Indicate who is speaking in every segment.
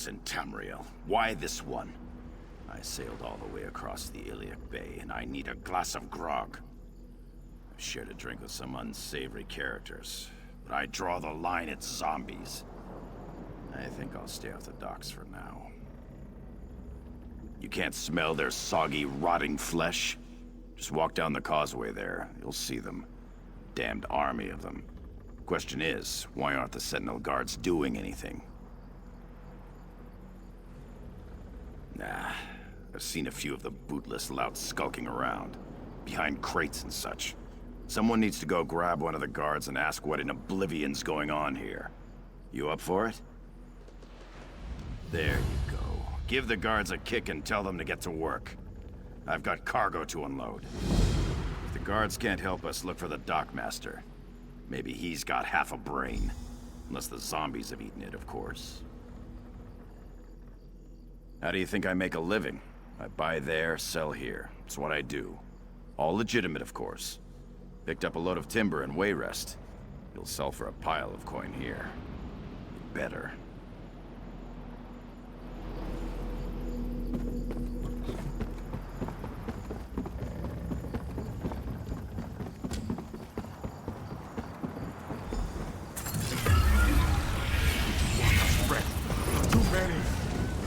Speaker 1: ports in Tamriel. Why this one? I sailed all the way across the Alik'r Bay, and I need a glass of grog. I've shared a drink with some unsavory characters, but I draw the line at zombies. I think I'll stay off the docks for now. You can't smell their soggy, rotting flesh? Just walk down the causeway there. You'll see them. Damned army of them. Question is, why aren't the Sentinel guards doing anything? Nah, I've seen a few of the bootless louts skulking around, behind crates and such. Someone needs to go grab one of the guards and ask what in oblivion's going on here. You up for it? There you go. Give the guards a kick and tell them to get to work. I've got cargo to unload. If the guards can't help us, look for the dockmaster. Maybe he's got half a brain. Unless the zombies have eaten it, of course. How do you think I make a living? I buy there, sell here. It's what I do. All legitimate, of course. Picked up a load of timber in Wayrest. You'll sell for a pile of coin here. You better.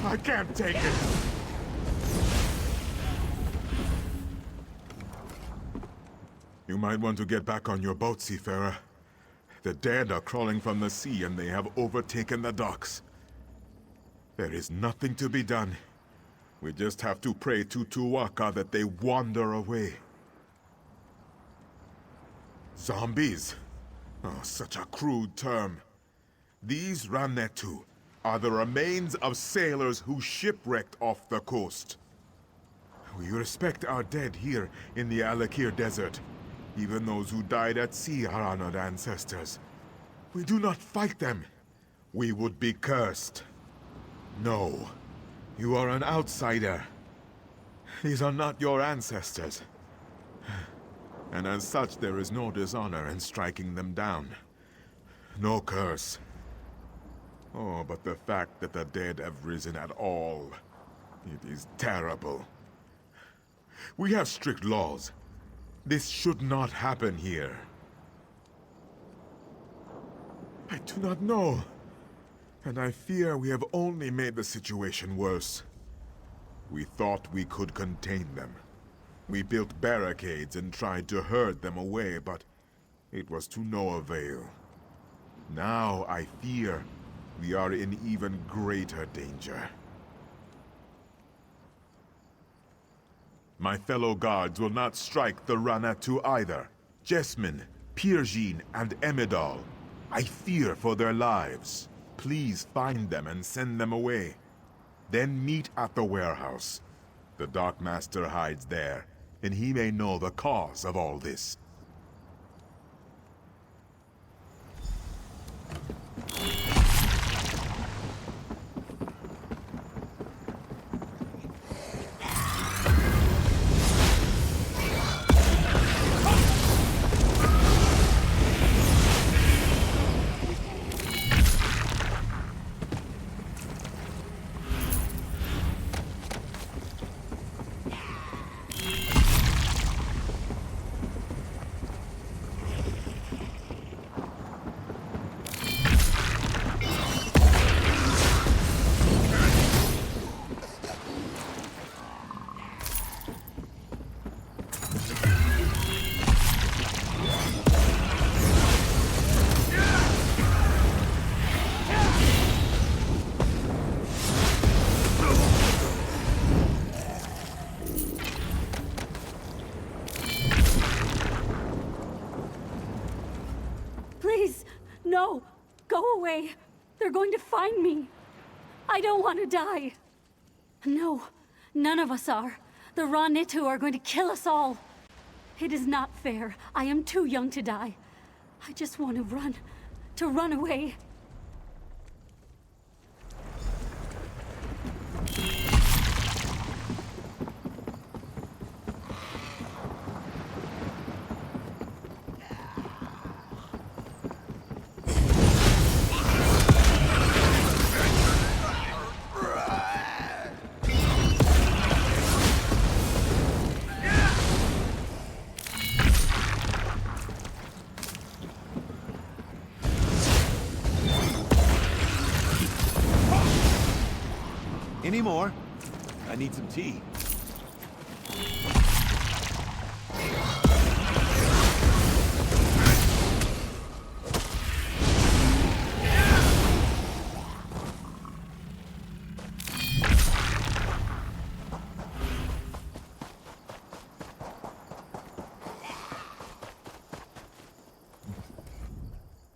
Speaker 2: I can't take it! You might want to get back on your boat, seafarer. The dead are crawling from the sea and they have overtaken the docks. There is nothing to be done. We just have to pray to Tuwaka that they wander away. Zombies? Oh, such a crude term. These Ranetu are the remains of sailors who shipwrecked off the coast. We respect our dead here in the Alik'r desert. Even those who died at sea are honored ancestors. We do not fight them. We would be cursed. No, you are an outsider. These are not your ancestors. And as such, there is no dishonor in striking them down. No curse. Oh, but the fact that the dead have risen at all, it is terrible. We have strict laws. This should not happen here. I do not know. And I fear we have only made the situation worse. We thought we could contain them. We built barricades and tried to herd them away, but it was to no avail. Now I fear we are in even greater danger. My fellow guards will not strike the Ranetu either. Jesmin, Pirjin, and Emidal. I fear for their lives. Please find them and send them away. Then meet at the warehouse. The Dockmaster hides there, and he may know the cause of all this.
Speaker 3: Please, no! Go away! They're going to find me! I don't want to die! No, none of us are. The Ranetu are going to kill us all! It is not fair. I am too young to die. I just want to run away.
Speaker 4: Any more? I need some tea.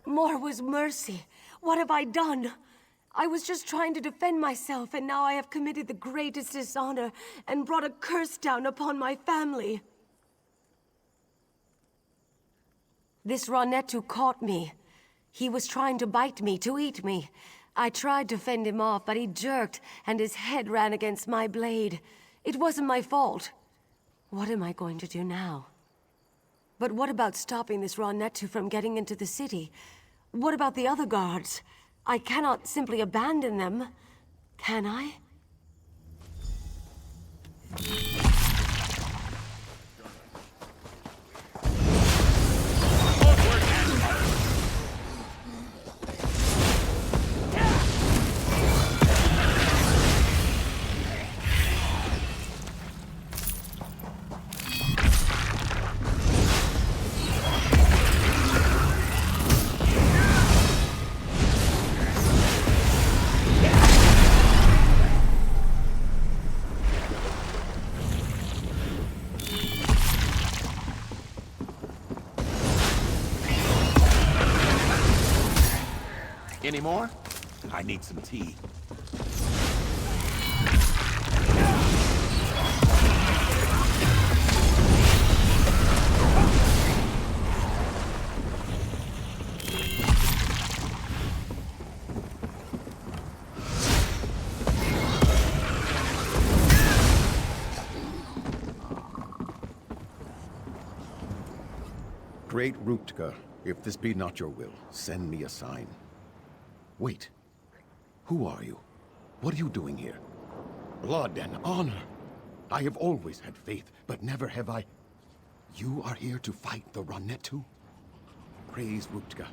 Speaker 5: More was mercy. What have I done? I was just trying to defend myself, and now I have committed the greatest dishonor and brought a curse down upon my family. This Ronettu caught me. He was trying to bite me, to eat me. I tried to fend him off, but he jerked, and his head ran against my blade. It wasn't my fault. What am I going to do now? But what about stopping this Ronettu from getting into the city? What about the other guards? I cannot simply abandon them, can I?
Speaker 4: Any more? I need some tea.
Speaker 6: Great Ruptka, if this be not your will, send me a sign. Wait. Who are you? What are you doing here? Blood and honor. I have always had faith, but never have I... You are here to fight the Ronettu? Praise Ruptka.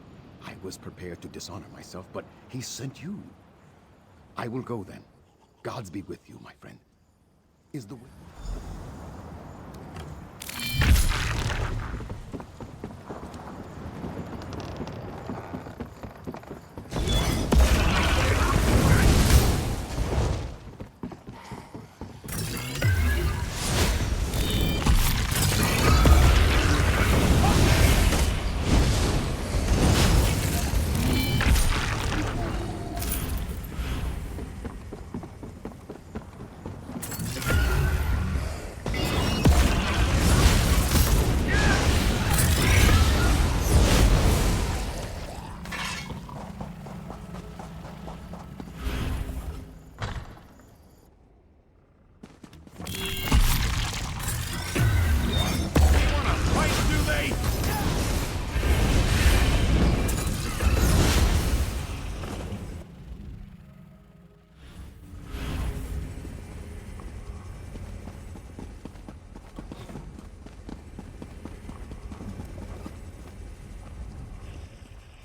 Speaker 6: I was prepared to dishonor myself, but he sent you. I will go then. Gods be with you, my friend. Is the...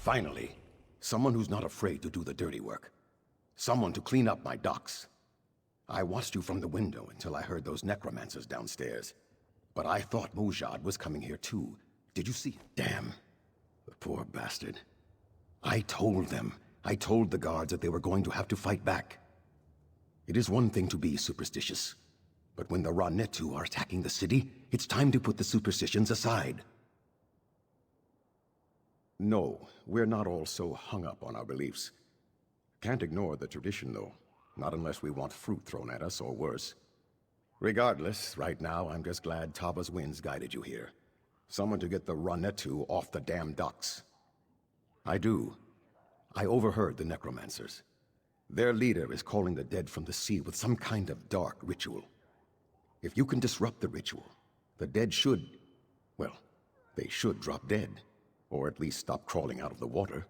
Speaker 6: Finally, someone who's not afraid to do the dirty work. Someone to clean up my docks. I watched you from the window until I heard those necromancers downstairs. But I thought Mujad was coming here too. Did you see? Damn. The poor bastard. I told the guards that they were going to have to fight back. It is one thing to be superstitious. But when the Ronettu are attacking the city, it's time to put the superstitions aside. No, we're not all so hung up on our beliefs. Can't ignore the tradition, though. Not unless we want fruit thrown at us, or worse. Regardless, right now, I'm just glad Tava's winds guided you here. Someone to get the Ronettu off the damn docks. I do. I overheard the necromancers. Their leader is calling the dead from the sea with some kind of dark ritual. If you can disrupt the ritual, the dead should... well, they should drop dead. Or at least stop crawling out of the water.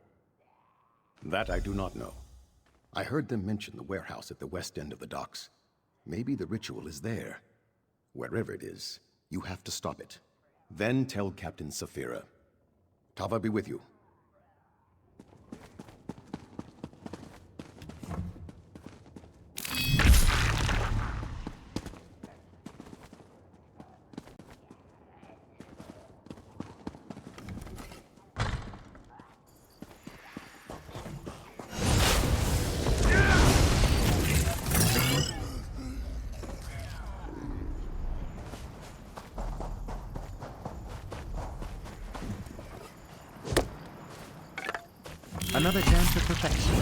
Speaker 6: That I do not know. I heard them mention the warehouse at the west end of the docks. Maybe the ritual is there. Wherever it is, you have to stop it. Then tell Captain Saphira. Tava be with you.
Speaker 4: Another chance at perfection.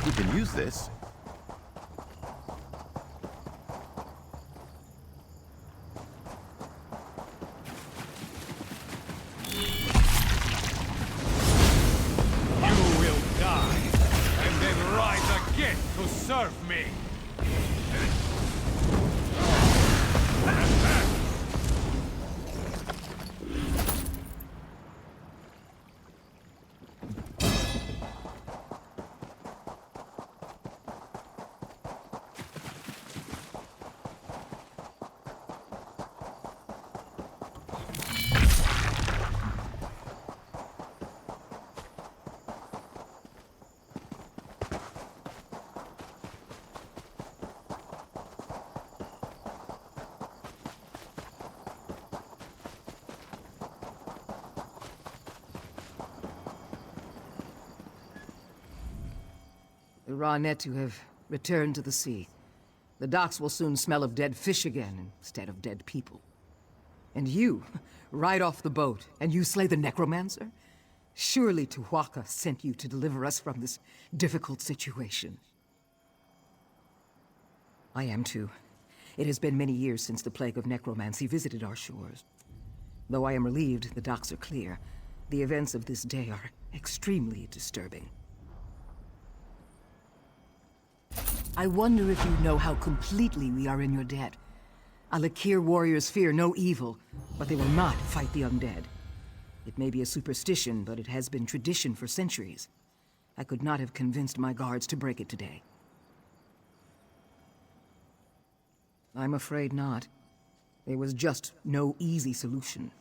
Speaker 4: We can use this.
Speaker 7: You will die, and then rise again to serve me!
Speaker 8: The raw Netu have returned to the sea. The docks will soon smell of dead fish again, instead of dead people. And you, ride off the boat, and you slay the necromancer? Surely Tuwaka sent you to deliver us from this difficult situation. I am too. It has been many years since the plague of necromancy visited our shores. Though I am relieved the docks are clear, the events of this day are extremely disturbing. I wonder if you know how completely we are in your debt. Alik'r warriors fear no evil, but they will not fight the undead. It may be a superstition, but it has been tradition for centuries. I could not have convinced my guards to break it today. I'm afraid not. There was just no easy solution.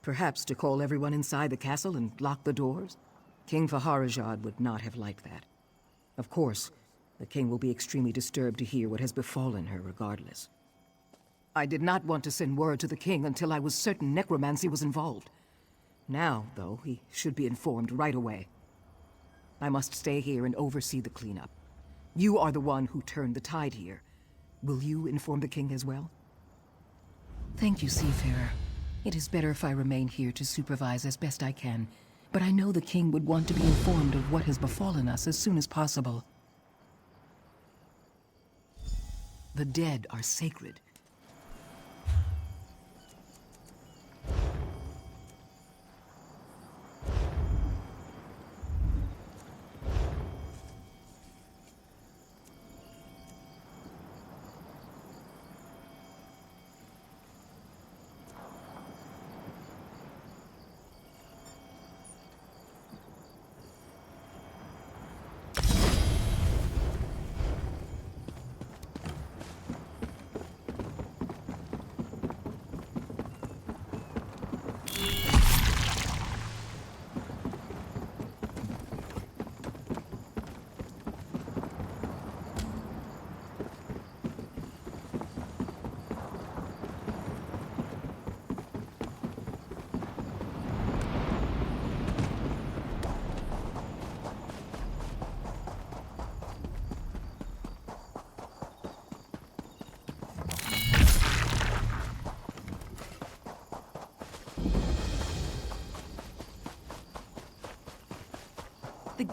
Speaker 8: Perhaps to call everyone inside the castle and lock the doors? King Faharajad would not have liked that. Of course, the king will be extremely disturbed to hear what has befallen her regardless. I did not want to send word to the king until I was certain necromancy was involved. Now, though, he should be informed right away. I must stay here and oversee the cleanup. You are the one who turned the tide here. Will you inform the king as well? Thank you, Seafarer. It is better if I remain here to supervise as best I can, but I know the king would want to be informed of what has befallen us as soon as possible. The dead are sacred.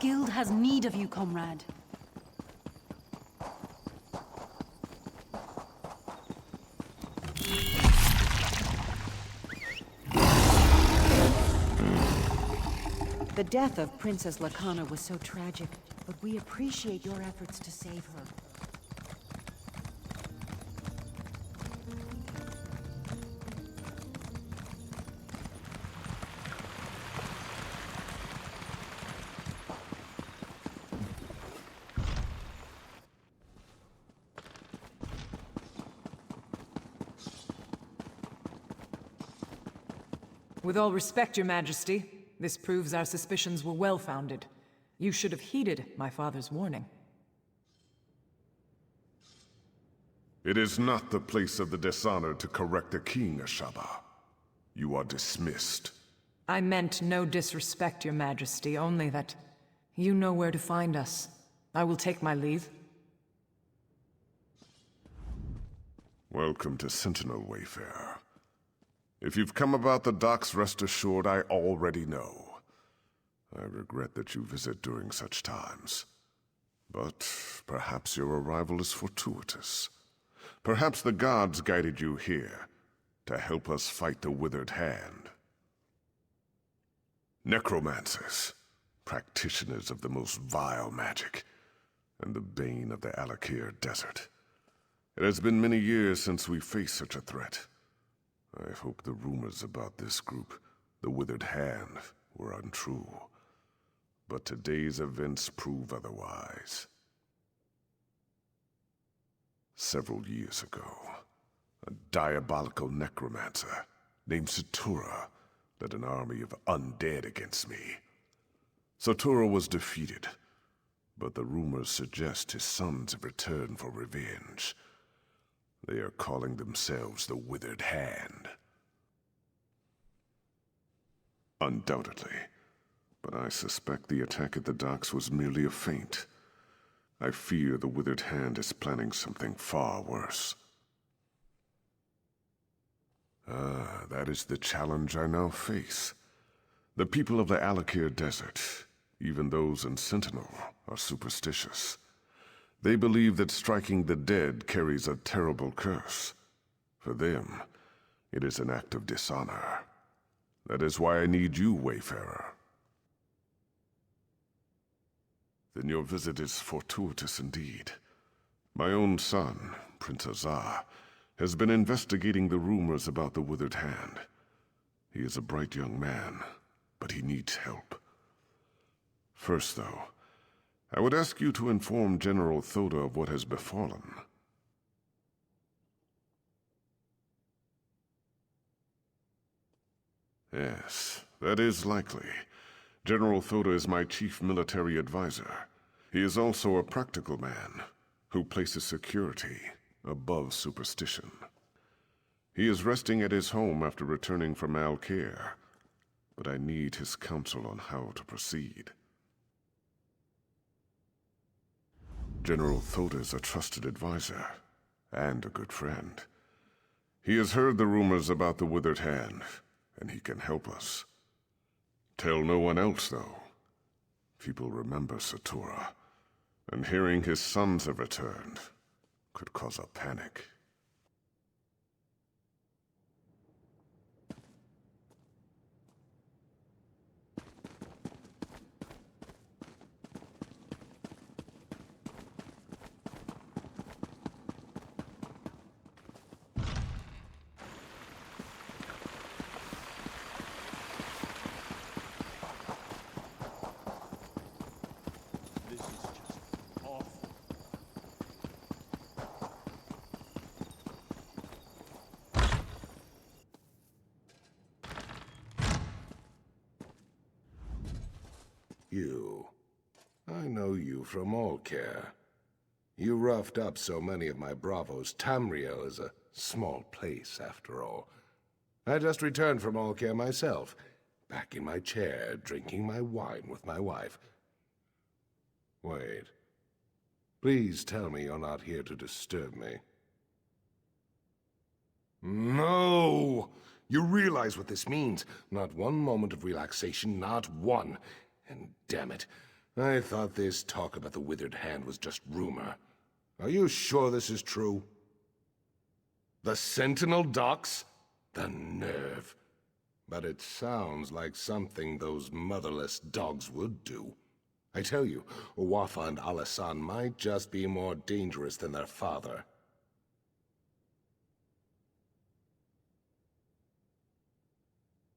Speaker 3: guild has need of you, comrade.
Speaker 9: The death of Princess Lacana was so tragic, but we appreciate your efforts to save her.
Speaker 10: With all respect, Your Majesty, this proves our suspicions were well-founded. You should have heeded my father's warning.
Speaker 11: It is not the place of the dishonored to correct the king, Ashaba. You are dismissed.
Speaker 10: I meant no disrespect, Your Majesty, only that you know where to find us. I will take my leave.
Speaker 11: Welcome to Sentinel, Wayfarer. If you've come about the docks, rest assured I already know. I regret that you visit during such times. But perhaps your arrival is fortuitous. Perhaps the gods guided you here to help us fight the Withered Hand. Necromancers, practitioners of the most vile magic, and the bane of the Alik'r desert. It has been many years since we faced such a threat. I hope the rumors about this group, the Withered Hand, were untrue. But today's events prove otherwise. Several years ago, a diabolical necromancer named Satura led an army of undead against me. Satura was defeated, but the rumors suggest his sons have returned for revenge. They are calling themselves the Withered Hand. Undoubtedly, but I suspect the attack at the docks was merely a feint. I fear the Withered Hand is planning something far worse. That is the challenge I now face. The people of the Alik'r desert, even those in Sentinel, are superstitious. They believe that striking the dead carries a terrible curse. For them, it is an act of dishonor. That is why I need you, Wayfarer. Then your visit is fortuitous indeed. My own son, Prince Azar, has been investigating the rumors about the Withered Hand. He is a bright young man, but he needs help. First, though, I would ask you to inform General Thoda of what has befallen. Yes, that is likely. General Thoda is my chief military advisor. He is also a practical man who places security above superstition. He is resting at his home after returning from Alik'r, but I need his counsel on how to proceed. General Thoda is a trusted advisor and a good friend. He has heard the rumors about the Withered Hand, and he can help us. Tell no one else, though. People remember Satura, and hearing his sons have returned could cause a panic.
Speaker 12: You. I know you from Alik'r. You roughed up so many of my bravos. Tamriel is a small place, after all. I just returned from Alik'r myself, back in my chair, drinking my wine with my wife. Wait. Please tell me you're not here to disturb me. No! You realize what this means. Not one moment of relaxation, not one. And damn it, I thought this talk about the withered hand was just rumor. Are you sure this is true? The Sentinel docks? The nerve. But it sounds like something those motherless dogs would do. I tell you, Uwafa and Alasan might just be more dangerous than their father.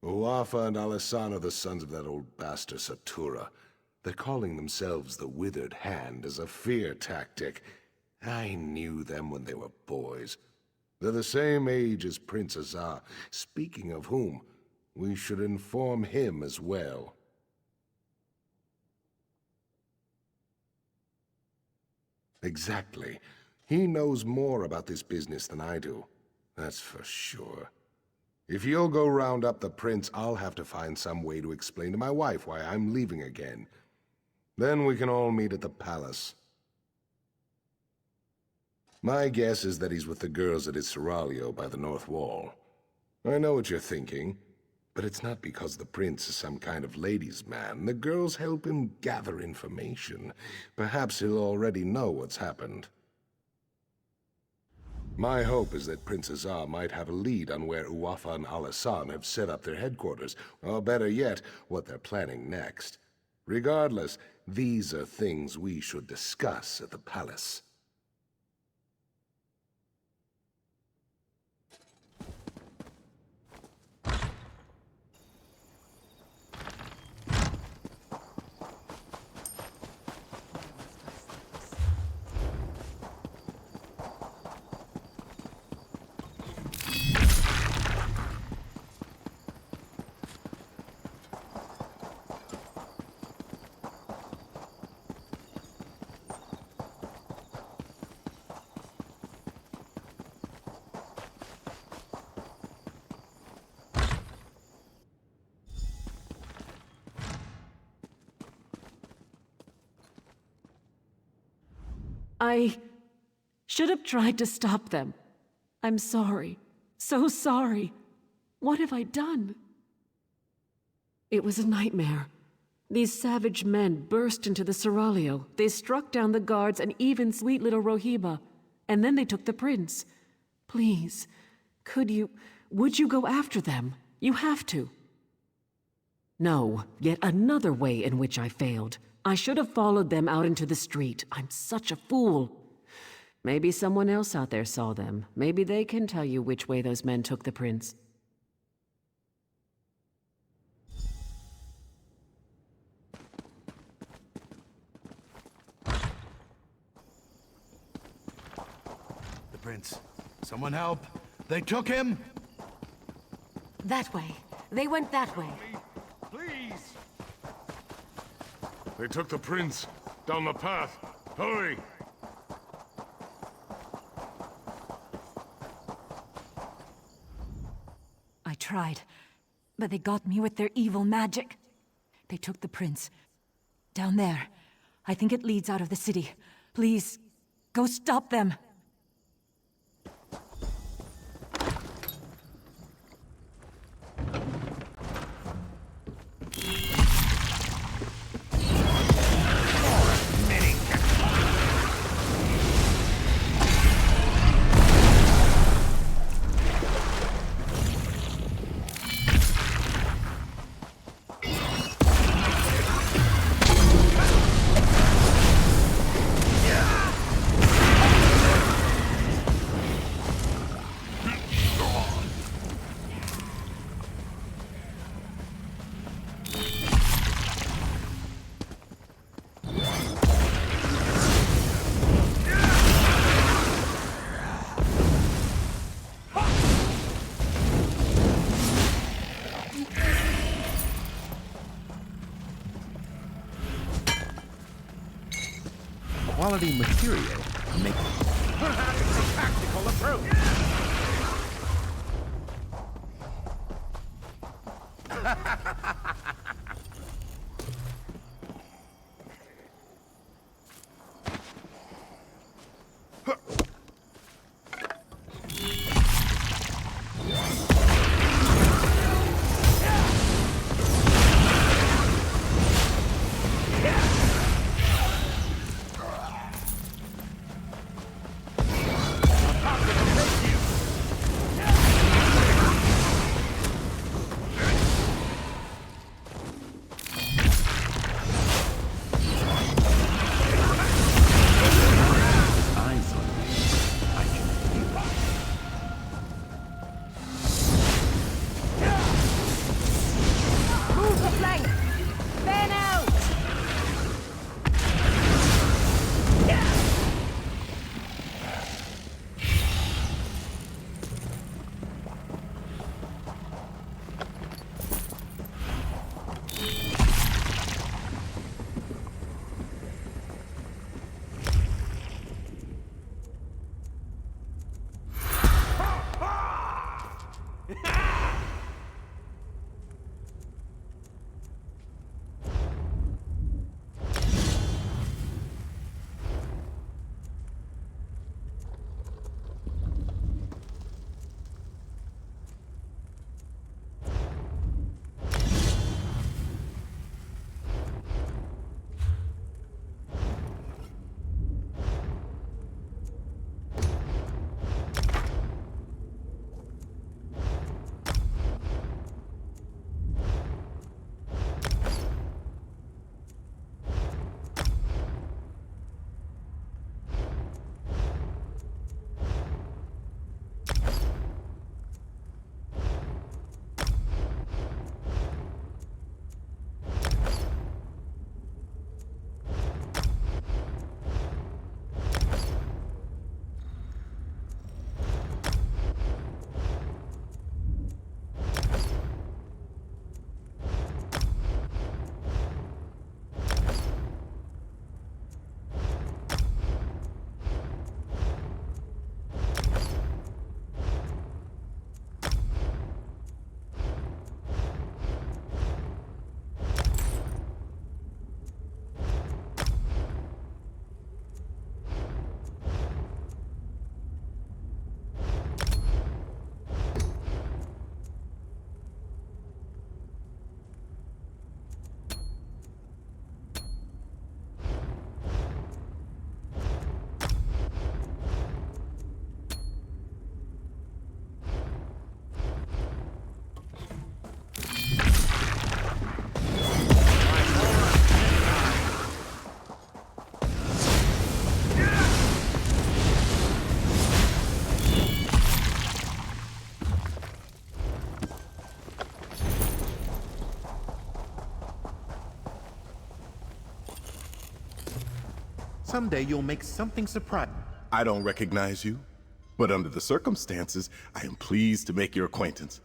Speaker 12: Uwafa and Alasan are the sons of that old bastard Satura. They're calling themselves the Withered Hand as a fear tactic. I knew them when they were boys. They're the same age as Prince Azar. Speaking of whom, we should inform him as well. Exactly. He knows more about this business than I do. That's for sure. If you'll go round up the prince, I'll have to find some way to explain to my wife why I'm leaving again. Then we can all meet at the palace. My guess is that he's with the girls at his seraglio by the north wall. I know what you're thinking, but it's not because the prince is some kind of ladies' man. The girls help him gather information. Perhaps he'll already know what's happened. My hope is that Prince Azar might have a lead on where Uwafa and Alasan have set up their headquarters, or better yet, what they're planning next. Regardless, these are things we should discuss at the palace.
Speaker 13: I should have tried to stop them. I'm sorry. So sorry. What have I done? It was a nightmare. These savage men burst into the seraglio. They struck down the guards and even sweet little Rohiba. And then they took the prince. Please, would you go after them? You have to. No, yet another way in which I failed. I should have followed them out into the street. I'm such a fool. Maybe someone else out there saw them. Maybe they can tell you which way those men took the prince.
Speaker 14: The prince. Someone help! They took him!
Speaker 5: That way. They went that way.
Speaker 14: Please!
Speaker 11: They took the prince. Down the path. Hurry!
Speaker 15: I tried, but they got me with their evil magic. They took the prince. Down there. I think it leads out of the city. Please, go stop them.
Speaker 4: Quality material make
Speaker 7: Perhaps it's a tactical approach.
Speaker 16: Someday you'll make something surprising.
Speaker 17: I don't recognize you, but under the circumstances, I am pleased to make your acquaintance.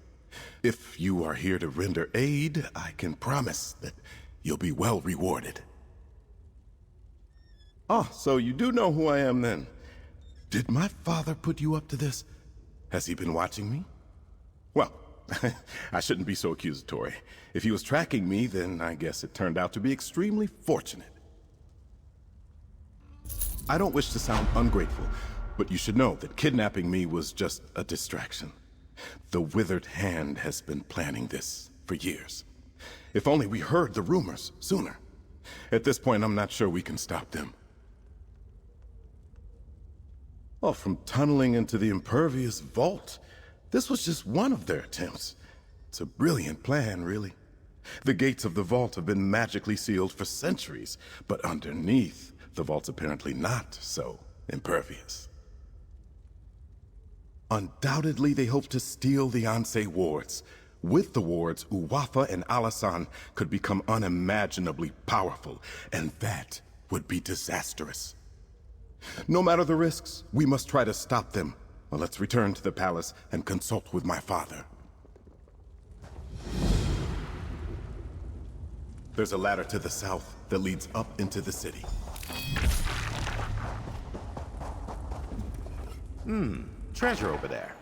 Speaker 17: If you are here to render aid, I can promise that you'll be well rewarded. Oh, so you do know who I am then? Did my father put you up to this? Has he been watching me? Well, I shouldn't be so accusatory. If he was tracking me, then I guess it turned out to be extremely fortunate. I don't wish to sound ungrateful, but you should know that kidnapping me was just a distraction. The Withered Hand has been planning this for years. If only we heard the rumors sooner. At this point, I'm not sure we can stop them. Well, from tunneling into the impervious vault, this was just one of their attempts. It's a brilliant plan, really. The gates of the vault have been magically sealed for centuries, but underneath, the vault's apparently not so impervious. Undoubtedly, they hope to steal the Ansei wards. With the wards, Uwafa and Alasan could become unimaginably powerful, and that would be disastrous. No matter the risks, we must try to stop them. Well, let's return to the palace and consult with my father. There's a ladder to the south that leads up into the city.
Speaker 16: Treasure over there.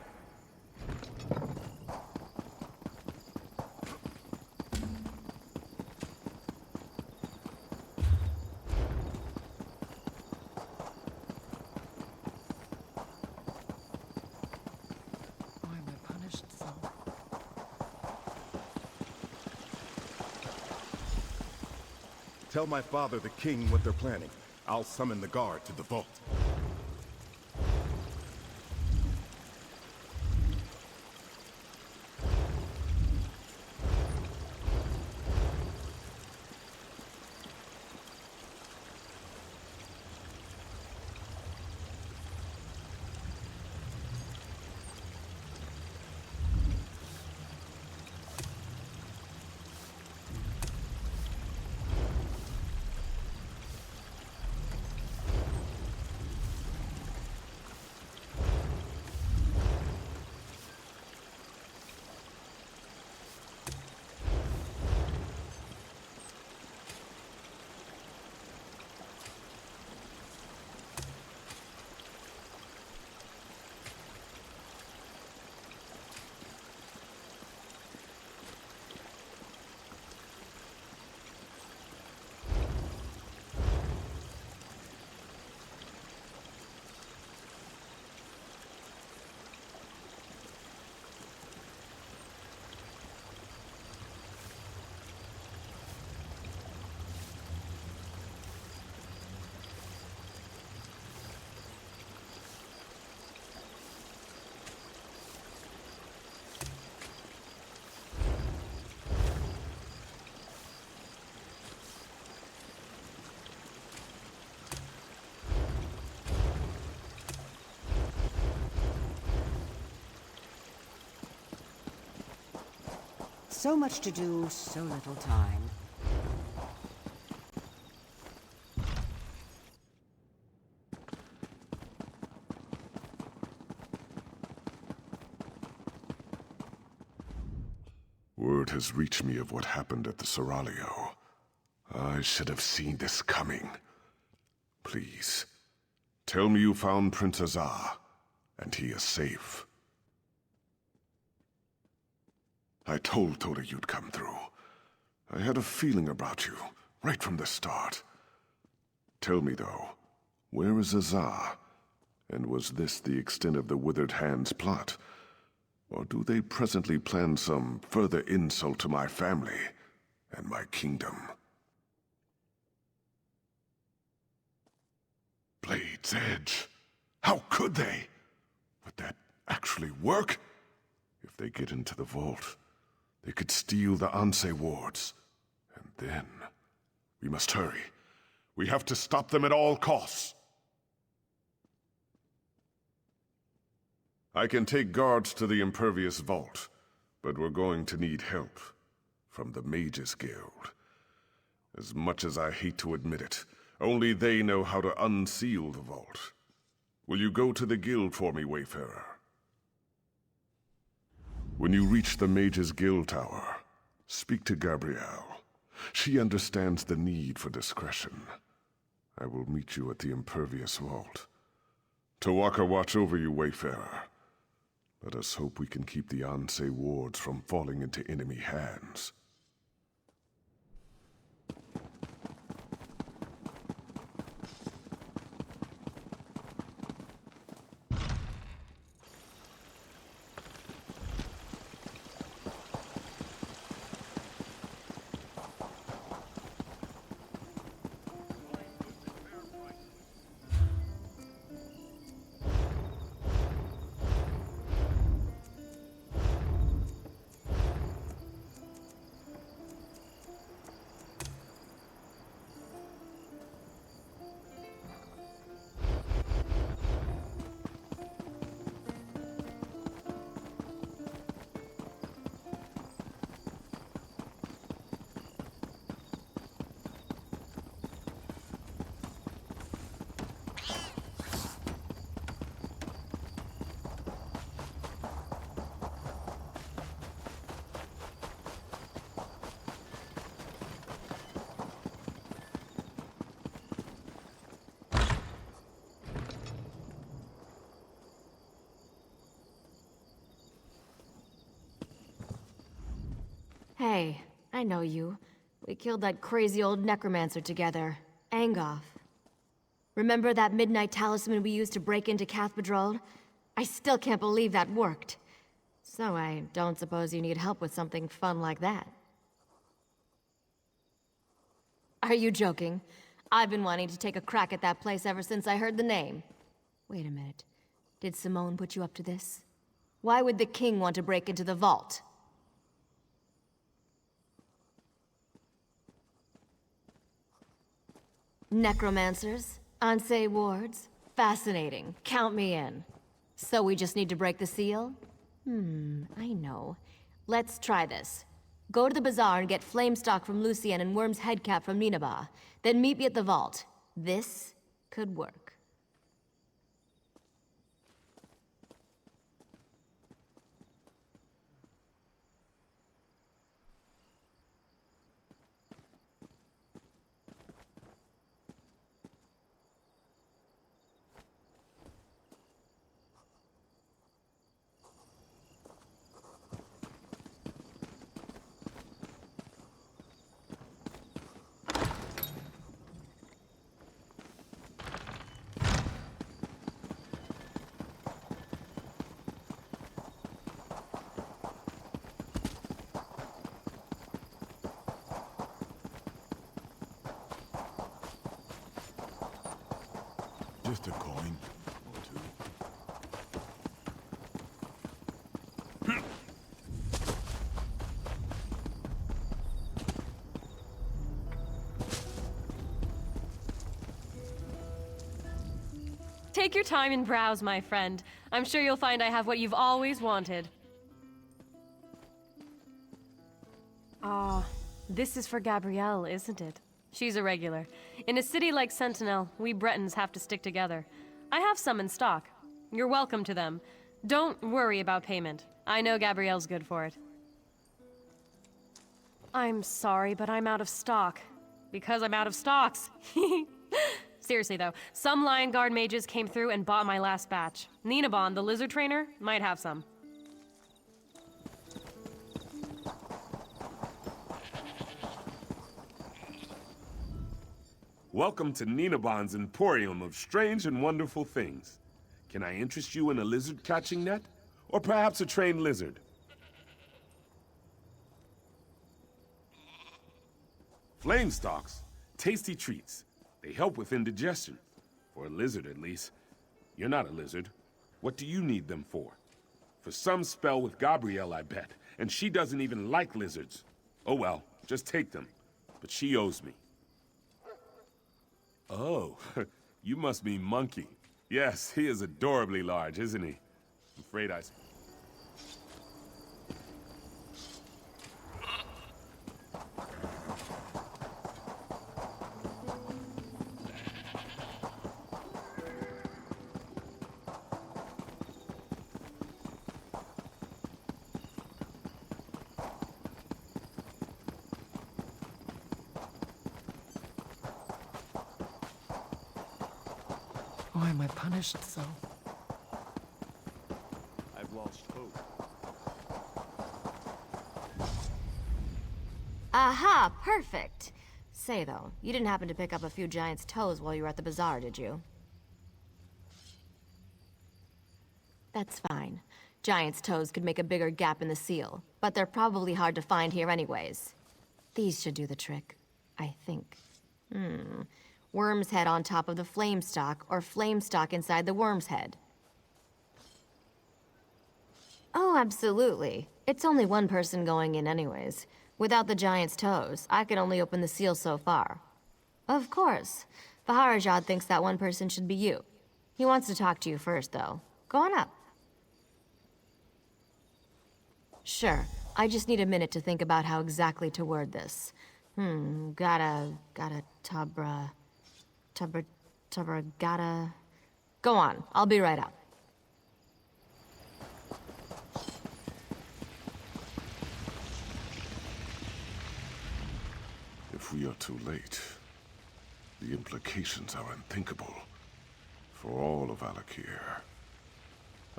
Speaker 17: Tell my father, the king, what they're planning. I'll summon the guard to the vault.
Speaker 9: So much to do, so little time.
Speaker 11: Word has reached me of what happened at the Seraglio. I should have seen this coming. Please, tell me you found Prince Azar, and he is safe. I told Toda you'd come through. I had a feeling about you, right from the start. Tell me, though, where is Azar? And was this the extent of the Withered Hand's plot? Or do they presently plan some further insult to my family and my kingdom? Blade's Edge. How could they? Would that actually work? If they get into the vault, they could steal the Ansei wards. And then, we must hurry. We have to stop them at all costs. I can take guards to the Impervious Vault, but we're going to need help from the Mages Guild. As much as I hate to admit it, Only they know how to unseal the vault. Will you go to the guild for me, Wayfarer? When you reach the Mage's Guild Tower, speak to Gabrielle. She understands the need for discretion. I will meet you at the Impervious Vault. Tawaka watch over you, Wayfarer. Let us hope we can keep the Ansei wards from falling into enemy hands.
Speaker 18: Hey, I know you. We killed that crazy old necromancer together, Angoff. Remember that midnight talisman we used to break into Cathedral? I still can't believe that worked. So I don't suppose you need help with something fun like that. Are you joking? I've been wanting to take a crack at that place ever since I heard the name. Wait a minute. Did Simone put you up to this? Why would the king want to break into the vault? Necromancers? Ansei wards? Fascinating. Count me in. So we just need to break the seal? I know. Let's try this. Go to the bazaar and get flame stock from Lucien and Worm's headcap from Ninaba. Then meet me at the vault. This could work.
Speaker 2: Just a coin or two.
Speaker 19: Take your time and browse, my friend. I'm sure you'll find I have what you've always wanted. This is for Gabrielle, isn't it? She's a regular. In a city like Sentinel, we Bretons have to stick together. I have some in stock. You're welcome to them. Don't worry about payment. I know Gabrielle's good for it. I'm sorry, but I'm out of stock. Because I'm out of stocks. Seriously though, some Lion Guard mages came through and bought my last batch. Ninabon, the lizard trainer, might have some.
Speaker 20: Welcome to Ninabon's Emporium of strange and wonderful things. Can I interest you in a lizard catching net? Or perhaps a trained lizard? Flame stalks, tasty treats. They help with indigestion. For a lizard, at least. You're not a lizard. What do you need them for? For some spell with Gabrielle, I bet. And she doesn't even like lizards. Oh well, just take them. But she owes me. Oh, you must mean Monkey. Yes, he is adorably large, isn't he? I'm afraid I...
Speaker 10: Why am I punished so?
Speaker 20: I've lost hope.
Speaker 18: Aha, perfect. Say though, you didn't happen to pick up a few giant's toes while you were at the bazaar, did you? That's fine. Giant's toes could make a bigger gap in the seal, but they're probably hard to find here anyways. These should do the trick, I think. Worm's head on top of the flame stalk, or flame stalk inside the worm's head. Oh, absolutely. It's only one person going in anyways. Without the giant's toes, I could only open the seal so far. Of course. Baharajad thinks that one person should be you. He wants to talk to you first, though. Go on up. Sure. I just need a minute to think about how exactly to word this. Gotta, gotta... Go on. I'll be right up.
Speaker 11: If we are too late, the implications are unthinkable for all of Alik'r.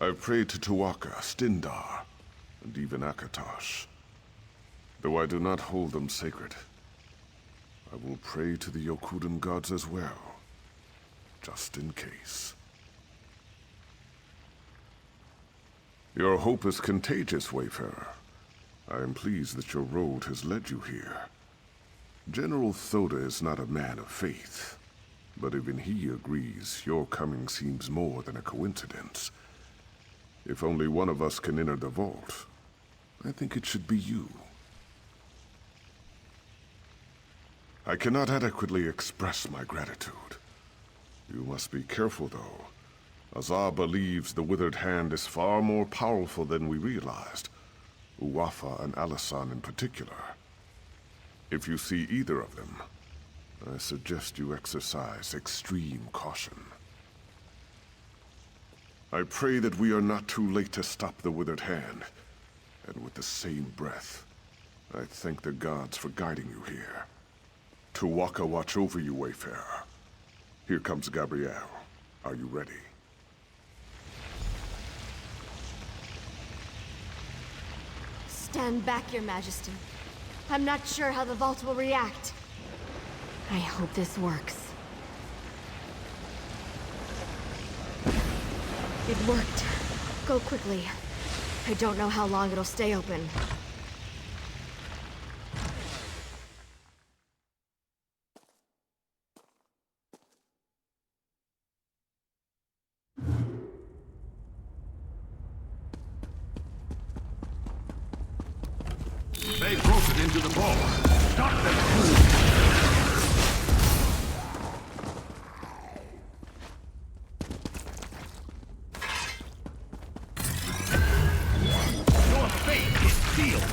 Speaker 11: I've prayed to Tuaka, Stindar, and even Akatosh. Though I do not hold them sacred, I will pray to the Yokudan gods as well, just in case. Your hope is contagious, Wayfarer. I am pleased that your road has led you here. General Thoda is not a man of faith, but even he agrees your coming seems more than a coincidence. If only one of us can enter the vault, I think it should be you. I cannot adequately express my gratitude. You must be careful, though. Azar believes the Withered Hand is far more powerful than we realized. Uwafa and Alisan in particular. If you see either of them, I suggest you exercise extreme caution. I pray that we are not too late to stop the Withered Hand, and with the same breath, I thank the gods for guiding you here. Tuaka watch over you, Wayfarer. Here comes Gabrielle. Are you ready?
Speaker 18: Stand back, Your Majesty. I'm not sure how the vault will react. I hope this works. It worked. Go quickly. I don't know how long it'll stay open.
Speaker 14: They broke it into the vault. Stop them! Your fate is sealed.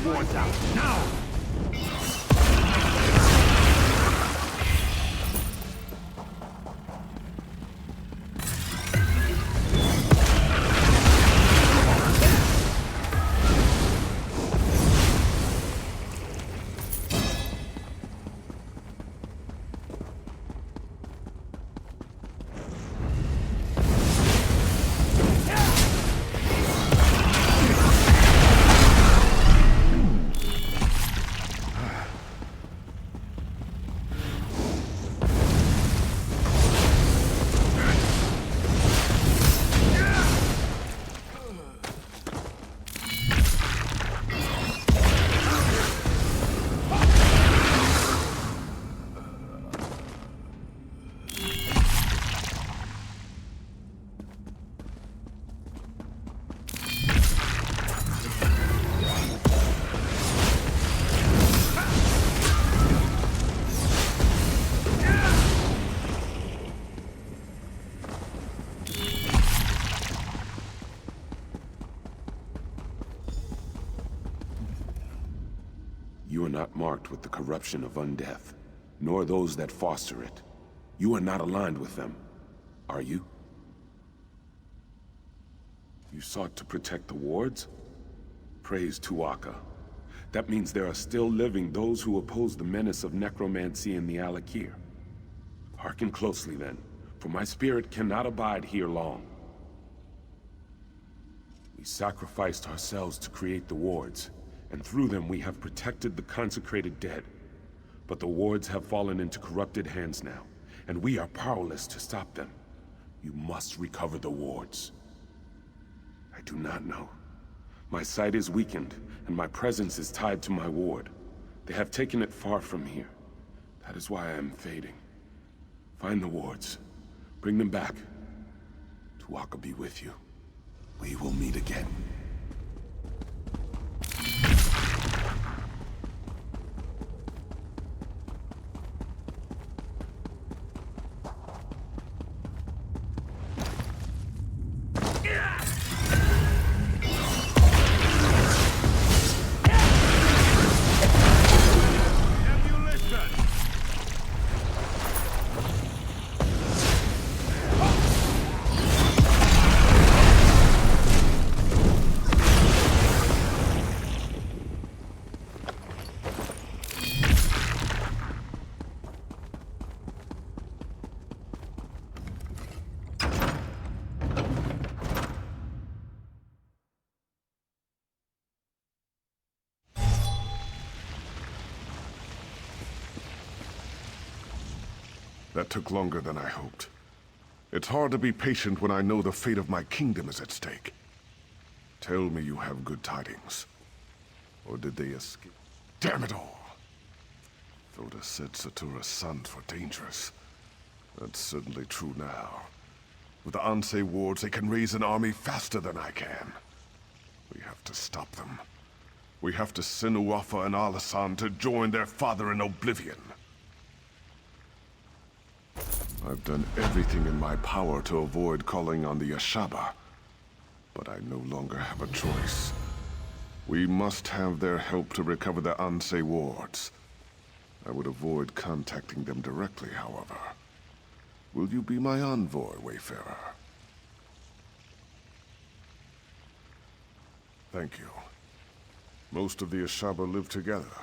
Speaker 14: Wards out, now!
Speaker 20: You are not marked with the corruption of undeath, nor those that foster it. You are not aligned with them, are you? You sought to protect the wards? Praise Tuatha. That means there are still living those who oppose the menace of necromancy in the Alik'r. Hearken closely then, for my spirit cannot abide here long. We sacrificed ourselves to create the wards, and through them we have protected the consecrated dead. But the wards have fallen into corrupted hands now, and we are powerless to stop them. You must recover the wards. I do not know. My sight is weakened, and my presence is tied to my ward. They have taken it far from here. That is why I am fading. Find the wards. Bring them back. Tuatha be with you. We will meet again.
Speaker 11: That took longer than I hoped. It's hard to be patient when I know the fate of my kingdom is at stake. Tell me you have good tidings. Or did they escape? Damn it all! Thoda said Satura's sons were dangerous. That's certainly true now. With the Ansei wards, they can raise an army faster than I can. We have to stop them. We have to send Uwafa and Alasan to join their father in oblivion. I've done everything in my power to avoid calling on the Ashaba, but I no longer have a choice. We must have their help to recover the Ansei wards. I would avoid contacting them directly, however. Will you be my envoy, Wayfarer? Thank you. Most of the Ashaba live together,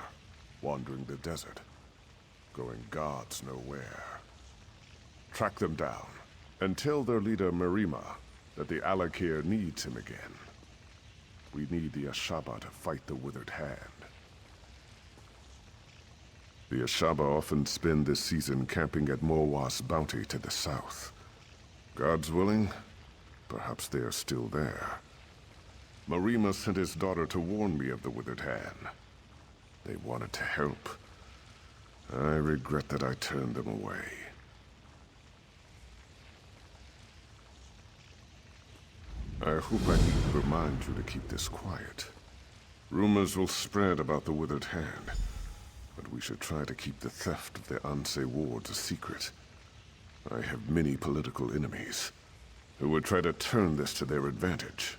Speaker 11: wandering the desert, going gods know where. Track them down, and tell their leader Marima that the Alik'r needs him again. We need the Ashaba to fight the Withered Hand. The Ashaba often spend this season camping at Morwa's bounty to the south. God's willing, perhaps they are still there. Marima sent his daughter to warn me of the Withered Hand. They wanted to help. I regret that I turned them away. I hope I needn't remind you to keep this quiet. Rumors will spread about the Withered Hand, but we should try to keep the theft of the Ansei wards a secret. I have many political enemies who would try to turn this to their advantage.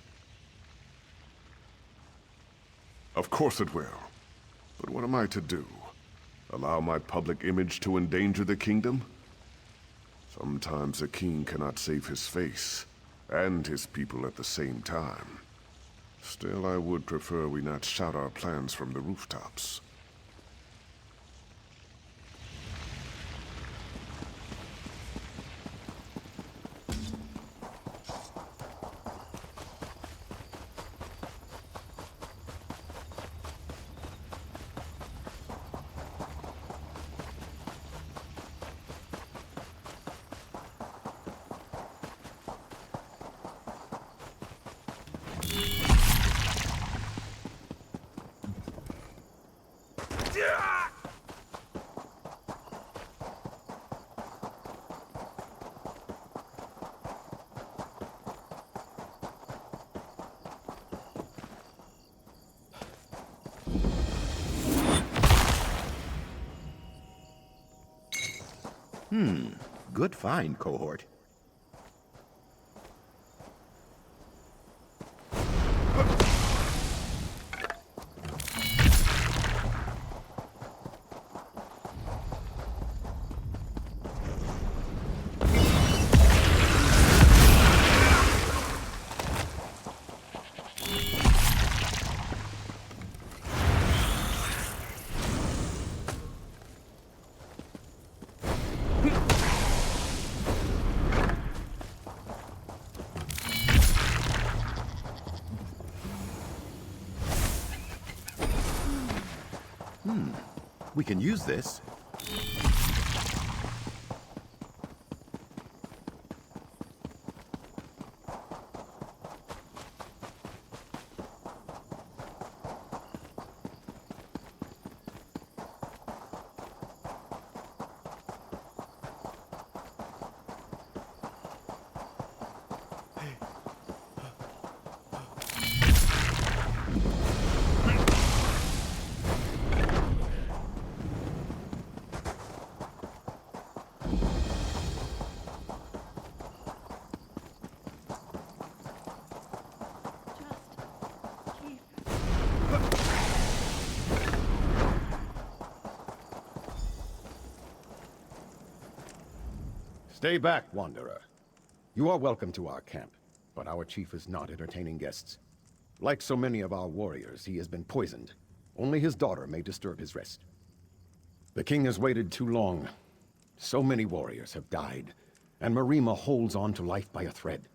Speaker 11: Of course it will. But what am I to do? Allow my public image to endanger the kingdom? Sometimes a king cannot save his face and his people at the same time. Still, I would prefer we not shout our plans from the rooftops.
Speaker 16: Good find, cohort. We can use this.
Speaker 6: Stay back, Wanderer. You are welcome to our camp, but our chief is not entertaining guests. Like so many of our warriors, he has been poisoned. Only his daughter may disturb his rest. The king has waited too long. So many warriors have died, and Marima holds on to life by a thread.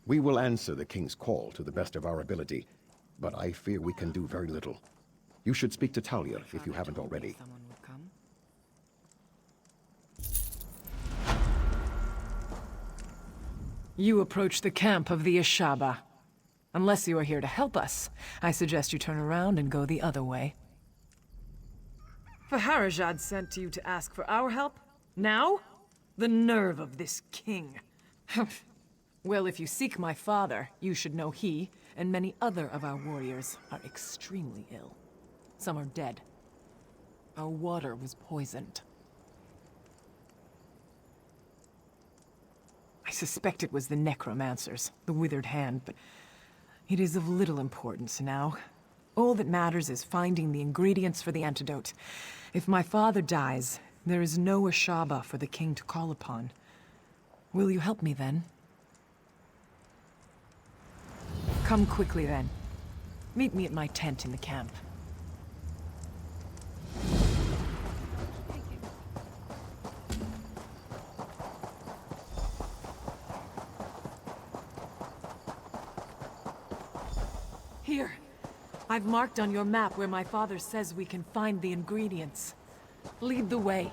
Speaker 6: We will answer the king's call to the best of our ability, but I fear we can do very little. You should speak to Talia if you haven't already.
Speaker 10: You approach the camp of the Ashaba. Unless you are here to help us, I suggest you turn around and go the other way. Faharajad sent you to ask for our help? Now? The nerve of this king. Well, if you seek my father, you should know he and many other of our warriors are extremely ill. Some are dead. Our water was poisoned. I suspect it was the necromancers, the withered hand, but it is of little importance now. All that matters is finding the ingredients for the antidote. If my father dies, there is no Ashaba for the king to call upon. Will you help me then? Come quickly then. Meet me at my tent in the camp. Here. I've marked on your map where my father says we can find the ingredients. Lead the way.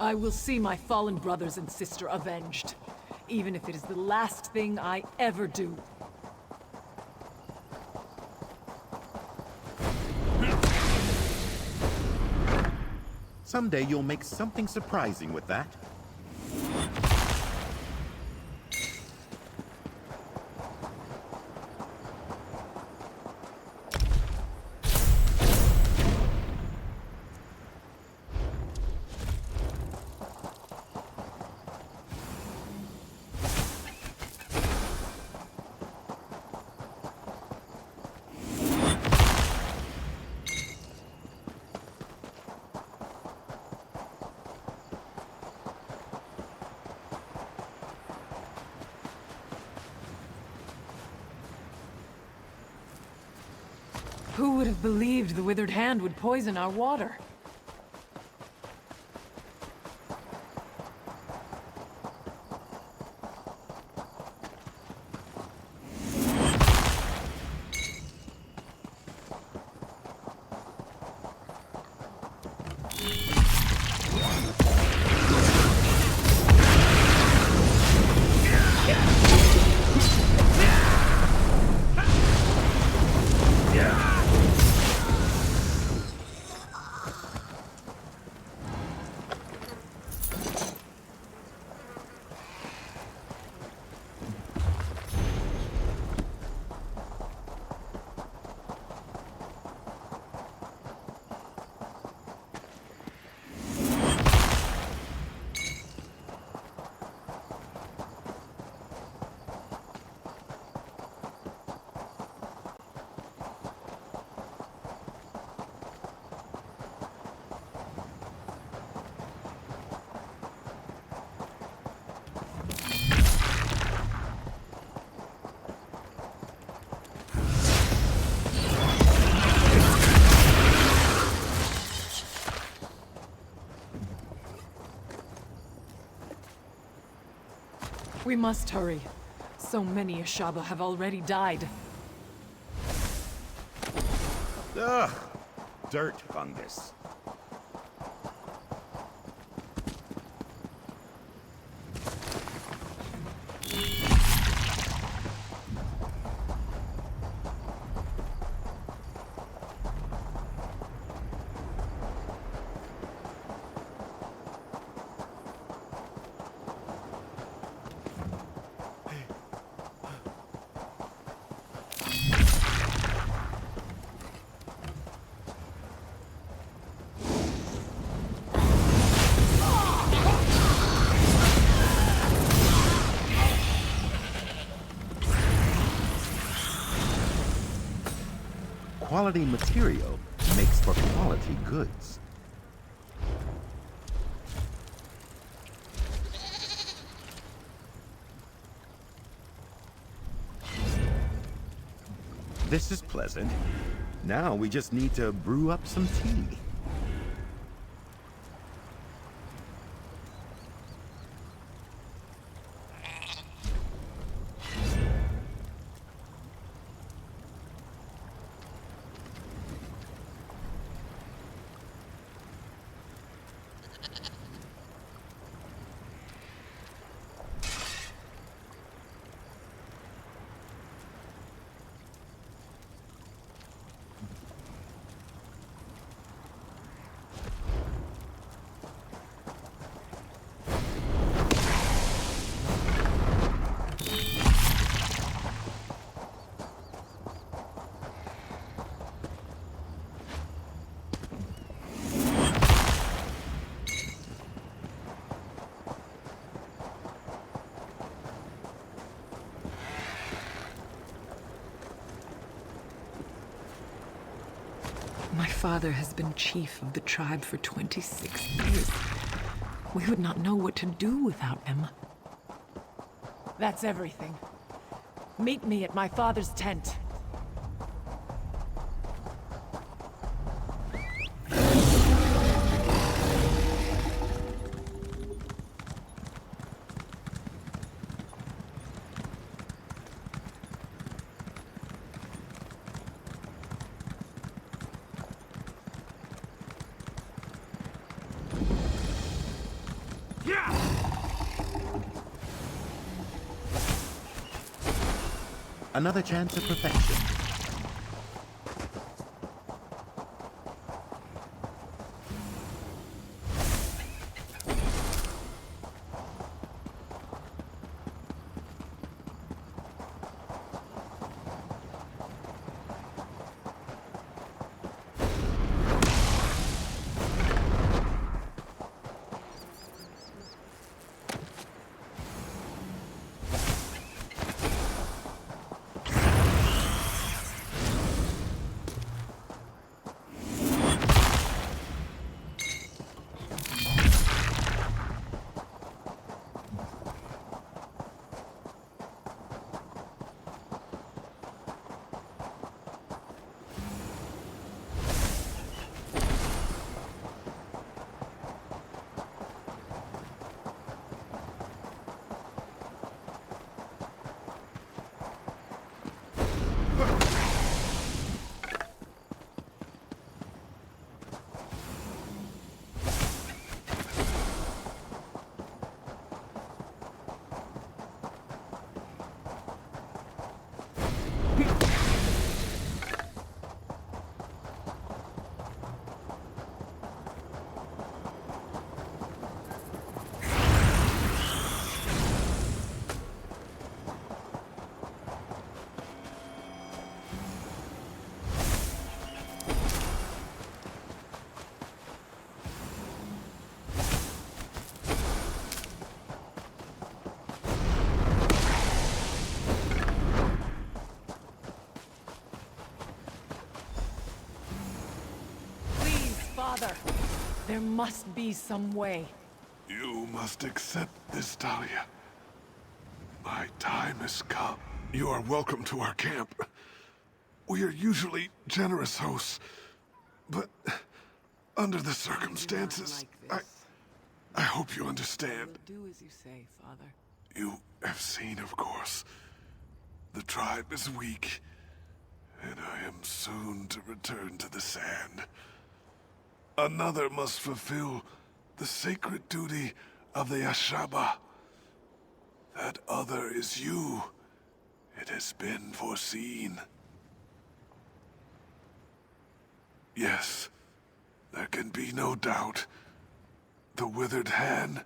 Speaker 10: I will see my fallen brothers and sister avenged, even if it is the last thing I ever do.
Speaker 16: Someday you'll make something surprising with that.
Speaker 10: Who would have believed the withered hand would poison our water? We must hurry. So many Ashaba have already died.
Speaker 16: Ugh! Dirt fungus. Quality material makes for quality goods. This is pleasant. Now we just need to brew up some tea.
Speaker 10: My father has been chief of the tribe for 26 years. We would not know what to do without him. That's everything. Meet me at my father's tent.
Speaker 16: Another chance of perfection.
Speaker 10: Father, there must be some way.
Speaker 11: You must accept this, Talia. My time has come. You are welcome to our camp. We are usually generous hosts, but under the circumstances, I hope you understand.
Speaker 10: Do as you say, Father.
Speaker 11: You have seen, of course. The tribe is weak, and I am soon to return to the sand. Another must fulfill the sacred duty of the Ashaba. That other is you. It has been foreseen. Yes, there can be no doubt. The Withered Hand,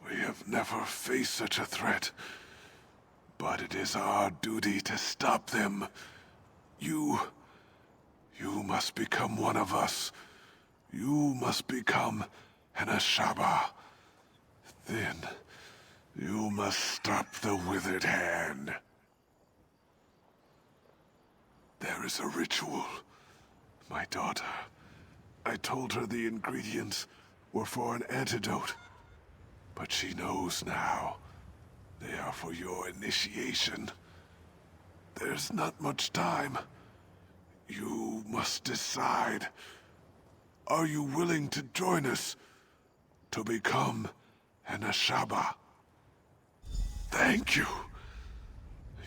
Speaker 11: we have never faced such a threat. But it is our duty to stop them. You must become one of us. You must become an Ashaba. Then, you must stop the Withered Hand. There is a ritual. My daughter. I told her the ingredients were for an antidote. But she knows now. They are for your initiation. There's not much time. You must decide. Are you willing to join us to become an Ashaba? Thank you.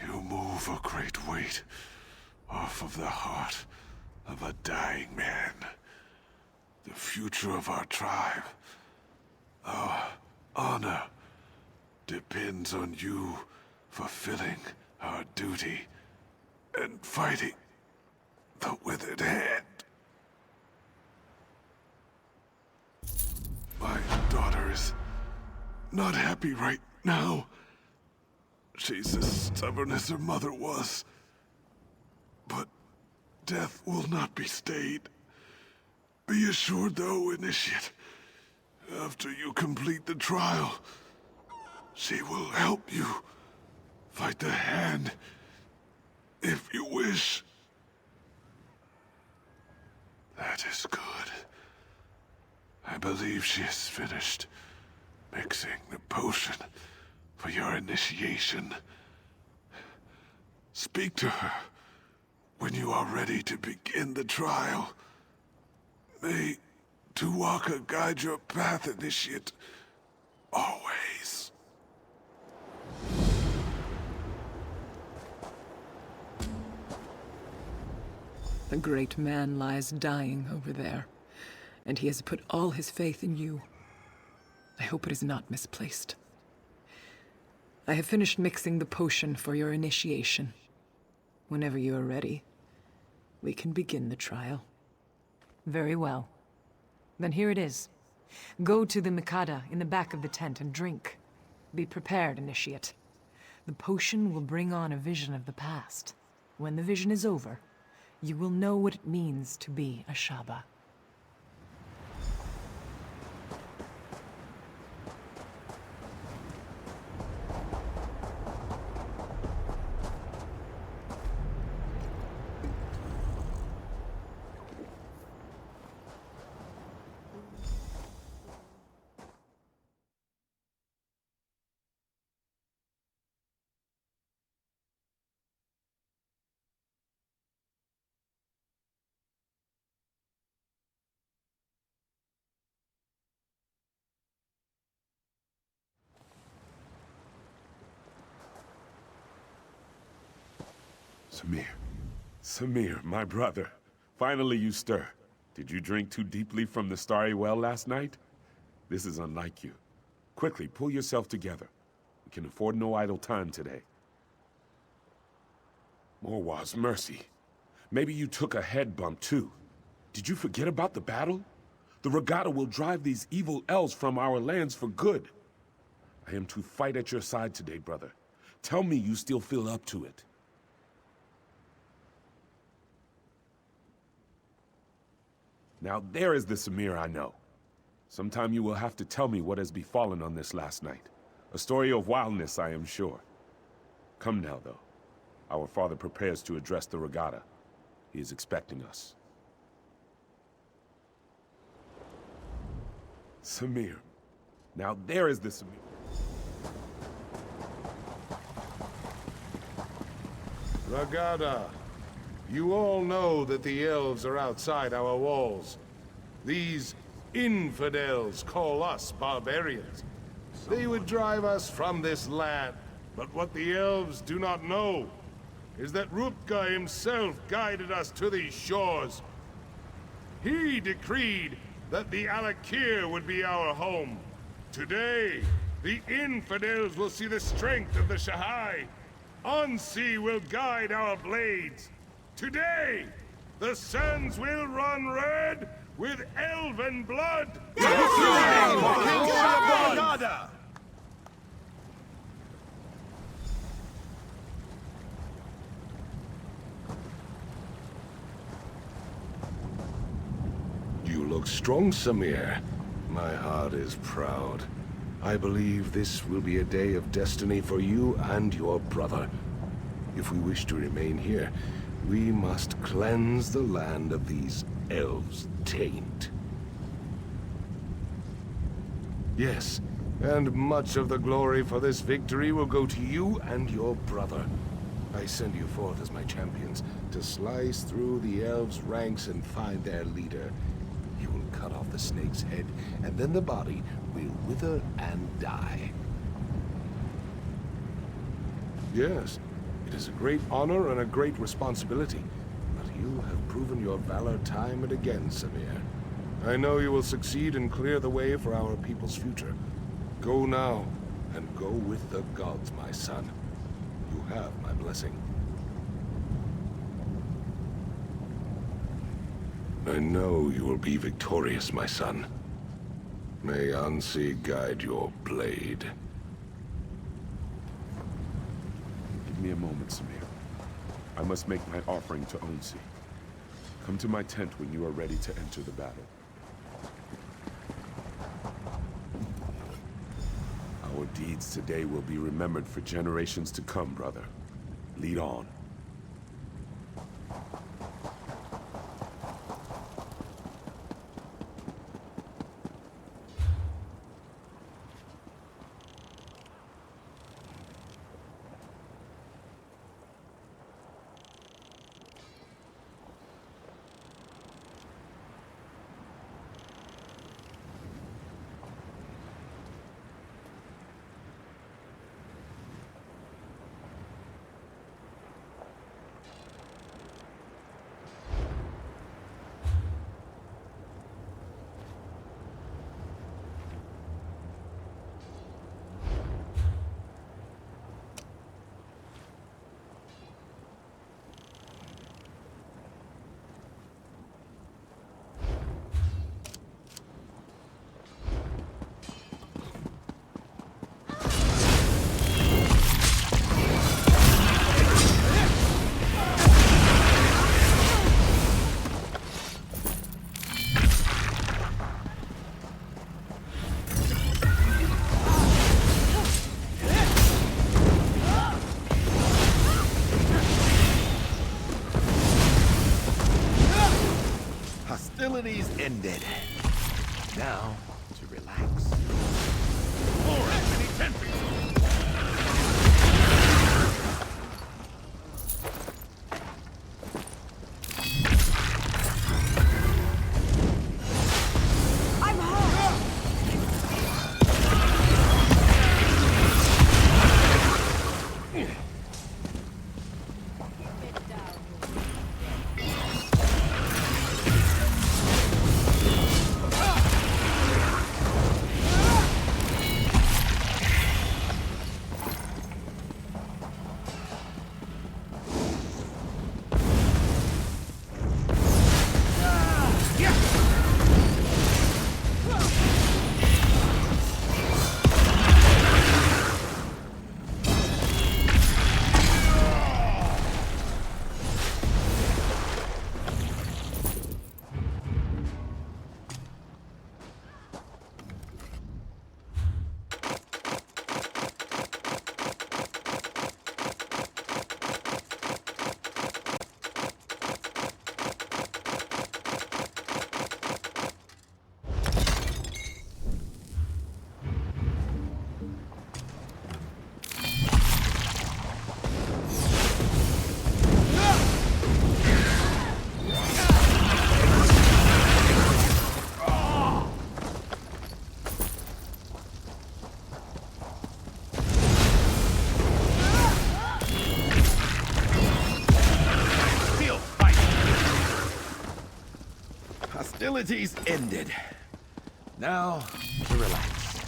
Speaker 11: You move a great weight off of the heart of a dying man. The future of our tribe, our honor, depends on you fulfilling our duty and fighting the Withered Hand. My daughter is not happy right now. She's as stubborn as her mother was. But death will not be stayed. Be assured, though, Initiate, after you complete the trial, she will help you fight the Hand, if you wish. That is good. I believe she is finished mixing the potion for your initiation. Speak to her when you are ready to begin the trial. May Tuwaka guide your path, Initiate, always.
Speaker 10: The great man lies dying over there, and he has put all his faith in you. I hope it is not misplaced. I have finished mixing the potion for your initiation. Whenever you are ready, we can begin the trial. Very well. Then here it is. Go to the Mikada in the back of the tent and drink. Be prepared, Initiate. The potion will bring on a vision of the past. When the vision is over, you will know what it means to be a Shaba.
Speaker 20: Samir, my brother. Finally you stir. Did you drink too deeply from the starry well last night? This is unlike you. Quickly, pull yourself together. We can afford no idle time today. Morwaz, mercy. Maybe you took a head bump too. Did you forget about the battle? The regatta will drive these evil elves from our lands for good. I am to fight at your side today, brother. Tell me you still feel up to it. Now there is the Samir I know. Sometime you will have to tell me what has befallen on this last night. A story of wildness, I am sure. Come now, though. Our father prepares to address the regatta. He is expecting us. Samir. Now there is the Samir.
Speaker 12: Regatta. You all know that the elves are outside our walls. These infidels call us barbarians. They would drive us from this land. But what the elves do not know is that Rutger himself guided us to these shores. He decreed that the Alik'r would be our home. Today, the infidels will see the strength of the Shahai. Ansi will guide our blades. Today, the sands will run red with elven blood! You look strong, Samir. My heart is proud. I believe this will be a day of destiny for you and your brother. If we wish to remain here, we must cleanse the land of these elves' taint. Yes, and much of the glory for this victory will go to you and your brother. I send you forth as my champions to slice through the elves' ranks and find their leader. You will cut off the snake's head, and then the body will wither and die. Yes, it is a great honor and a great responsibility, but you have proven your valor time and again, Samir. I know you will succeed and clear the way for our people's future. Go now, and go with the gods, my son. You have my blessing. I know you will be victorious, my son. May Ansi guide your blade.
Speaker 20: Give me a moment, Samir. I must make my offering to Ansi. Come to my tent when you are ready to enter the battle. Our deeds today will be remembered for generations to come, brother. Lead on.
Speaker 16: Hostilities ended. Now, to relax. Hostilities ended. Now, to relax.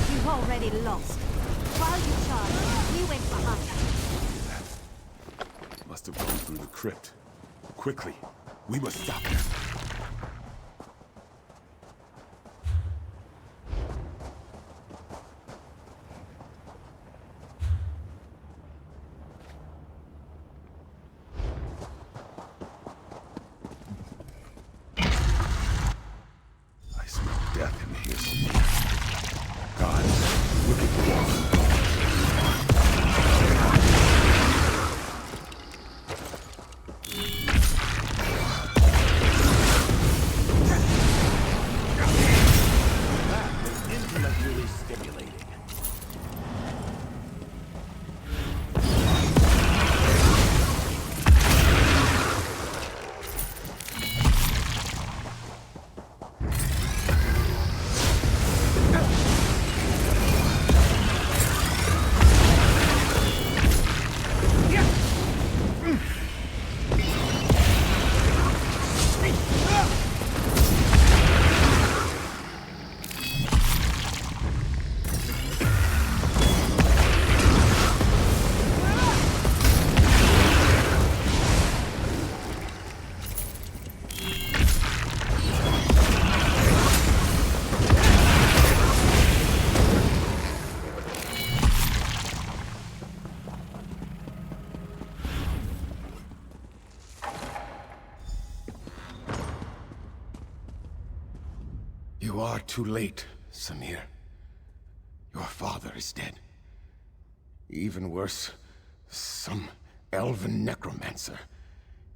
Speaker 3: You've already lost. While you charged, we went behind.
Speaker 20: Must have gone through the crypt. Quickly, we must stop them. I smell death in here. God, look at the wall.
Speaker 1: Intellectually stimulating.
Speaker 6: You are too late, Samir. Your father is dead. Even worse, some elven necromancer.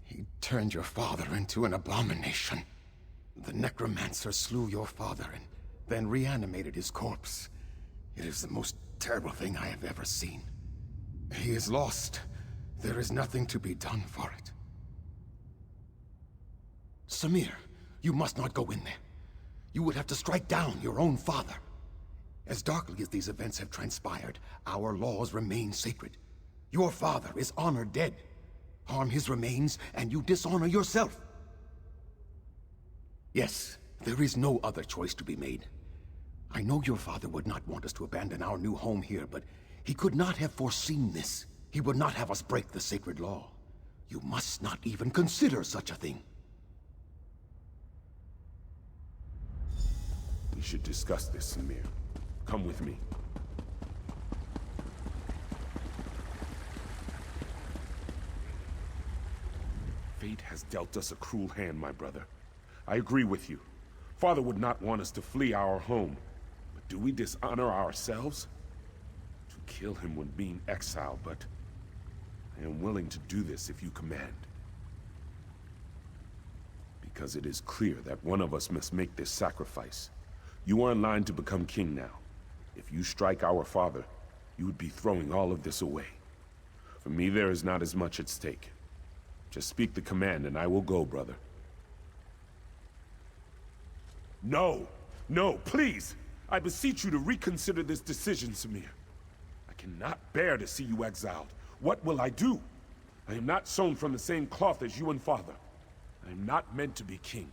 Speaker 6: He turned your father into an abomination. The necromancer slew your father and then reanimated his corpse. It is the most terrible thing I have ever seen. He is lost. There is nothing to be done for it. Samir, you must not go in there. You would have to strike down your own father. As darkly as these events have transpired, our laws remain sacred. Your father is honored dead. Harm his remains, and you dishonor yourself. Yes, there is no other choice to be made. I know your father would not want us to abandon our new home here, but he could not have foreseen this. He would not have us break the sacred law. You must not even consider such a thing.
Speaker 20: We should discuss this, Samir. Come with me. Fate has dealt us a cruel hand, my brother. I agree with you. Father would not want us to flee our home. But do we dishonor ourselves? To kill him would mean exile, but I am willing to do this if you command. Because it is clear that one of us must make this sacrifice. You are in line to become king now. If you strike our father, you would be throwing all of this away. For me, there is not as much at stake. Just speak the command and I will go, brother. No! No, please! I beseech you to reconsider this decision, Samir. I cannot bear to see you exiled. What will I do? I am not sewn from the same cloth as you and father. I am not meant to be king.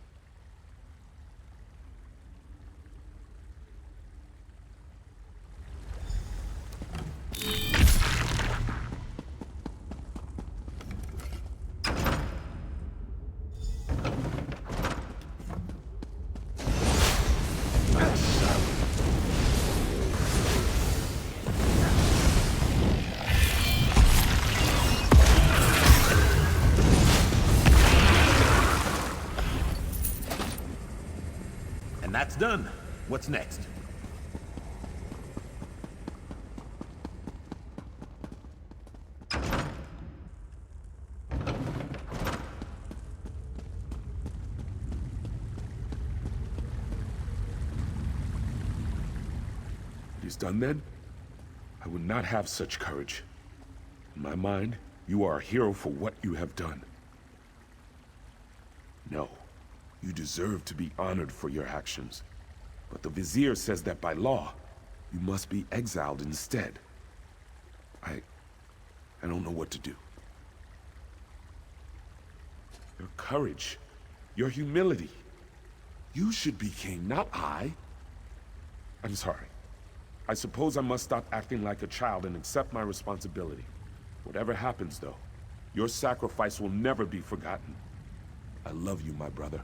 Speaker 16: And that's done. What's next?
Speaker 20: It is done then? I would not have such courage. In my mind, you are a hero for what you have done. No. You deserve to be honored for your actions. But the Vizier says that by law, you must be exiled instead. I don't know what to do. Your courage, your humility. You should be king, not I. I'm sorry. I suppose I must stop acting like a child and accept my responsibility. Whatever happens, though, your sacrifice will never be forgotten. I love you, my brother.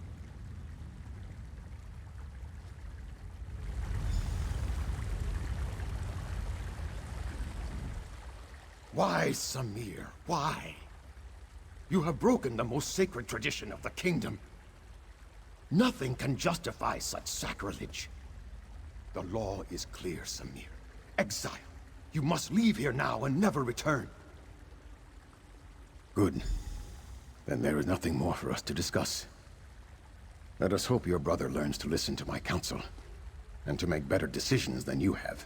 Speaker 6: Why, Samir? Why? You have broken the most sacred tradition of the kingdom. Nothing can justify such sacrilege. The law is clear, Samir. Exile. You must leave here now and never return. Good. Then there is nothing more for us to discuss. Let us hope your brother learns to listen to my counsel, and to make better decisions than you have.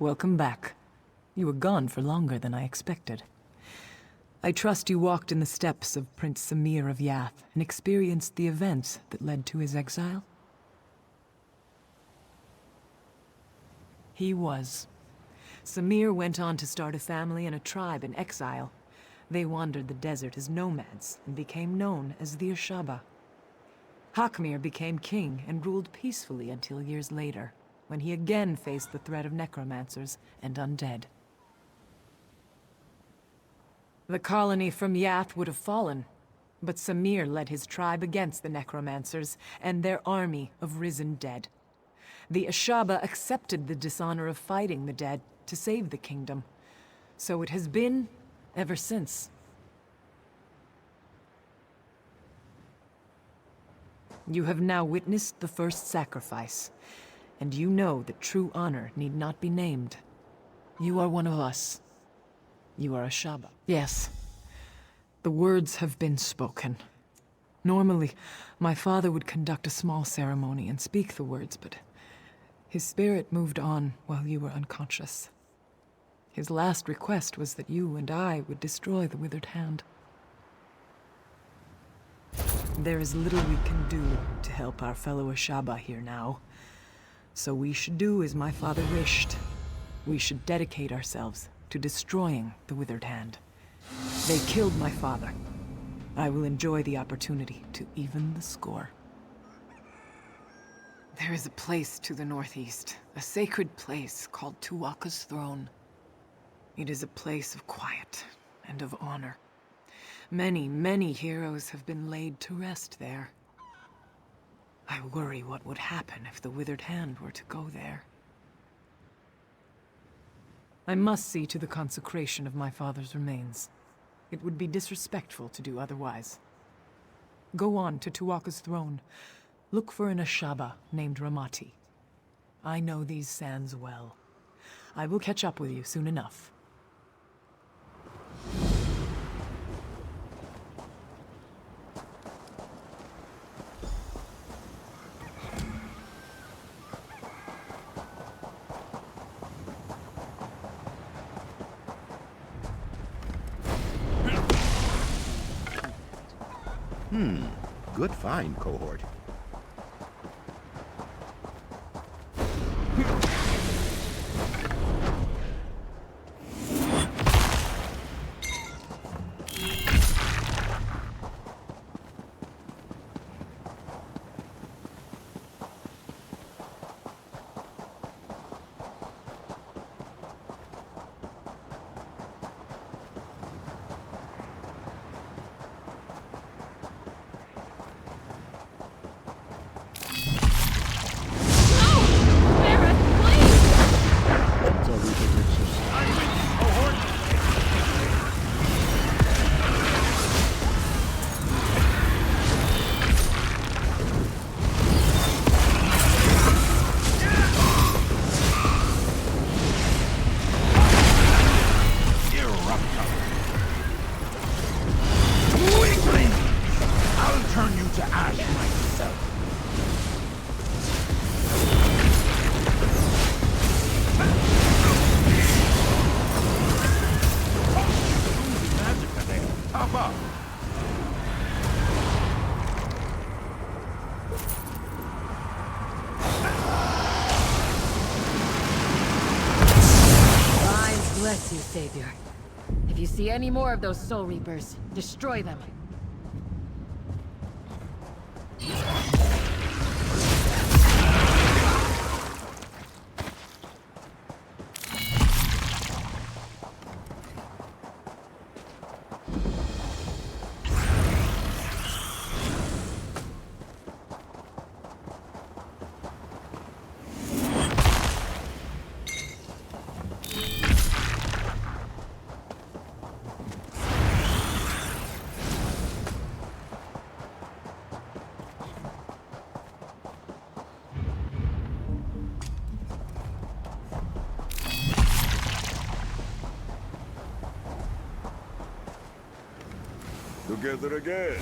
Speaker 10: Welcome back. You were gone for longer than I expected. I trust you walked in the steps of Prince Samir of Yath and experienced the events that led to his exile? He was. Samir went on to start a family and a tribe in exile. They wandered the desert as nomads and became known as the Ashaba. Hakmir became king and ruled peacefully until years later, when he again faced the threat of necromancers and undead. The colony from Yath would have fallen, but Samir led his tribe against the necromancers and their army of risen dead. The Ashaba accepted the dishonor of fighting the dead to save the kingdom. So it has been ever since. You have now witnessed the first sacrifice, and you know that true honor need not be named. You are one of us. You are a Ashaba. Yes. The words have been spoken. Normally, my father would conduct a small ceremony and speak the words, but his spirit moved on while you were unconscious. His last request was that you and I would destroy the Withered Hand. There is little we can do to help our fellow Ashaba here now. So we should do as my father wished. We should dedicate ourselves to destroying the Withered Hand. They killed my father. I will enjoy the opportunity to even the score. There is a place to the northeast, a sacred place called Tuwaka's Throne. It is a place of quiet and of honor. Many, many heroes have been laid to rest there. I worry what would happen if the Withered Hand were to go there. I must see to the consecration of my father's remains. It would be disrespectful to do otherwise. Go on to Tuwaka's Throne. Look for an Ashaba named Ramati. I know these sands well. I will catch up with you soon enough.
Speaker 16: Good find, cohort.
Speaker 13: bless you, Savior. If you see any more of those Soul Reapers, destroy them.
Speaker 11: Together again.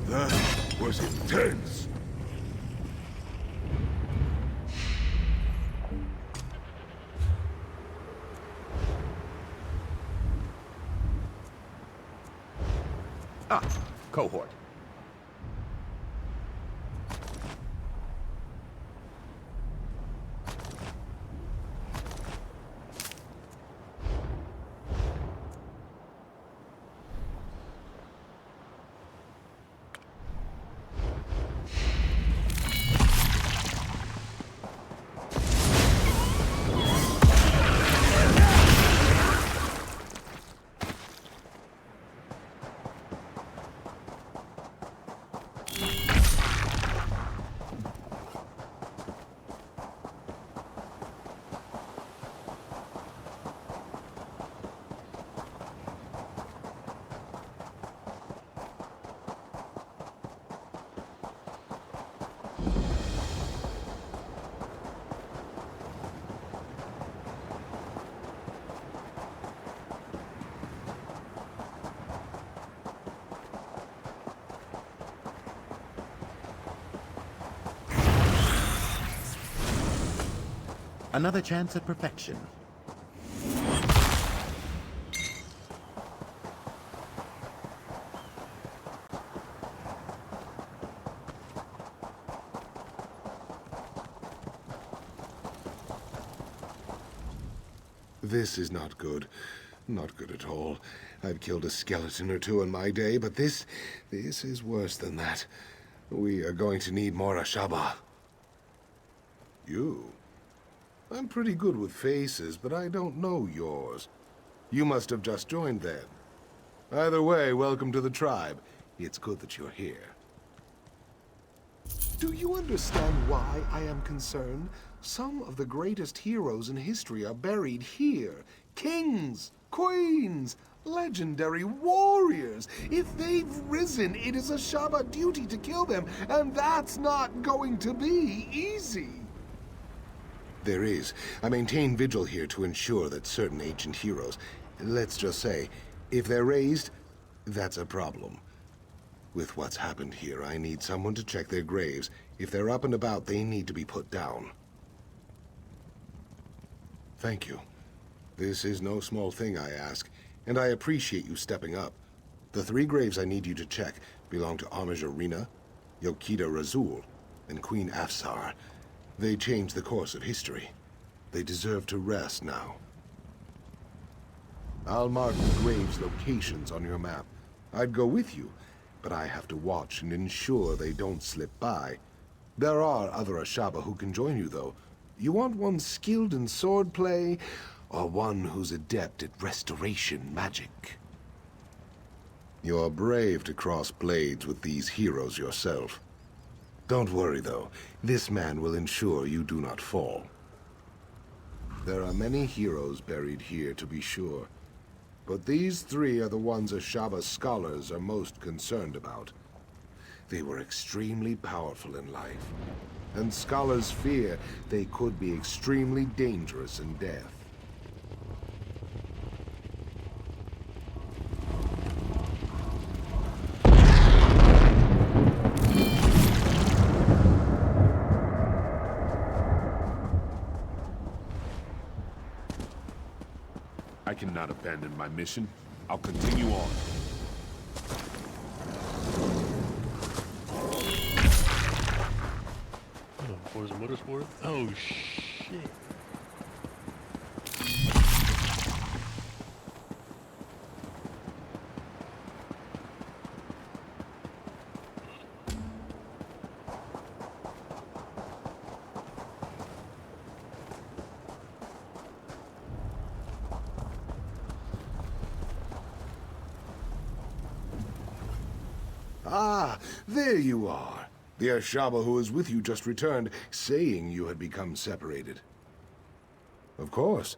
Speaker 11: That was intense.
Speaker 4: Ah, cohort.
Speaker 16: Another chance at perfection.
Speaker 12: This is not good. Not good at all. I've killed a skeleton or two in my day, but this is worse than that. We are going to need more Ashaba. You? I'm pretty good with faces, but I don't know yours. You must have just joined then. Either way, welcome to the tribe. It's good that you're here. Do you understand why I am concerned? Some of the greatest heroes in history are buried here. Kings, queens, legendary warriors. If they've risen, it is a Ashaba duty to kill them, and that's not going to be easy. There is. I maintain vigil here to ensure that certain ancient heroes, let's just say, if they're raised, that's a problem. With what's happened here, I need someone to check their graves. If they're up and about, they need to be put down. Thank you. This is no small thing, I ask, and I appreciate you stepping up. The 3 graves I need you to check belong to Armage Arena, Yokida Razul, and Queen Afsar. They changed the course of history. They deserve to rest now. I'll mark the graves' locations on your map. I'd go with you, but I have to watch and ensure they don't slip by. There are other Ashaba who can join you, though. You want one skilled in swordplay, or one who's adept at restoration magic? You're brave to cross blades with these heroes yourself. Don't worry, though. This man will ensure you do not fall. There are many heroes buried here, to be sure. But these 3 are the ones Ashaba scholars are most concerned about. They were extremely powerful in life, and scholars fear they could be extremely dangerous in death.
Speaker 20: I cannot abandon my mission. I'll continue on.
Speaker 21: Where's the motorsport? Oh, shit.
Speaker 12: Ah, there you are. The Ashaba who was with you just returned, saying you had become separated. Of course.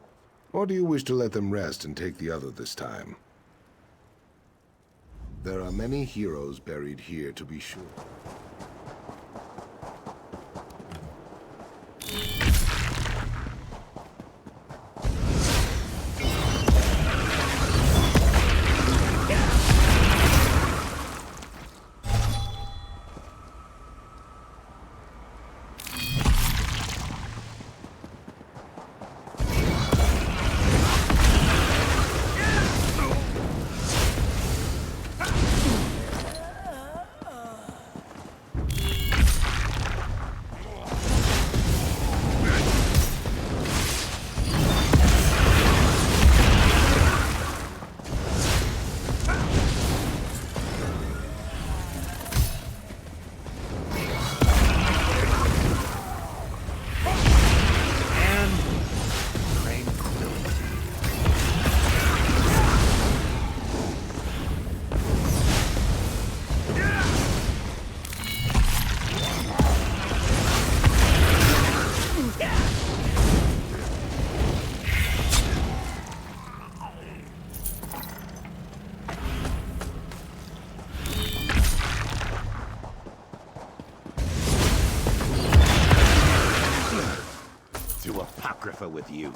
Speaker 12: Or do you wish to let them rest and take the other this time? There are many heroes buried here, to be sure.
Speaker 16: With you.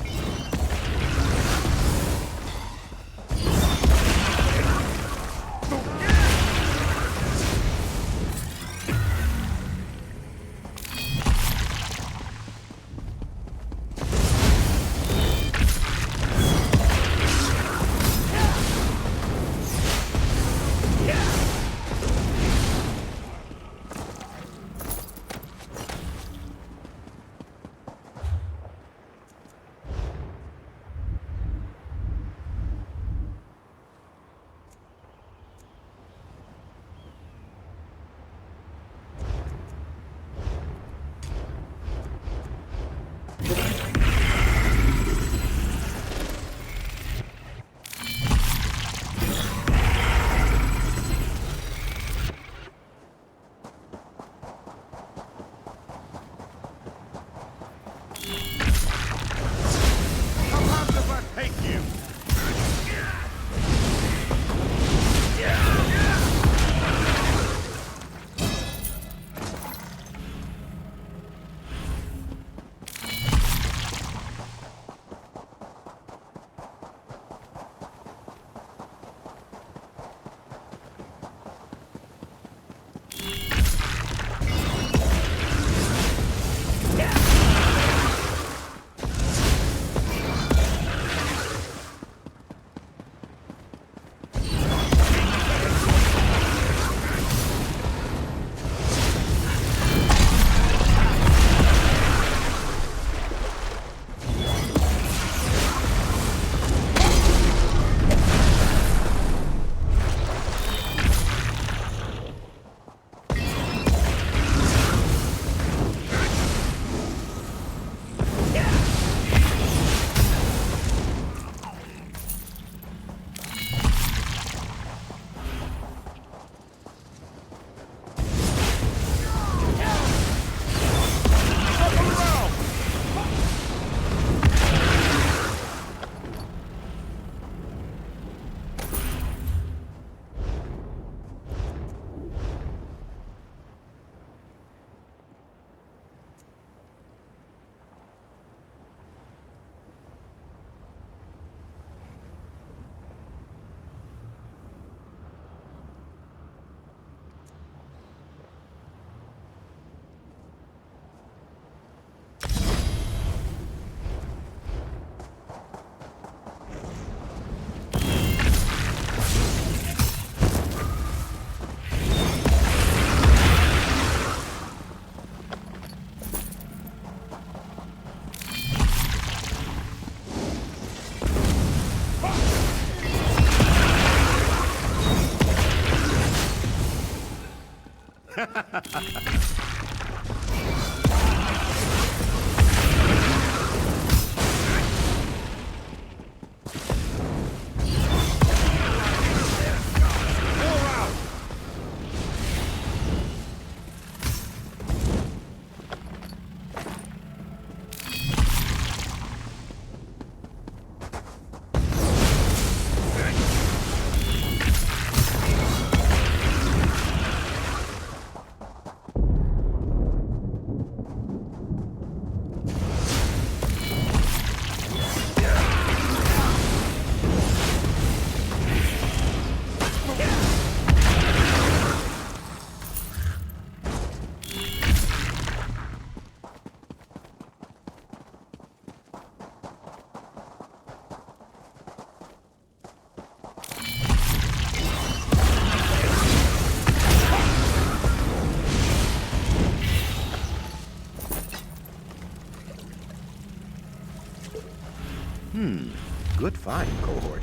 Speaker 16: Good find, cohort.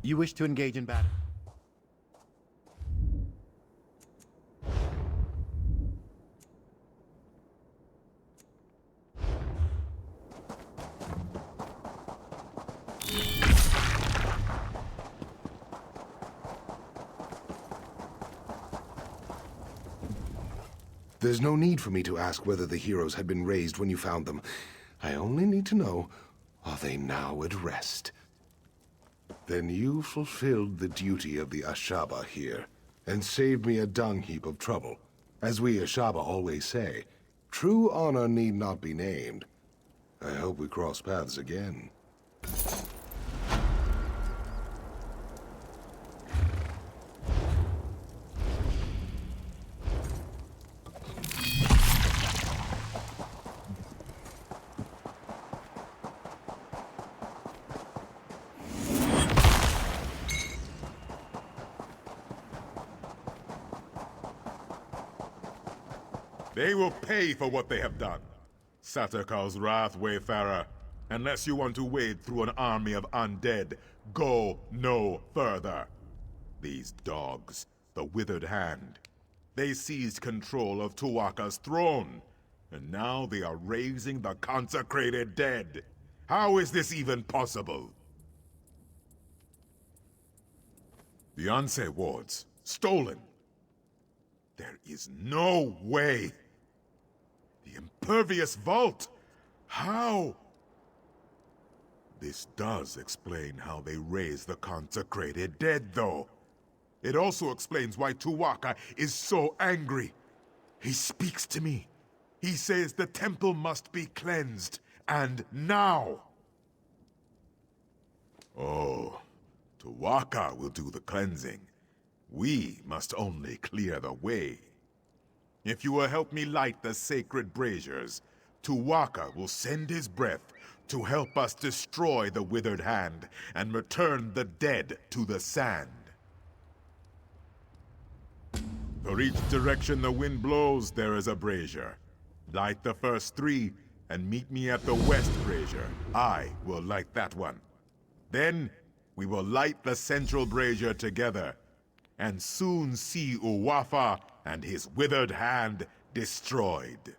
Speaker 16: You wish to engage in battle?
Speaker 12: There's no need for me to ask whether the heroes had been raised when you found them. I only need to know, are they now at rest? Then you fulfilled the duty of the Ashaba here, and saved me a dung heap of trouble. As we Ashaba always say, true honor need not be named. I hope we cross paths again.
Speaker 2: They will pay for what they have done. Satakar's wrath, Wayfarer. Unless you want to wade through an army of undead, go no further. These dogs, the Withered Hand, they seized control of Tuwaka's throne, and now they are raising the consecrated dead. How is this even possible? The Ansei wards, stolen. There is no way. The impervious vault! How? This does explain how they raise the consecrated dead, though. It also explains why Tuwaka is so angry. He speaks to me. He says the temple must be cleansed, and now! Oh, Tuwaka will do the cleansing. We must only clear the way. If you will help me light the sacred braziers, Tuwaka will send his breath to help us destroy the Withered Hand and return the dead to the sand. For each direction the wind blows, there is a brazier. Light the first 3 and meet me at the west brazier. I will light that one. Then, we will light the central brazier together, and soon see Uwafa and his Withered Hand destroyed.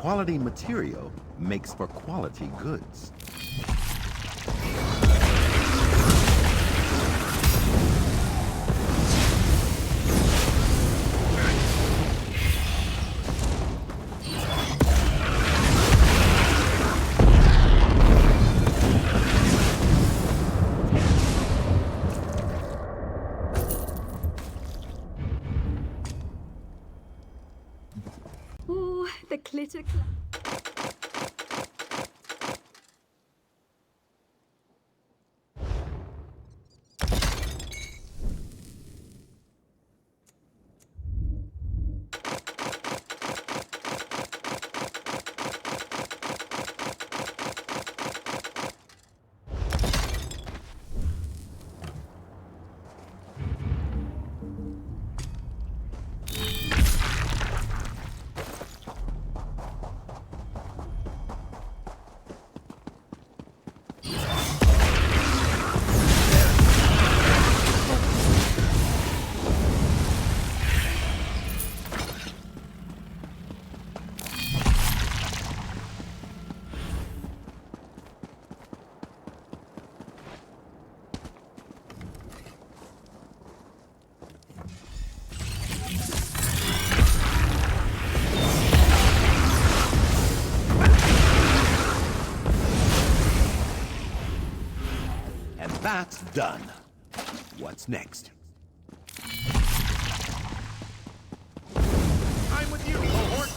Speaker 16: quality material makes for quality goods.
Speaker 3: Oh, the clitter
Speaker 16: And that's done. What's next?
Speaker 14: I'm with you, cohort!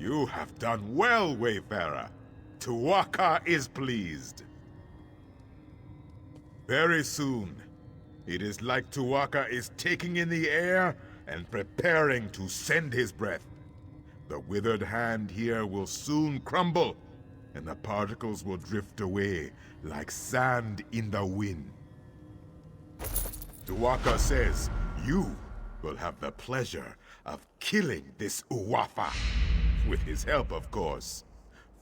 Speaker 2: You have done well, Wayfarer. Tuwaka is pleased. Very soon, it is like Tuwaka is taking in the air and preparing to send his breath. The withered hand here will soon crumble, and the particles will drift away like sand in the wind. Tuwaka says you will have the pleasure of killing this Uwafa. With his help, of course.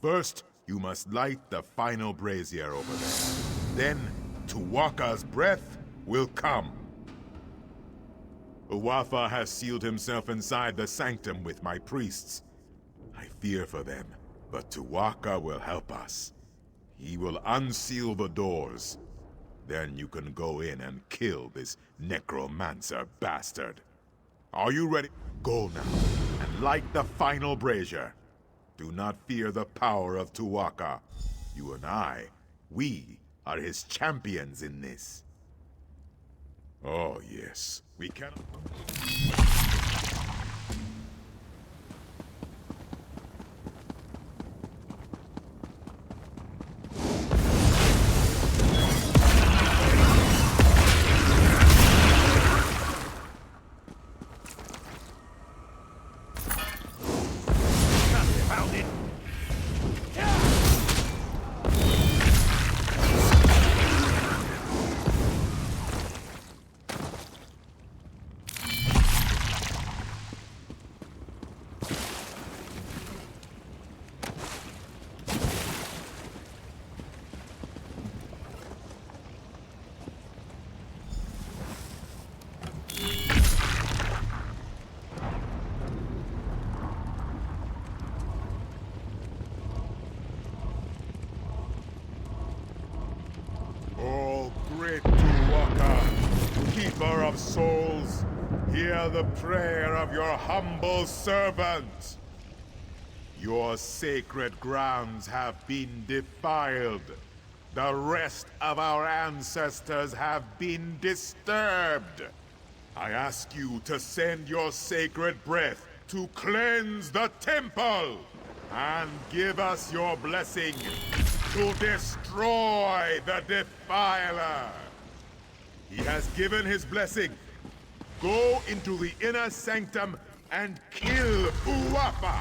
Speaker 2: First, you must light the final brazier over there. Then, Tuwaka's breath will come. Uwafa has sealed himself inside the sanctum with my priests. I fear for them, but Tuwaka will help us. He will unseal the doors. Then you can go in and kill this necromancer bastard. Are you ready? Go now, and light the final brazier. Do not fear the power of Tu'whacca. You and I, we are his champions in this. Oh yes, we cannot...
Speaker 14: Found it!
Speaker 2: Oh, great Tu'whacca, keeper of souls, hear the prayer of your humble servant. Your sacred grounds have been defiled. The rest of our ancestors have been disturbed. I ask you to send your sacred breath to cleanse the temple and give us your blessing to destroy the defiler. He has given his blessing. Go into the inner sanctum and kill Uwapa.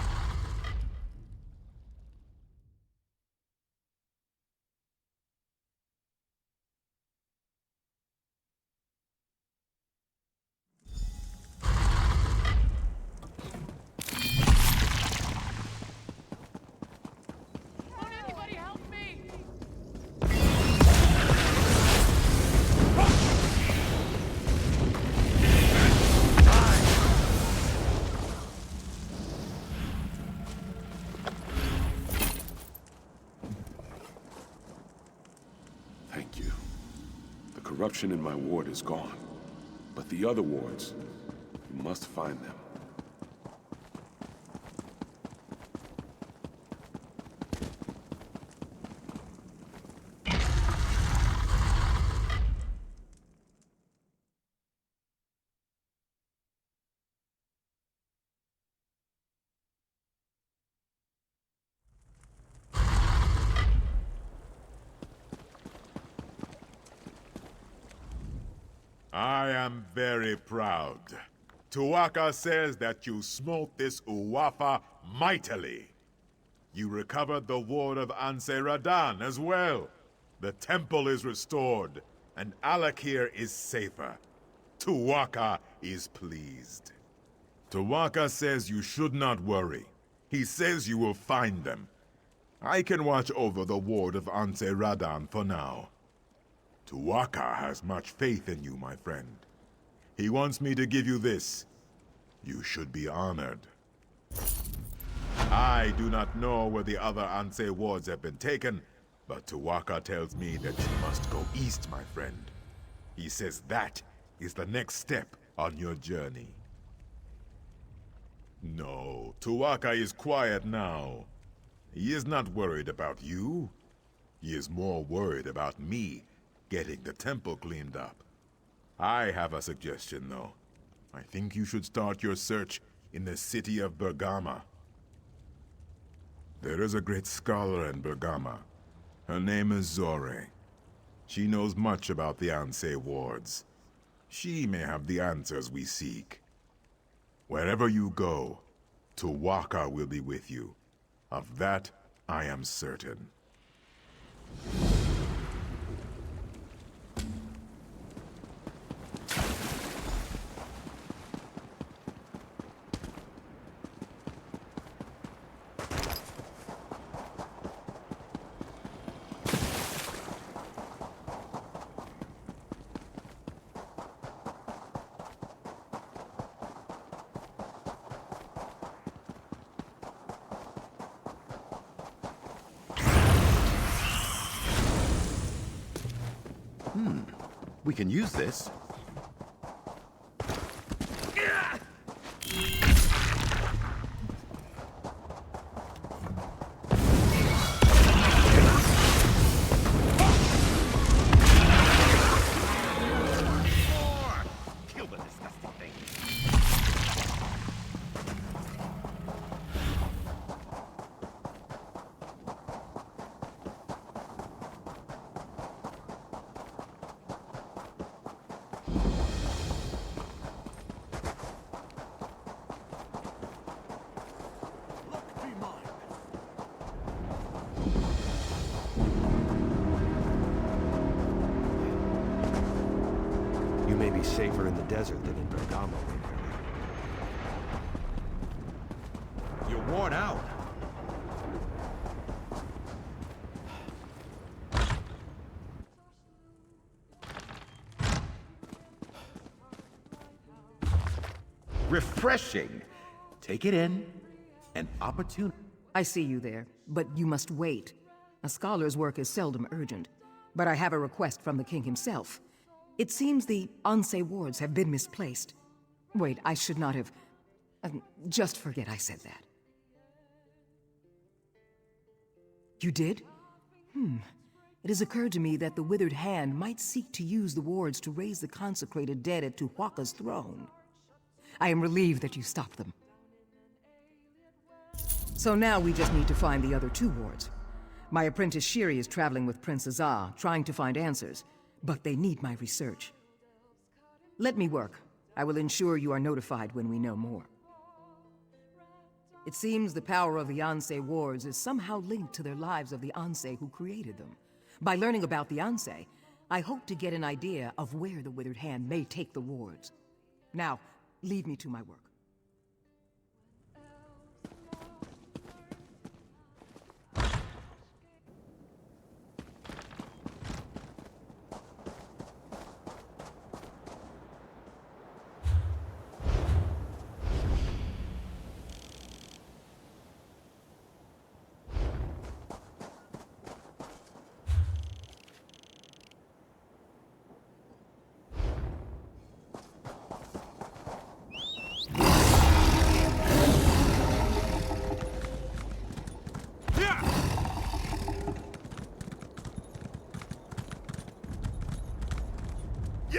Speaker 20: Thank you. The corruption in my ward is gone. But the other wards, you must find them.
Speaker 2: I am very proud. Tu'whacca says that you smote this Uwafa mightily. You recovered the ward of Anse-Radan as well. The temple is restored, and Alik'r is safer. Tu'whacca is pleased. Tu'whacca says you should not worry. He says you will find them. I can watch over the ward of Anse-Radan for now. Tu'whacca has much faith in you, my friend. He wants me to give you this. You should be honored. I do not know where the other Anse wards have been taken, but Tu'whacca tells me that you must go east, my friend. He says that is the next step on your journey. No, Tu'whacca is quiet now. He is not worried about you. He is more worried about me getting the temple cleaned up. I have a suggestion, though. I think you should start your search in the city of Bergama. There is a great scholar in Bergama. Her name is Zore. She knows much about the Anse wards. She may have the answers we seek. Wherever you go, Tu'whacca will be with you. Of that, I am certain.
Speaker 16: We can use this. Kill the disgusting thing.
Speaker 4: You may be safer in the desert than in Bergamo, Waverly.
Speaker 16: You're worn out. Refreshing. Take it in. An opportunity.
Speaker 8: I see you there, but you must wait. A scholar's work is seldom urgent, but I have a request from the king himself. It seems the Anse wards have been misplaced. Wait, I should not have... just forget I said that. You did? It has occurred to me that the Withered Hand might seek to use the wards to raise the consecrated dead at Tuhuaca's throne. I am relieved that you stopped them. So now we just need to find the other two wards. My apprentice Shiri is traveling with Prince Azar, trying to find answers, but they need my research. Let me work. I will ensure you are notified when we know more. It seems the power of the Anse wards is somehow linked to their lives of the Anse who created them. By learning about the Anse, I hope to get an idea of where the Withered Hand may take the wards. Now, leave me to my work.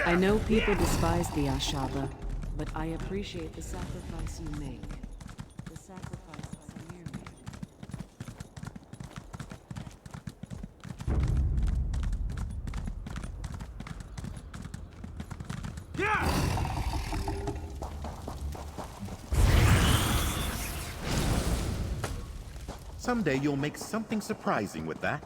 Speaker 13: I know people despise the Ashaba, but I appreciate the sacrifice you make. The sacrifice Samir made.
Speaker 16: Someday you'll make something surprising with that.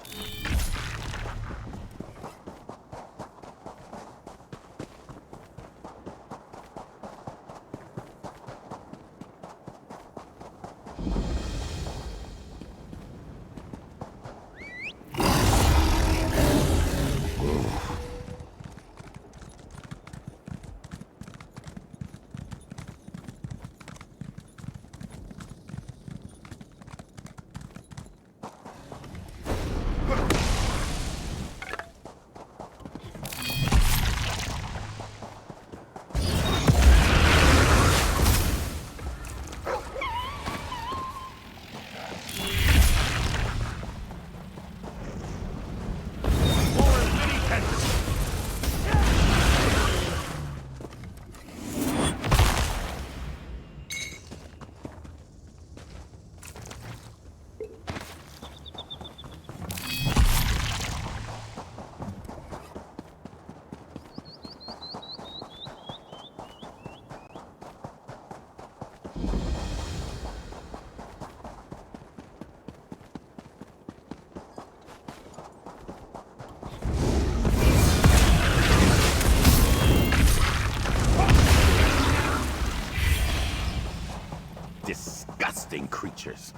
Speaker 16: Disgusting creatures.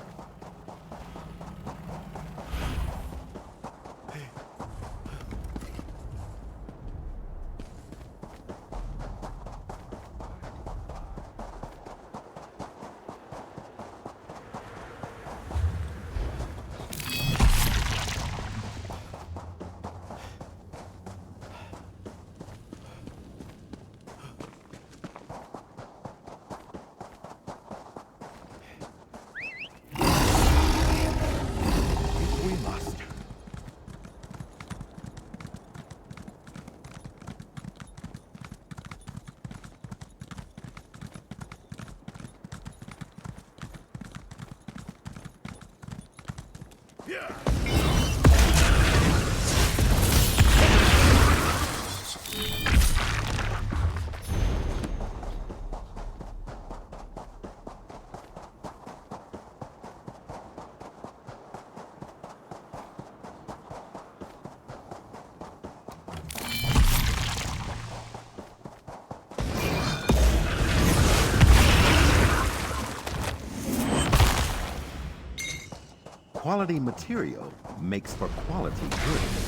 Speaker 16: Quality material makes for quality goods.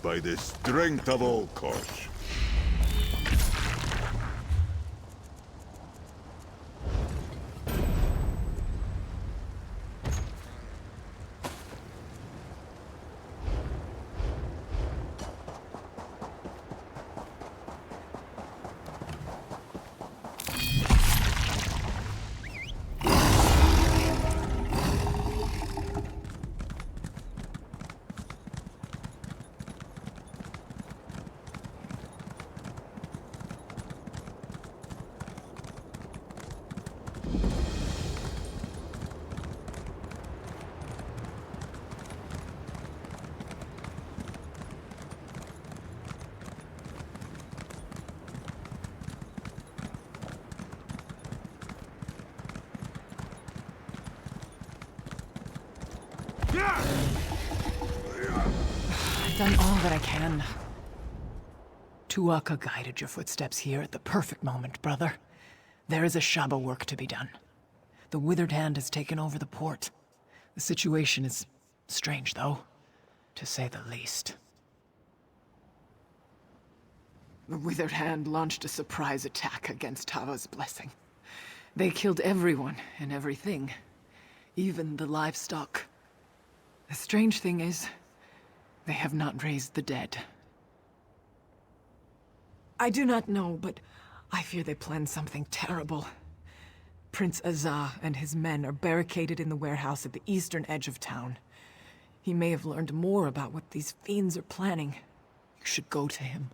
Speaker 2: By the strength of Alik'r.
Speaker 10: I've done all that I can. Tuaka guided your footsteps here at the perfect moment, brother. There is a Shaba work to be done. The Withered Hand has taken over the port. The situation is strange, though, to say the least. The Withered Hand launched a surprise attack against Tava's blessing. They killed everyone and everything, even the livestock. The strange thing is, they have not raised the dead. I do not know, but I fear they planned something terrible. Prince Azah and his men are barricaded in the warehouse at the eastern edge of town. He may have learned more about what these fiends are planning. You should go to him.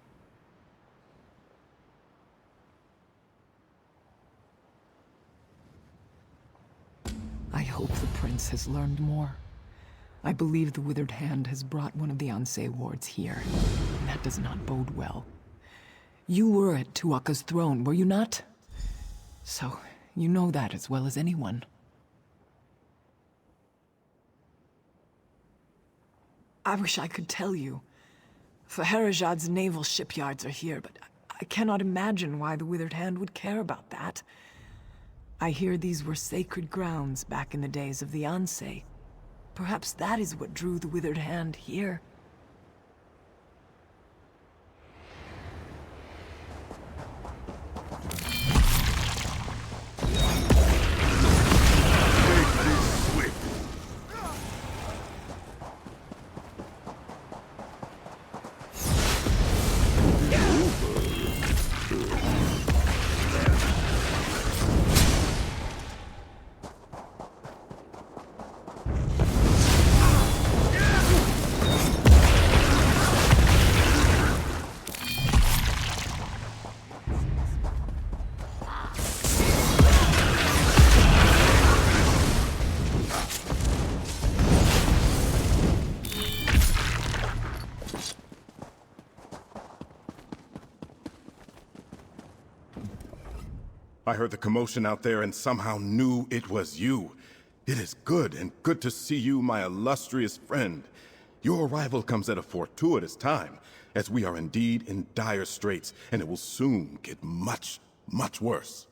Speaker 10: I hope the prince has learned more. I believe the Withered Hand has brought one of the Ansei wards here, and that does not bode well. You were at Tuatha's throne, were you not? So, you know that as well as anyone. I wish I could tell you. Faherajad's naval shipyards are here, but I cannot imagine why the Withered Hand would care about that. I hear these were sacred grounds back in the days of the Ansei. Perhaps that is what drew the Withered Hand here.
Speaker 17: I heard the commotion out there and somehow knew it was you. It is good, and good to see you, my illustrious friend. Your arrival comes at a fortuitous time, as we are indeed in dire straits, and it will soon get much, much worse.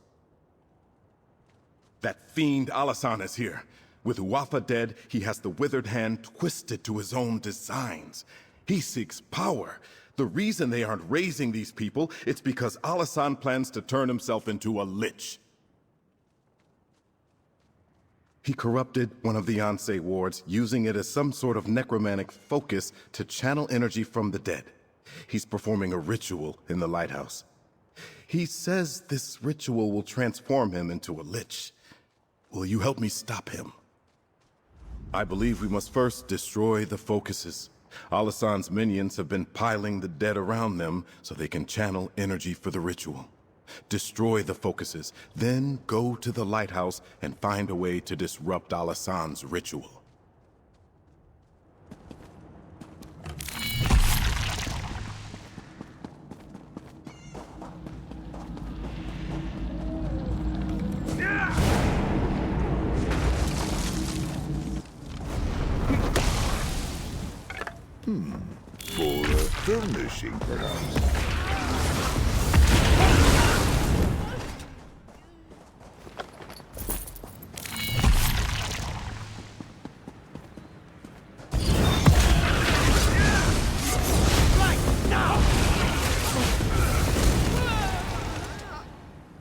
Speaker 17: That fiend Alasan is here. With Uwafa dead, he has the Withered Hand twisted to his own designs. He seeks power. The reason they aren't raising these people, it's because Alasan plans to turn himself into a lich. He corrupted one of the Ansei wards, using it as some sort of necromantic focus to channel energy from the dead. He's performing a ritual in the lighthouse. He says this ritual will transform him into a lich. Will you help me stop him? I believe we must first destroy the focuses. Alasan's minions have been piling the dead around them so they can channel energy for the ritual. Destroy the focuses, then go to the lighthouse and find a way to disrupt Alasan's ritual.
Speaker 14: For furnishing, perhaps.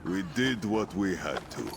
Speaker 14: We did what we had to.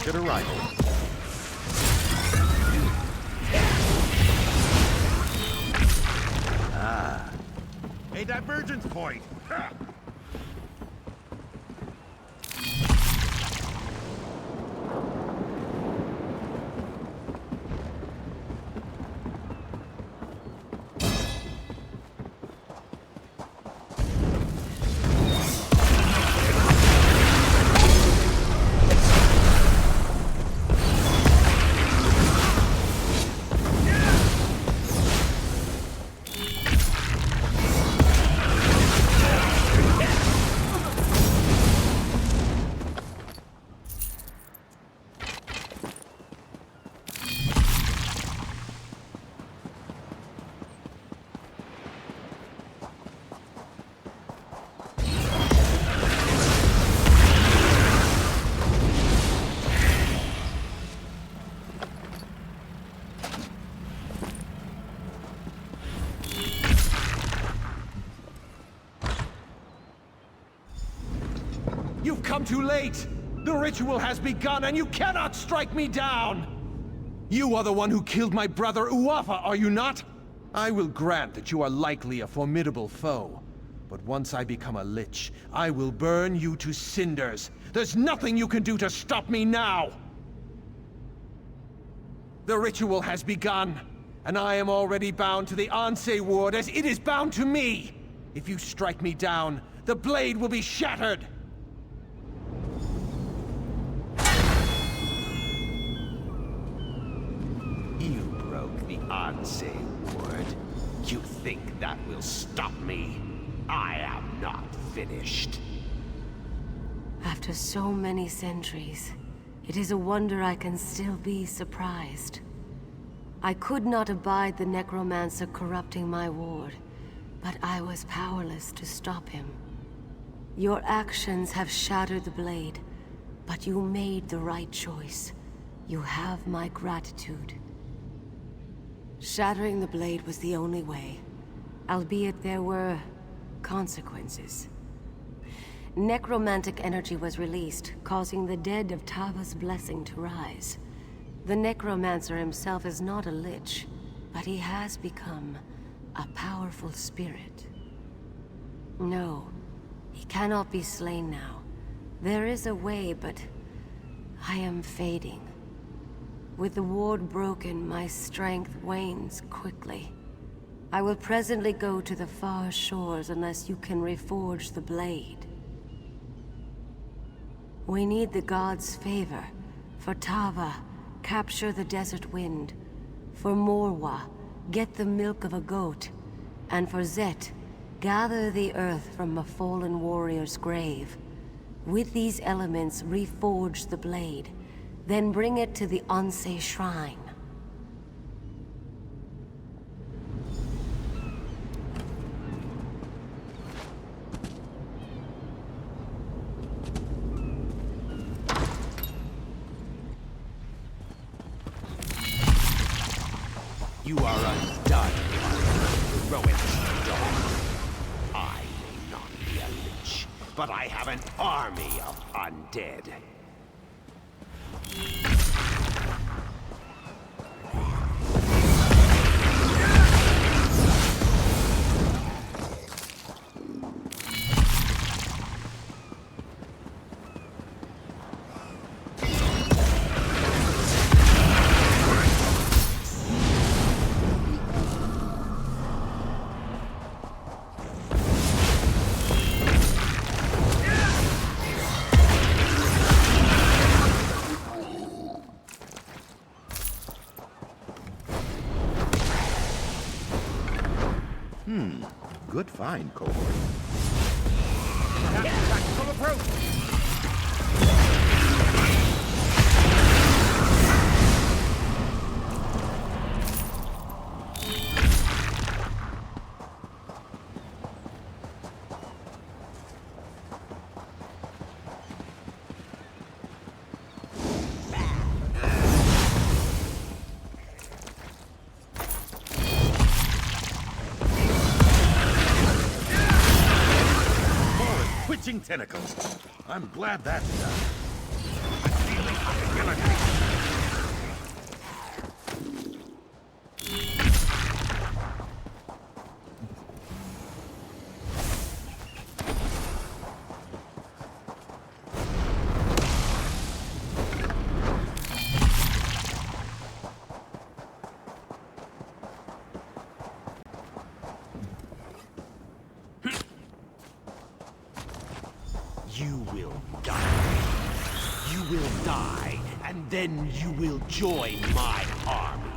Speaker 16: Good arrival.
Speaker 14: A divergence point.
Speaker 5: come too late! The ritual has begun, and you cannot strike me down! You are the one who killed my brother Uwafa, are you not? I will grant that you are likely a formidable foe. But once I become a lich, I will burn you to cinders. There's nothing you can do to stop me now! The ritual has begun, and I am already bound to the Anse ward as it is bound to me! If you strike me down, the blade will be shattered!
Speaker 22: You broke the Anse ward. You think that will stop me? I am not finished.
Speaker 23: After so many centuries, it is a wonder I can still be surprised. I could not abide the necromancer corrupting my ward, but I was powerless to stop him. Your actions have shattered the blade, but you made the right choice. You have my gratitude. Shattering the blade was the only way, albeit there were consequences. Necromantic energy was released, causing the dead of Tava's blessing to rise. The necromancer himself is not a lich, but he has become a powerful spirit. No, he cannot be slain now. There is a way, but I am fading. With the ward broken, my strength wanes quickly. I will presently go to the far shores unless you can reforge the blade. We need the gods' favor. For Tava, capture the desert wind. For Morwa, get the milk of a goat. And for Zet, gather the earth from a fallen warrior's grave. With these elements, reforge the blade. Then bring it to the Anse Shrine.
Speaker 22: You are undone, heroic dog. I may not be a lich, but I have an army of undead.
Speaker 16: Good find, cohort.
Speaker 22: Tactical approach!
Speaker 16: Tentacles. I'm glad that's done.
Speaker 22: You will die. You will die, and then you will join my army.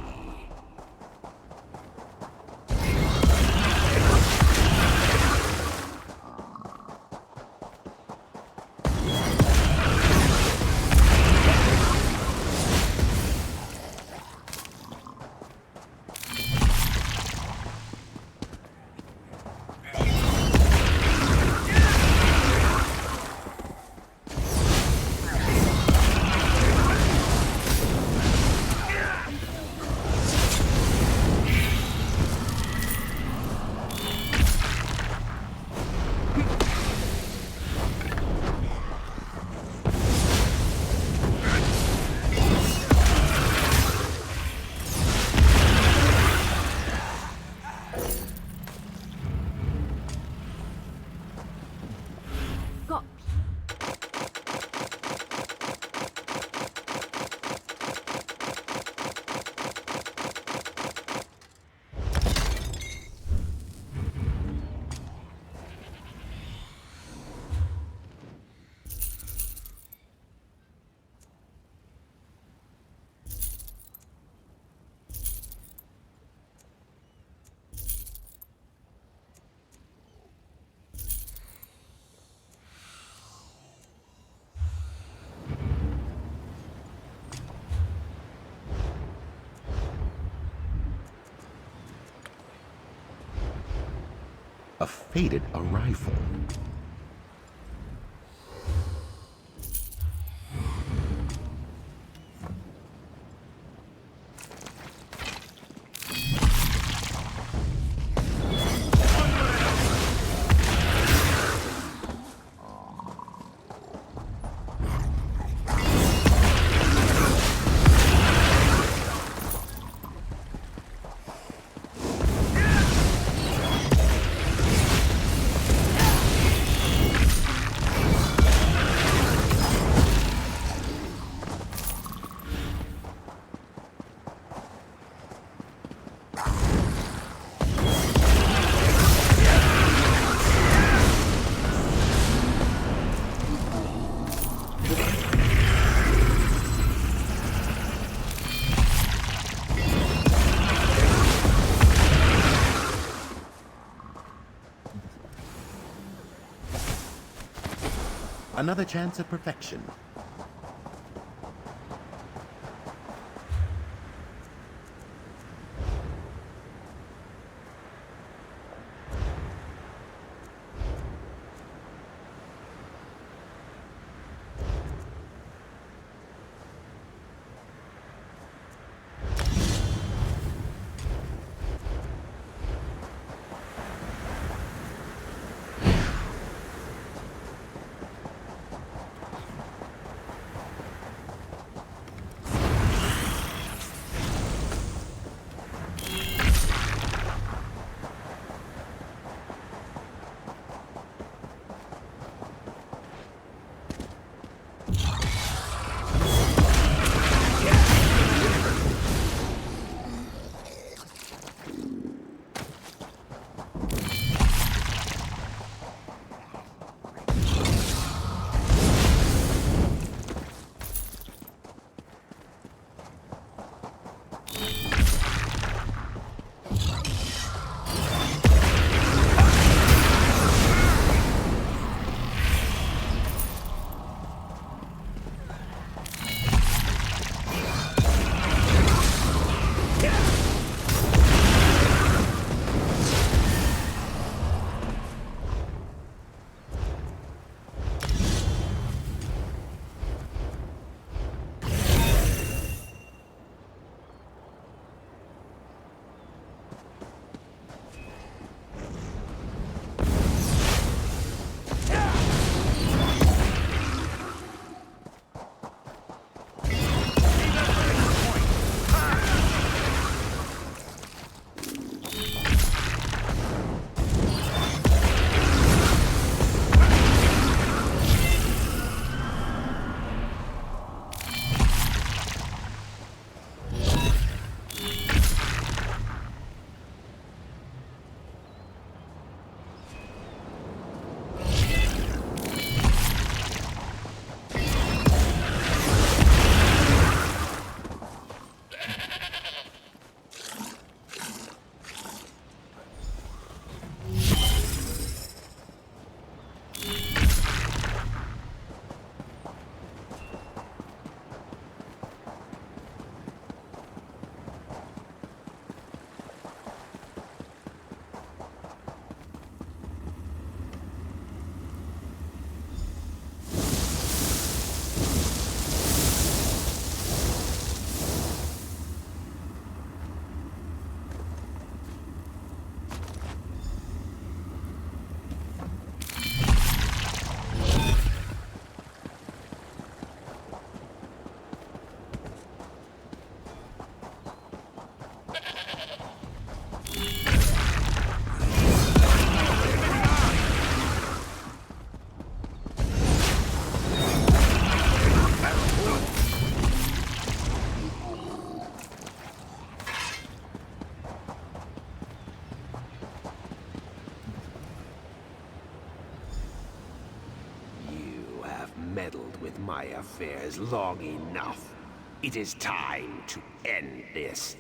Speaker 16: fated arrival. Another chance at perfection.
Speaker 22: Meddled with my affairs long enough. It is time to end this.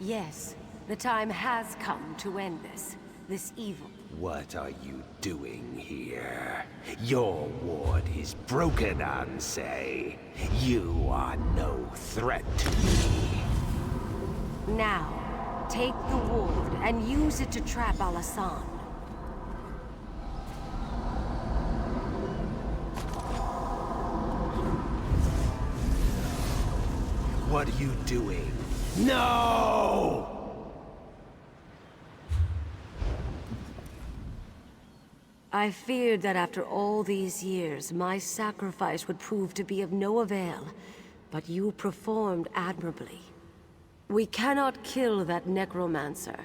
Speaker 23: Yes, the time has come to end this evil.
Speaker 22: What are you doing here? Your ward is broken, Ansei. You are no threat to me.
Speaker 23: Now, take the ward and use it to trap Alasan.
Speaker 22: What are you doing? No!
Speaker 23: I feared that after all these years, my sacrifice would prove to be of no avail, but you performed admirably. We cannot kill that necromancer,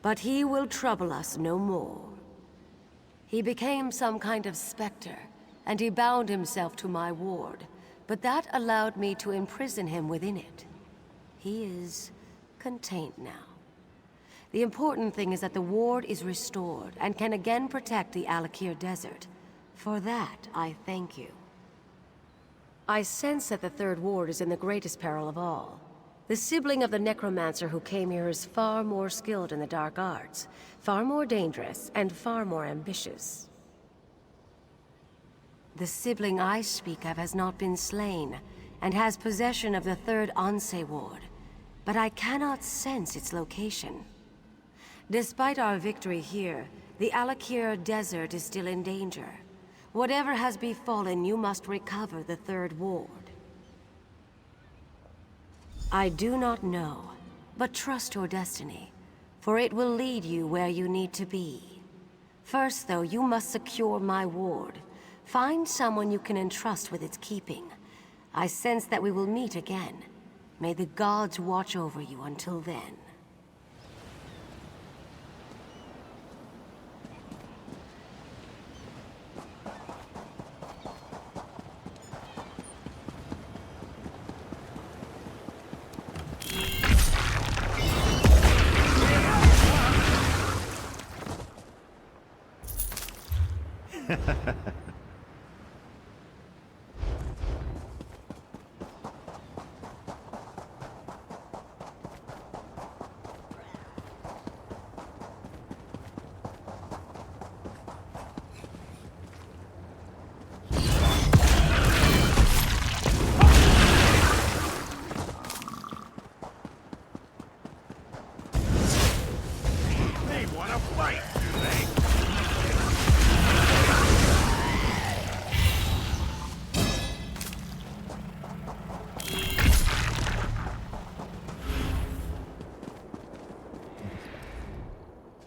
Speaker 23: but he will trouble us no more. He became some kind of specter, and he bound himself to my ward, but that allowed me to imprison him within it. He is contained now. The important thing is that the ward is restored and can again protect the Alik'r Desert. For that, I thank you. I sense that the Third Ward is in the greatest peril of all. The sibling of the necromancer who came here is far more skilled in the dark arts, far more dangerous, and far more ambitious. The sibling I speak of has not been slain, and has possession of the Third Ansei Ward, but I cannot sense its location. Despite our victory here, the Alik'r Desert is still in danger. Whatever has befallen, you must recover the Third Ward. I do not know, but trust your destiny, for it will lead you where you need to be. First, though, you must secure my ward. Find someone you can entrust with its keeping. I sense that we will meet again. May the gods watch over you until then.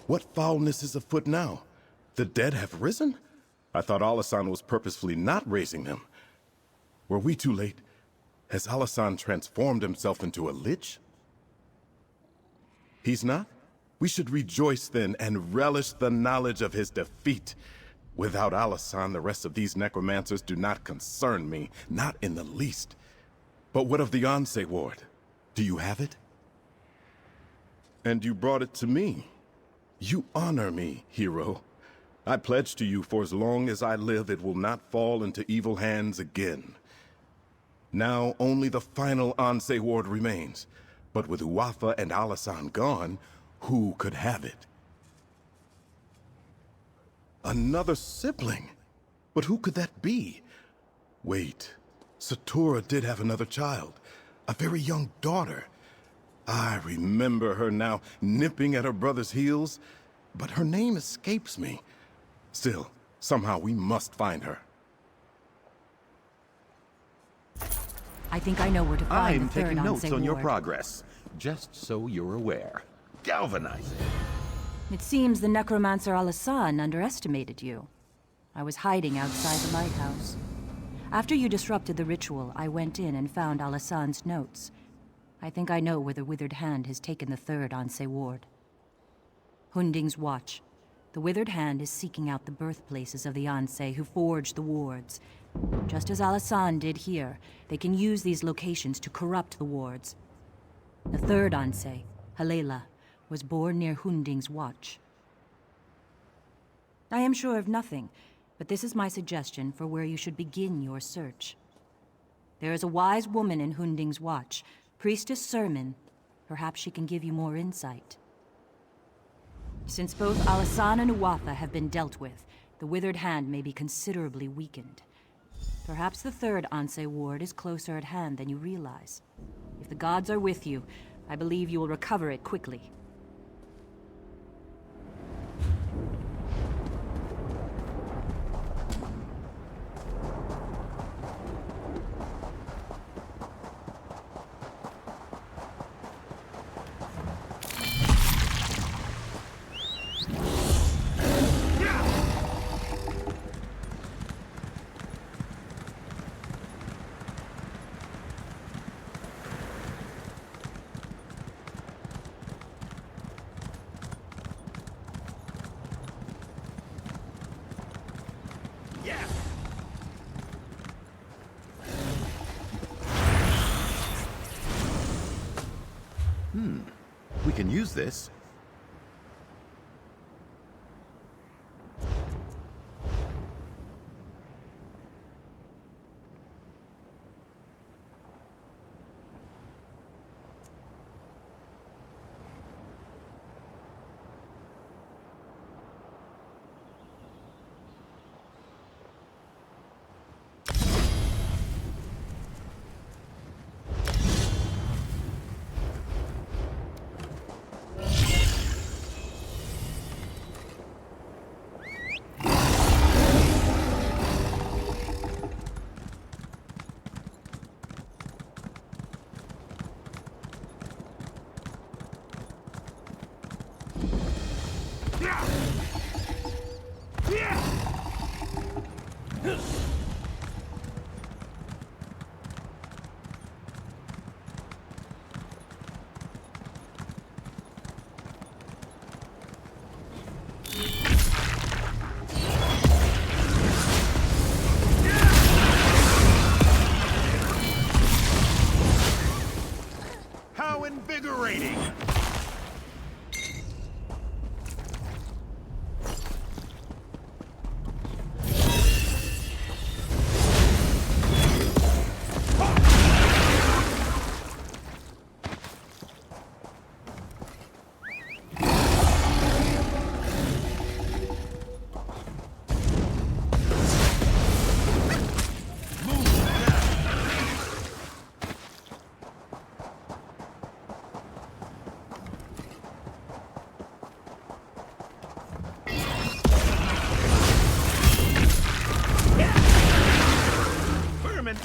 Speaker 17: What foulness is afoot now? The dead have risen? I thought Alasan was purposefully not raising them. Were we too late? Has Alasan transformed himself into a lich? He's not? We should rejoice then and relish the knowledge of his defeat. Without Alasan, the rest of these necromancers do not concern me, not in the least. But what of the Ansei Ward? Do you have it? And you brought it to me. You honor me, hero. I pledge to you for as long as I live, it will not fall into evil hands again. Now only the final Ansei Ward remains. But with Uwafa and Alasan gone, who could have it? Another sibling? But who could that be? Wait, Satura did have another child. A very young daughter. I remember her now, nipping at her brother's heels, but her name escapes me. Still, somehow we must find her.
Speaker 7: I think I know where to find
Speaker 16: I'm
Speaker 7: the third
Speaker 16: taking notes
Speaker 7: Ansei
Speaker 16: on your
Speaker 7: Ward.
Speaker 16: progress, just so you're aware. Galvanize it.
Speaker 7: It seems the necromancer Alasan underestimated you. I was hiding outside the lighthouse. After you disrupted the ritual, I went in and found Alasan's notes. I think I know where the Withered Hand has taken the third Ansei Ward. Hunding's Watch. The Withered Hand is seeking out the birthplaces of the Ansei who forged the wards. Just as Alasan did here, they can use these locations to corrupt the wards. The third Ansei, Halela, was born near Hunding's Watch. I am sure of nothing, but this is my suggestion for where you should begin your search. There is a wise woman in Hunding's Watch, Priestess Sermon. Perhaps she can give you more insight. Since both Alasan and Uwafa have been dealt with, the Withered Hand may be considerably weakened. Perhaps the third Ansei Ward is closer at hand than you realize. If the gods are with you, I believe you will recover it quickly.
Speaker 16: We can use this.
Speaker 14: How invigorating!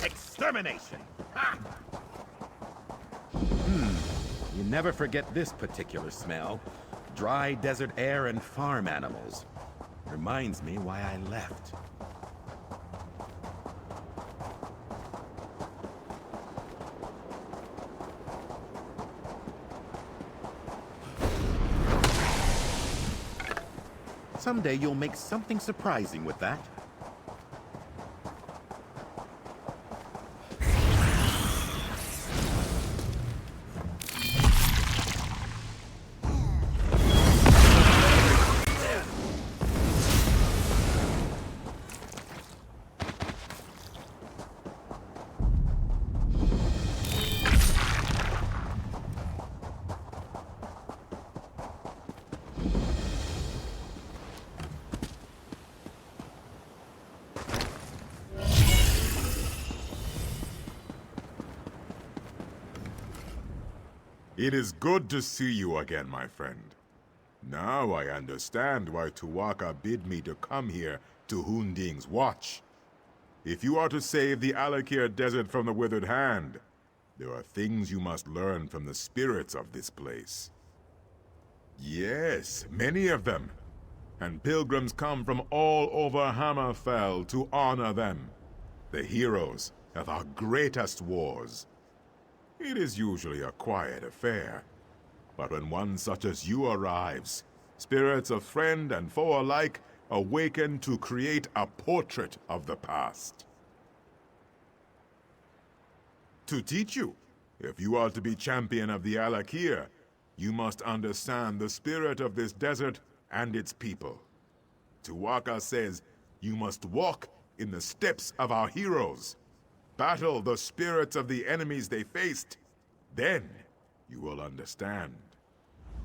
Speaker 16: Extermination! You never forget this particular smell. Dry desert air and farm animals. Reminds me why I left. Someday you'll make something surprising with that.
Speaker 2: It is good to see you again, my friend. Now I understand why Tuwaka bid me to come here to Hunding's watch. If you are to save the Alik'r desert from the withered hand, there are things you must learn from the spirits of this place. Yes, many of them. And pilgrims come from all over Hammerfell to honor them, the heroes of our greatest wars. It is usually a quiet affair, but when one such as you arrives, spirits of friend and foe alike awaken to create a portrait of the past. To teach you, if you are to be champion of the Alik'r, you must understand the spirit of this desert and its people. Tuwaka says you must walk in the steps of our heroes. Battle the spirits of the enemies they faced. Then you will understand.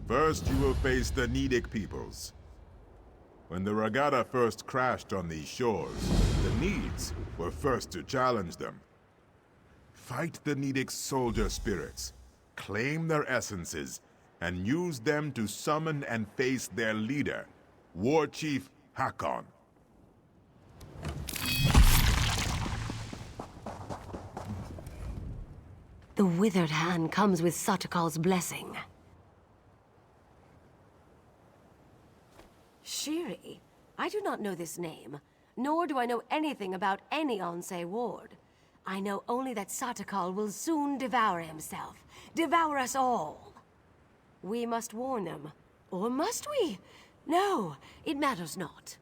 Speaker 2: First, you will face the Nidic peoples. When the regatta first crashed on these shores, the Needs were first to challenge them. Fight the Nidic soldier spirits, claim their essences, and use them to summon and face their leader, War Chief Hakon.
Speaker 23: The withered hand comes with Satakal's blessing. Shiri? I do not know this name, nor do I know anything about any Ansei ward. I know only that Satakal will soon devour himself, devour us all. We must warn them. Or must we? No, it matters not.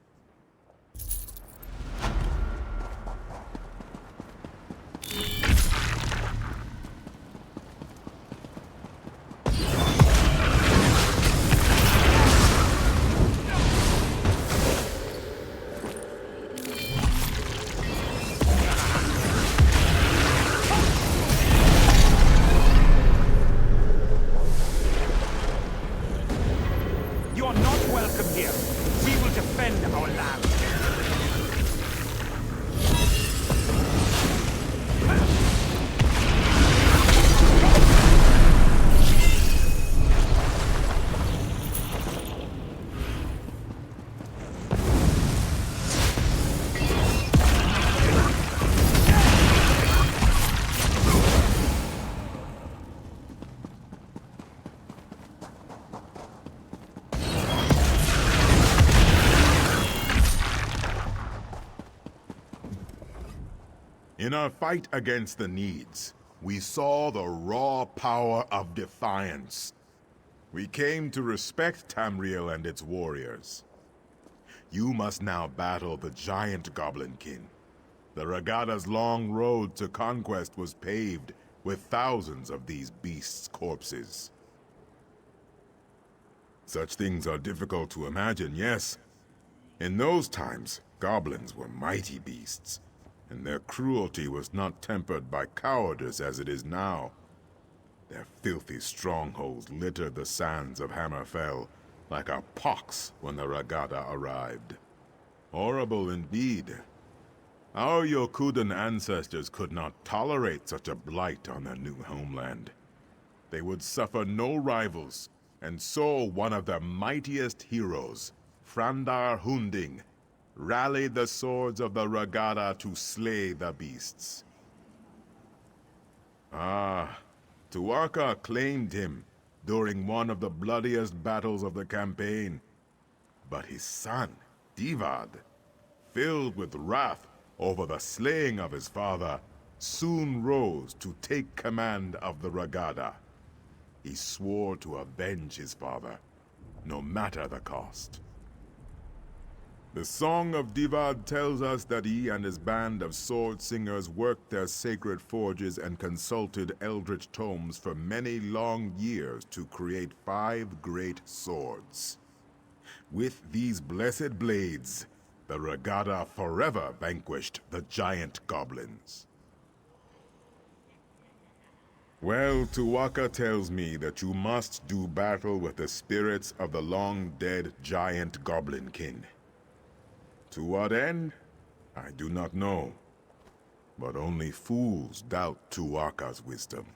Speaker 22: welcome here. We will defend our land.
Speaker 2: In our fight against the Needs, we saw the raw power of defiance. We came to respect Tamriel and its warriors. You must now battle the giant Goblin King. The Regatta's long road to conquest was paved with thousands of these beasts' corpses. Such things are difficult to imagine, yes. In those times, goblins were mighty beasts, and their cruelty was not tempered by cowardice as it is now. Their filthy strongholds littered the sands of Hammerfell like a pox when the Regatta arrived. Horrible indeed. Our Yokudan ancestors could not tolerate such a blight on their new homeland. They would suffer no rivals, and so one of their mightiest heroes, Frandar Hunding, rallied the swords of the Regatta to slay the beasts. Tuaka claimed him during one of the bloodiest battles of the campaign. But his son, Divad, filled with wrath over the slaying of his father, soon rose to take command of the Regatta. He swore to avenge his father, no matter the cost. The Song of Divad tells us that he and his band of sword singers worked their sacred forges and consulted eldritch tomes for many long years to create 5 great swords. With these blessed blades, the Regatta forever vanquished the giant goblins. Well, Tuaka tells me that you must do battle with the spirits of the long-dead giant Goblin King. To what end? I do not know. But only fools doubt Tuaka's wisdom.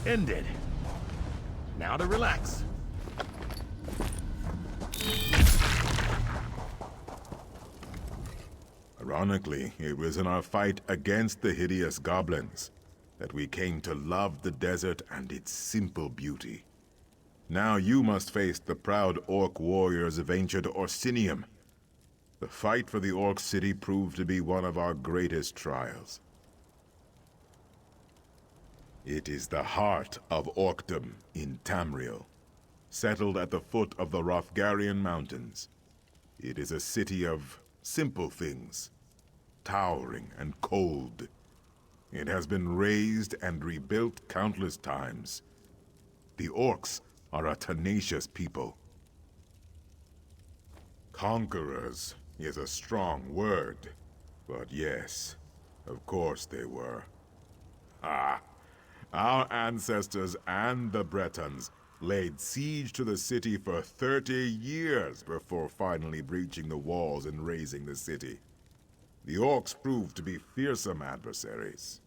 Speaker 16: Ended. Now to relax.
Speaker 2: Ironically, it was in our fight against the hideous goblins that we came to love the desert and its simple beauty. Now you must face the proud orc warriors of ancient Orsinium. The fight for the orc city proved to be one of our greatest trials. It is the heart of Orcdom in Tamriel, settled at the foot of the Hrothgarian Mountains. It is a city of simple things, towering and cold. It has been razed and rebuilt countless times. The orcs are a tenacious people. Conquerors is a strong word, but yes, of course they were. Our ancestors and the Bretons laid siege to the city for 30 years before finally breaching the walls and razing the city. The orcs proved to be fearsome adversaries.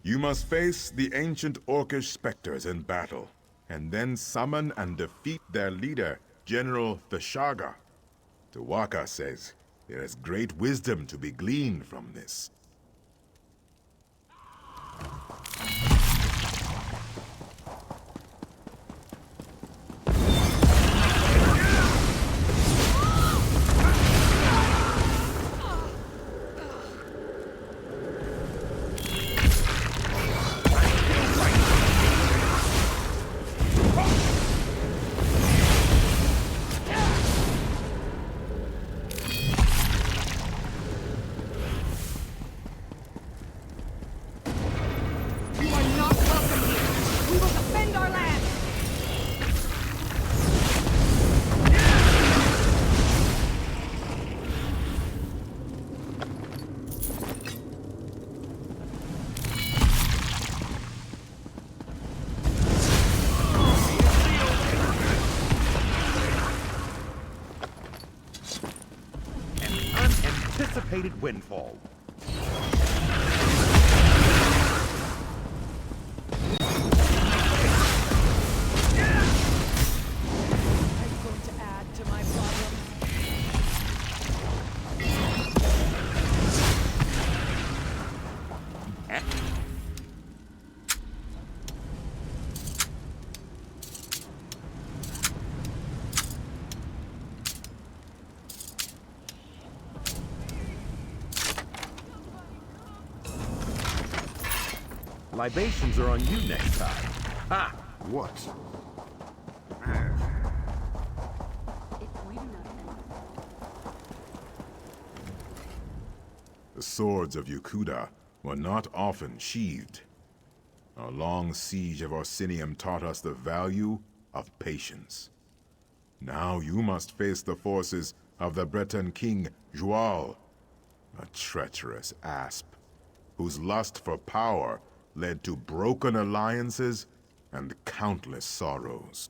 Speaker 2: You must face the ancient orcish specters in battle, and then summon and defeat their leader, General Thashaga. Tuwaka says there is great wisdom to be gleaned from this.
Speaker 16: Anticipated windfall. Libations are on you next time. Ha!
Speaker 6: What?
Speaker 2: The swords of Yukuda were not often sheathed. Our long siege of Orsinium taught us the value of patience. Now you must face the forces of the Breton king, Joual, a treacherous asp, whose lust for power led to broken alliances and countless sorrows.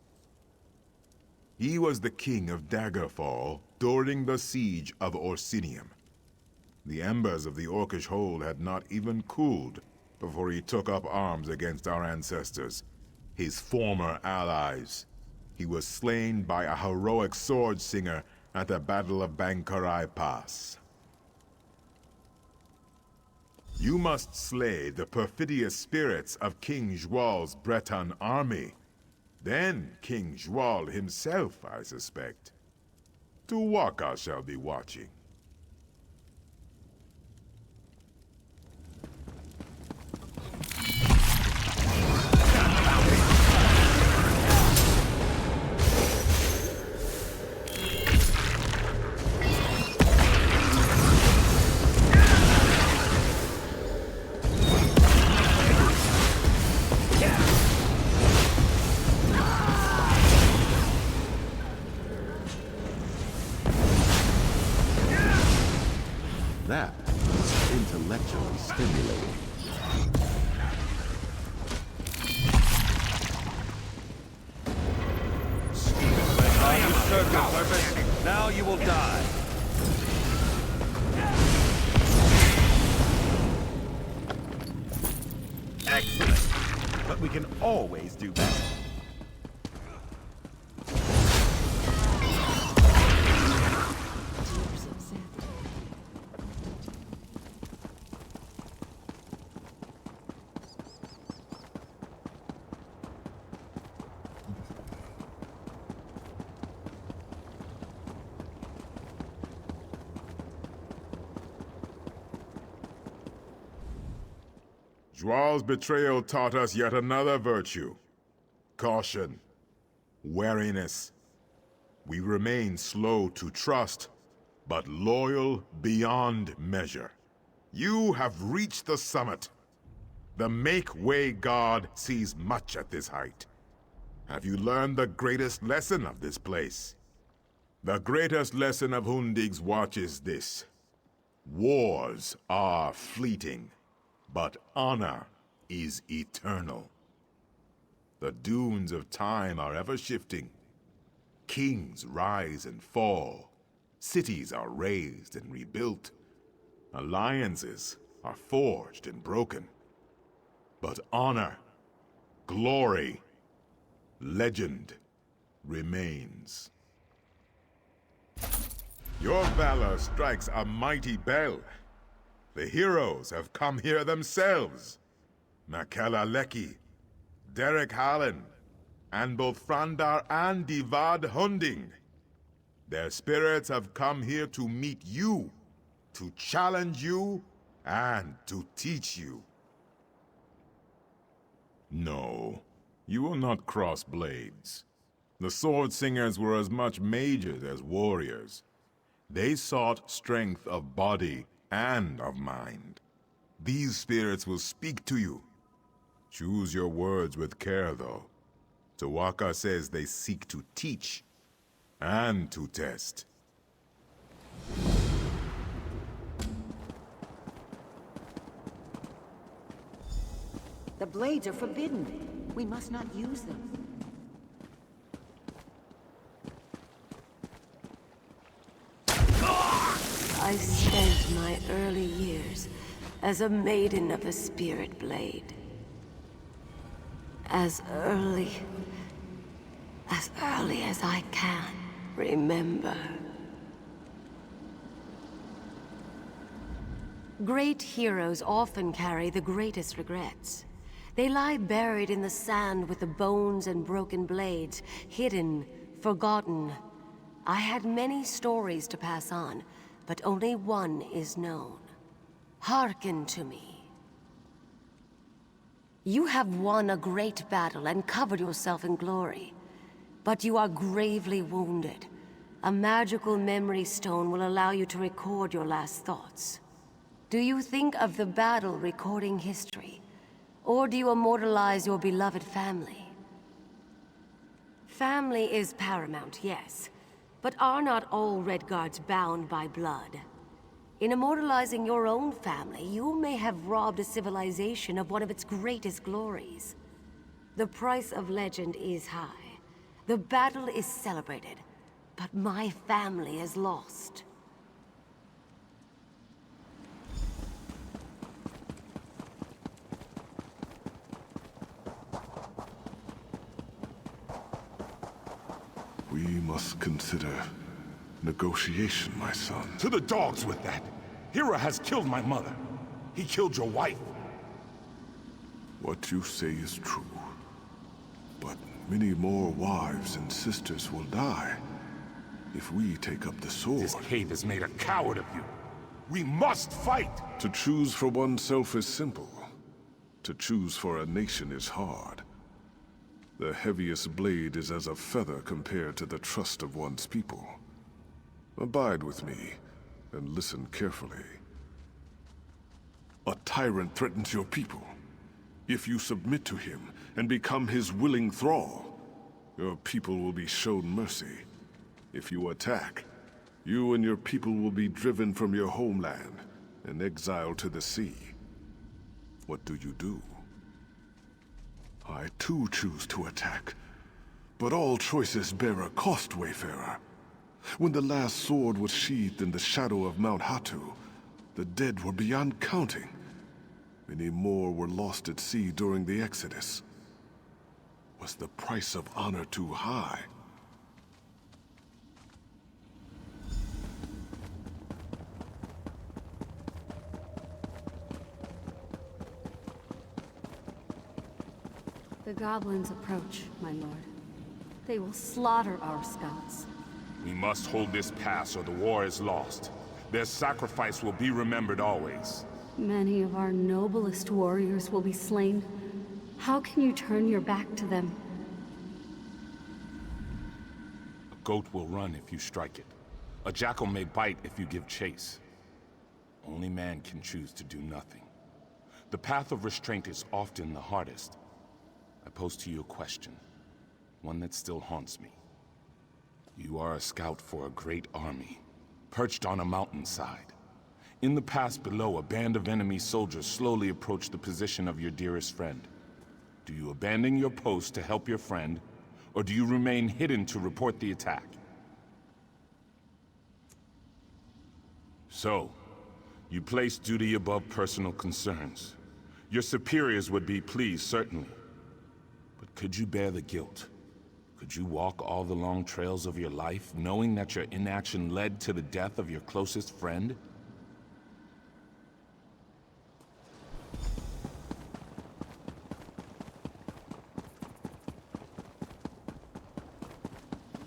Speaker 2: He was the king of Daggerfall during the siege of Orsinium. The embers of the Orcish hold had not even cooled before he took up arms against our ancestors, his former allies. He was slain by a heroic sword singer at the Battle of Bankarai Pass. You must slay the perfidious spirits of King Joual's Breton army. Then King Joual himself, I suspect. Tuwaka shall be watching.
Speaker 16: That was intellectually stimulating.
Speaker 9: I am served your purpose. Now you will die.
Speaker 16: Excellent. But we can always do better.
Speaker 2: Joual's betrayal taught us yet another virtue. Caution. Wariness. We remain slow to trust, but loyal beyond measure. You have reached the summit. The Make-Way God sees much at this height. Have you learned the greatest lesson of this place? The greatest lesson of Hundig's watch is this. Wars are fleeting, but honor is eternal. The dunes of time are ever shifting. Kings rise and fall. Cities are raised and rebuilt. Alliances are forged and broken. But honor, glory, legend remains. Your valor strikes a mighty bell. The heroes have come here themselves. Alik'r, Derek Hallen, and both Frandar and Divad Hunding. Their spirits have come here to meet you, to challenge you, and to teach you. No, you will not cross blades. The Sword Singers were as much mages as warriors. They sought strength of body and of mind. These spirits will speak to you. Choose your words with care, though. Tawaka says they seek to teach and to test.
Speaker 15: The blades are forbidden. We must not use them.
Speaker 23: I spent my early years as a maiden of a spirit blade. As early as I can remember. Great heroes often carry the greatest regrets. They lie buried in the sand with the bones and broken blades, hidden, forgotten. I had many stories to pass on, but only one is known. Hearken to me. You have won a great battle and covered yourself in glory, but you are gravely wounded. A magical memory stone will allow you to record your last thoughts. Do you think of the battle recording history? Or do you immortalize your beloved family? Family is paramount, yes. But are not all Redguards bound by blood? In immortalizing your own family, you may have robbed a civilization of one of its greatest glories. The price of legend is high. The battle is celebrated, but my family is lost.
Speaker 11: We must consider negotiation, my son.
Speaker 1: To the dogs with that! Hira has killed my mother. He killed your wife.
Speaker 11: What you say is true. But many more wives and sisters will die if we take up the sword.
Speaker 1: This cave has made a coward of you. We must fight!
Speaker 11: To choose for oneself is simple. To choose for a nation is hard. The heaviest blade is as a feather compared to the trust of one's people. Abide with me, and listen carefully. A tyrant threatens your people. If you submit to him and become his willing thrall, your people will be shown mercy. If you attack, you and your people will be driven from your homeland and exiled to the sea. What do? I too choose to attack, but all choices bear a cost, Wayfarer. When the last sword was sheathed in the shadow of Mount Hatu, the dead were beyond counting. Many more were lost at sea during the Exodus. Was the price of honor too high?
Speaker 3: The goblins approach, my lord. They will slaughter our scouts.
Speaker 1: We must hold this pass or the war is lost. Their sacrifice will be remembered always.
Speaker 3: Many of our noblest warriors will be slain. How can you turn your back to them?
Speaker 1: A goat will run if you strike it. A jackal may bite if you give chase. Only man can choose to do nothing. The path of restraint is often the hardest. I pose to you a question, one that still haunts me. You are a scout for a great army, perched on a mountainside. In the pass below, a band of enemy soldiers slowly approach the position of your dearest friend.
Speaker 20: Do you abandon your post to help your friend, or do you remain hidden to report the attack? So, you place duty above personal concerns. Your superiors would be pleased, certainly. But could you bear the guilt? Could you walk all the long trails of your life, knowing that your inaction led to the death of your closest friend?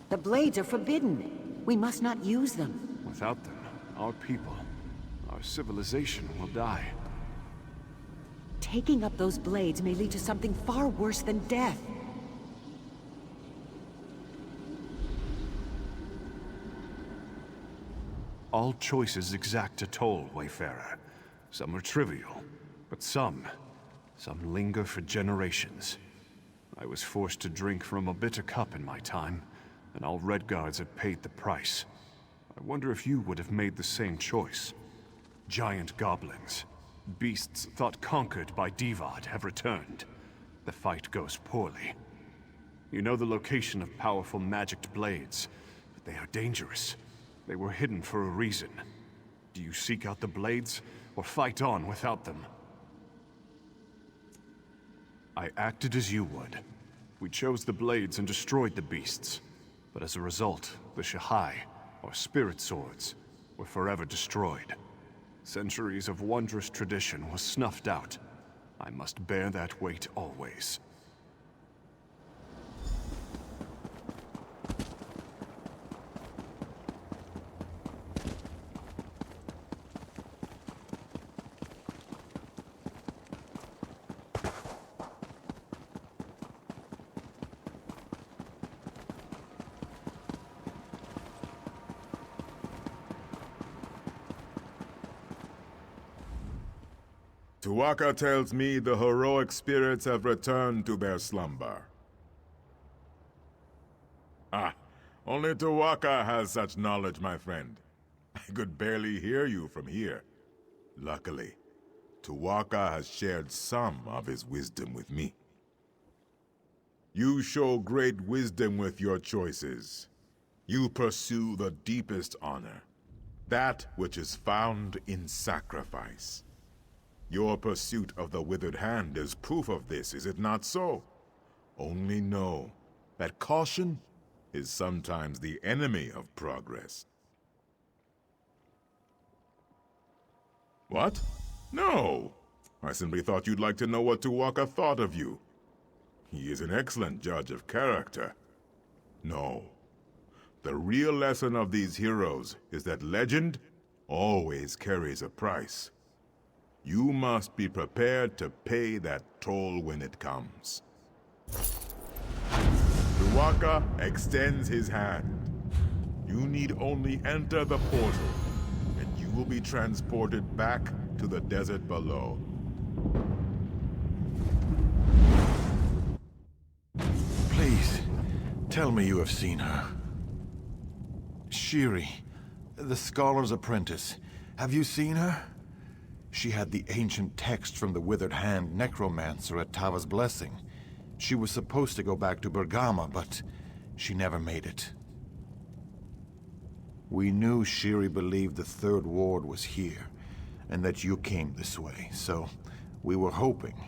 Speaker 15: The blades are forbidden. We must not use them.
Speaker 18: Without them, our people, our civilization will die.
Speaker 15: Taking up those blades may lead to something far worse than death.
Speaker 18: All choices exact a toll, Wayfarer. Some are trivial, but some linger for generations. I was forced to drink from a bitter cup in my time, and all Redguards had paid the price. I wonder if you would have made the same choice. Giant goblins, beasts thought conquered by Divad, have returned. The fight goes poorly. You know the location of powerful magicked blades, but they are dangerous. They were hidden for a reason. Do you seek out the blades, or fight on without them? I acted as you would. We chose the blades and destroyed the beasts. But as a result, the Shahai, or spirit swords, were forever destroyed. Centuries of wondrous tradition was snuffed out. I must bear that weight always.
Speaker 2: Tuwaka tells me the heroic spirits have returned to their slumber. Ah, only Tuwaka has such knowledge, my friend. I could barely hear you from here. Luckily, Tuwaka has shared some of his wisdom with me. You show great wisdom with your choices. You pursue the deepest honor, that which is found in sacrifice. Your pursuit of the Withered Hand is proof of this, is it not so? Only know that caution is sometimes the enemy of progress. What? No! I simply thought you'd like to know what Tuwaka thought of you. He is an excellent judge of character. No. The real lesson of these heroes is that legend always carries a price. You must be prepared to pay that toll when it comes. Tuwaka extends his hand. You need only enter the portal, and you will be transported back to the desert below.
Speaker 19: Please, tell me you have seen her. Shiri, the Scholar's apprentice. Have you seen her? She had the ancient text from the Withered Hand necromancer at Tava's Blessing. She was supposed to go back to Bergama, but she never made it. We knew Shiri believed the Third Ward was here, and that you came this way, so we were hoping.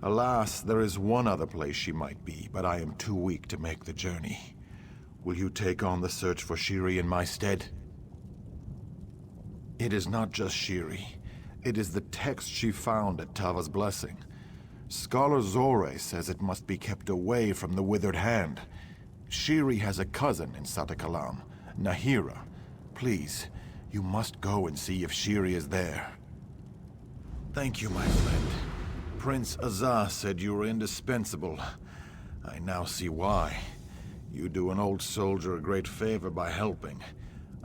Speaker 19: Alas, there is one other place she might be, but I am too weak to make the journey. Will you take on the search for Shiri in my stead? It is not just Shiri. It is the text she found at Tava's Blessing. Scholar Zore says it must be kept away from the Withered Hand. Shiri has a cousin in Satakalam, Nahira. Please, you must go and see if Shiri is there. Thank you, my friend. Prince Azaz said you were indispensable. I now see why. You do an old soldier a great favor by helping.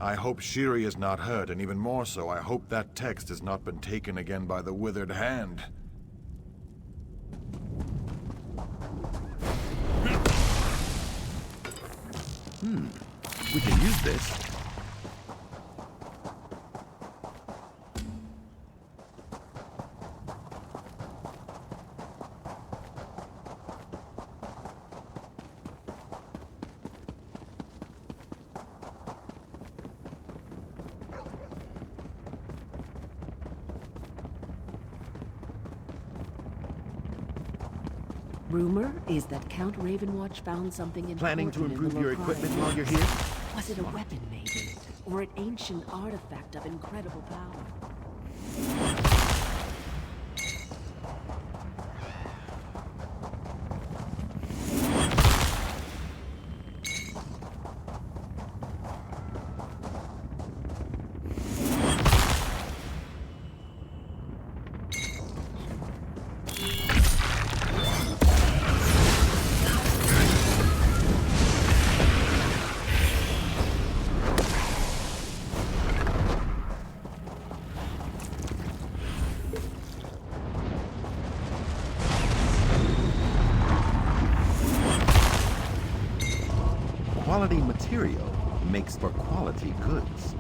Speaker 19: I hope Shiri is not hurt, and even more so, I hope that text has not been taken again by the Withered Hand.
Speaker 16: We can use this.
Speaker 13: Rumor is that Count Ravenwatch found something important.
Speaker 16: Planning to improve
Speaker 13: in the
Speaker 16: your
Speaker 13: Locari.
Speaker 16: equipment while you're here?
Speaker 13: Was it a weapon, maybe? Or an ancient artifact of incredible power?
Speaker 16: Quality material makes for quality goods.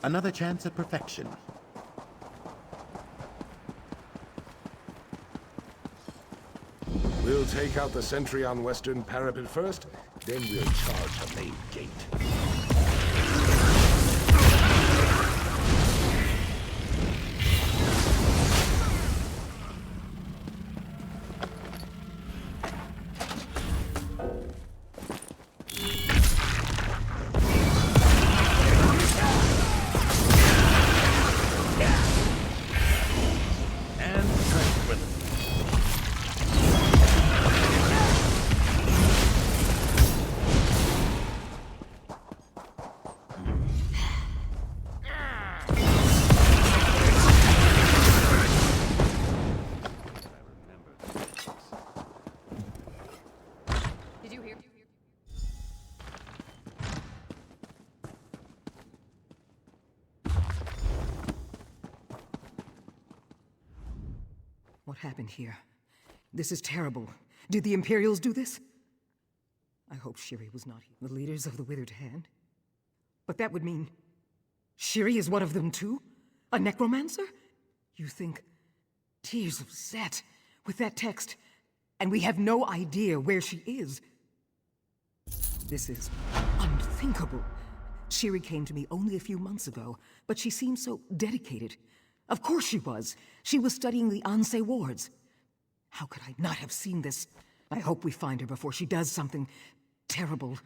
Speaker 16: Another chance at perfection.
Speaker 4: We'll take out the sentry on Western Parapet first, then we'll charge the main gate.
Speaker 8: What happened here? This is terrible. Did the Imperials do this? I hope Shiri was not here. The leaders of the Withered Hand? But that would mean... Shiri is one of them too? A necromancer? You think... Tears of Zet, with that text, and we have no idea where she is. This is unthinkable. Shiri came to me only a few months ago, but she seemed so dedicated. Of course she was. She was studying the Ansei wards. How could I not have seen this? I hope we find her before she does something terrible.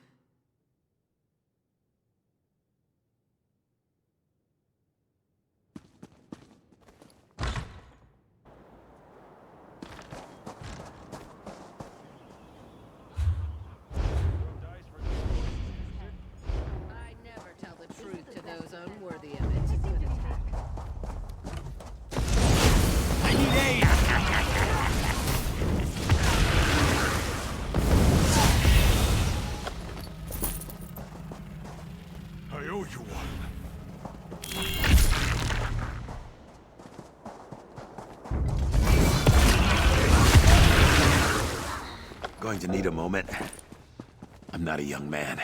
Speaker 1: Going to need a moment. I'm not a young man.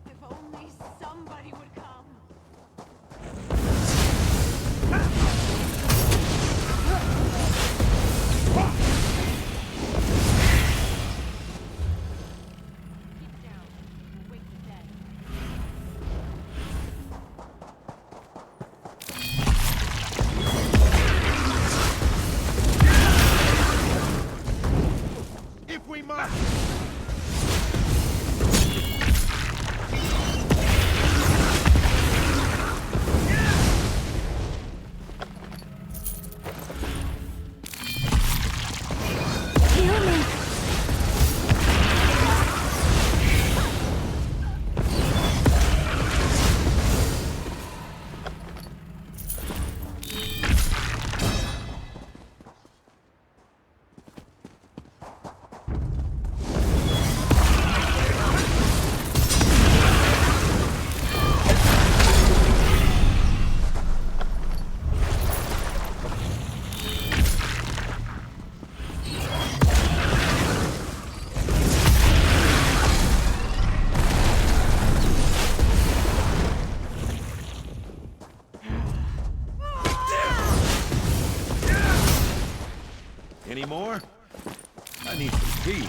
Speaker 23: If only somebody would come.
Speaker 16: Any more? I need some tea.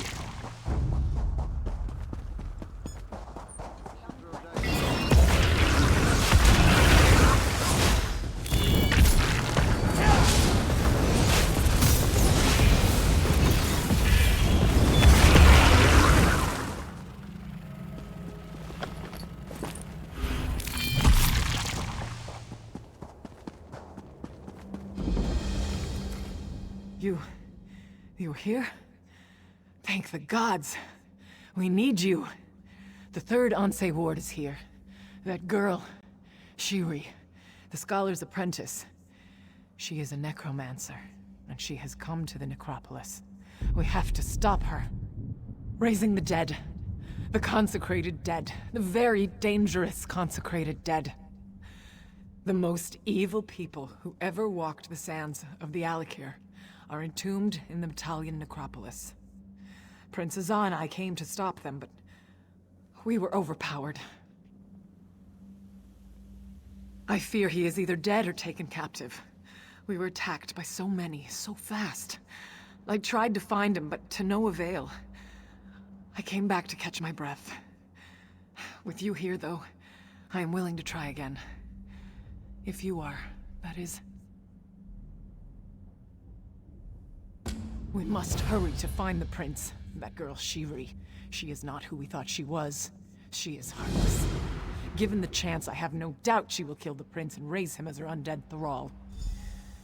Speaker 8: You're here? Thank the gods. We need you. The third Ansei ward is here. That girl, Shiri, the scholar's apprentice. She is a necromancer, and she has come to the necropolis. We have to stop her. Raising the dead. The consecrated dead. The very dangerous consecrated dead. The most evil people who ever walked the sands of the Alik'r are entombed in the Battalion necropolis. Prince Azan and I came to stop them, but we were overpowered. I fear he is either dead or taken captive. We were attacked by so many, so fast. I tried to find him, but to no avail. I came back to catch my breath. With you here, though, I am willing to try again. If you are, that is. We must hurry to find the prince. That girl, Shiri. She is not who we thought she was. She is heartless. Given the chance, I have no doubt she will kill the prince and raise him as her undead thrall.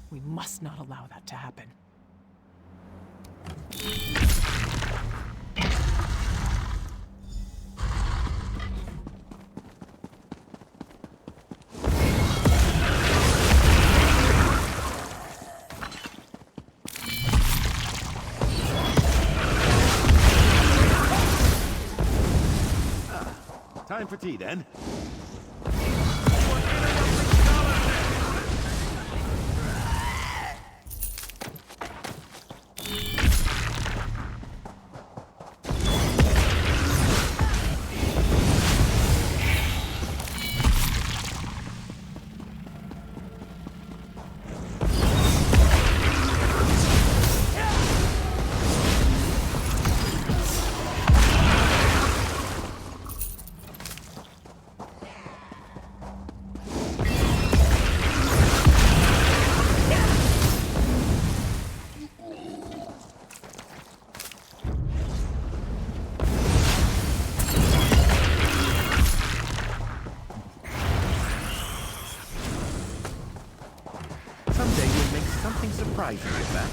Speaker 8: We must not allow that to happen.
Speaker 16: Time for tea, then. Someday you'll make something surprising with that.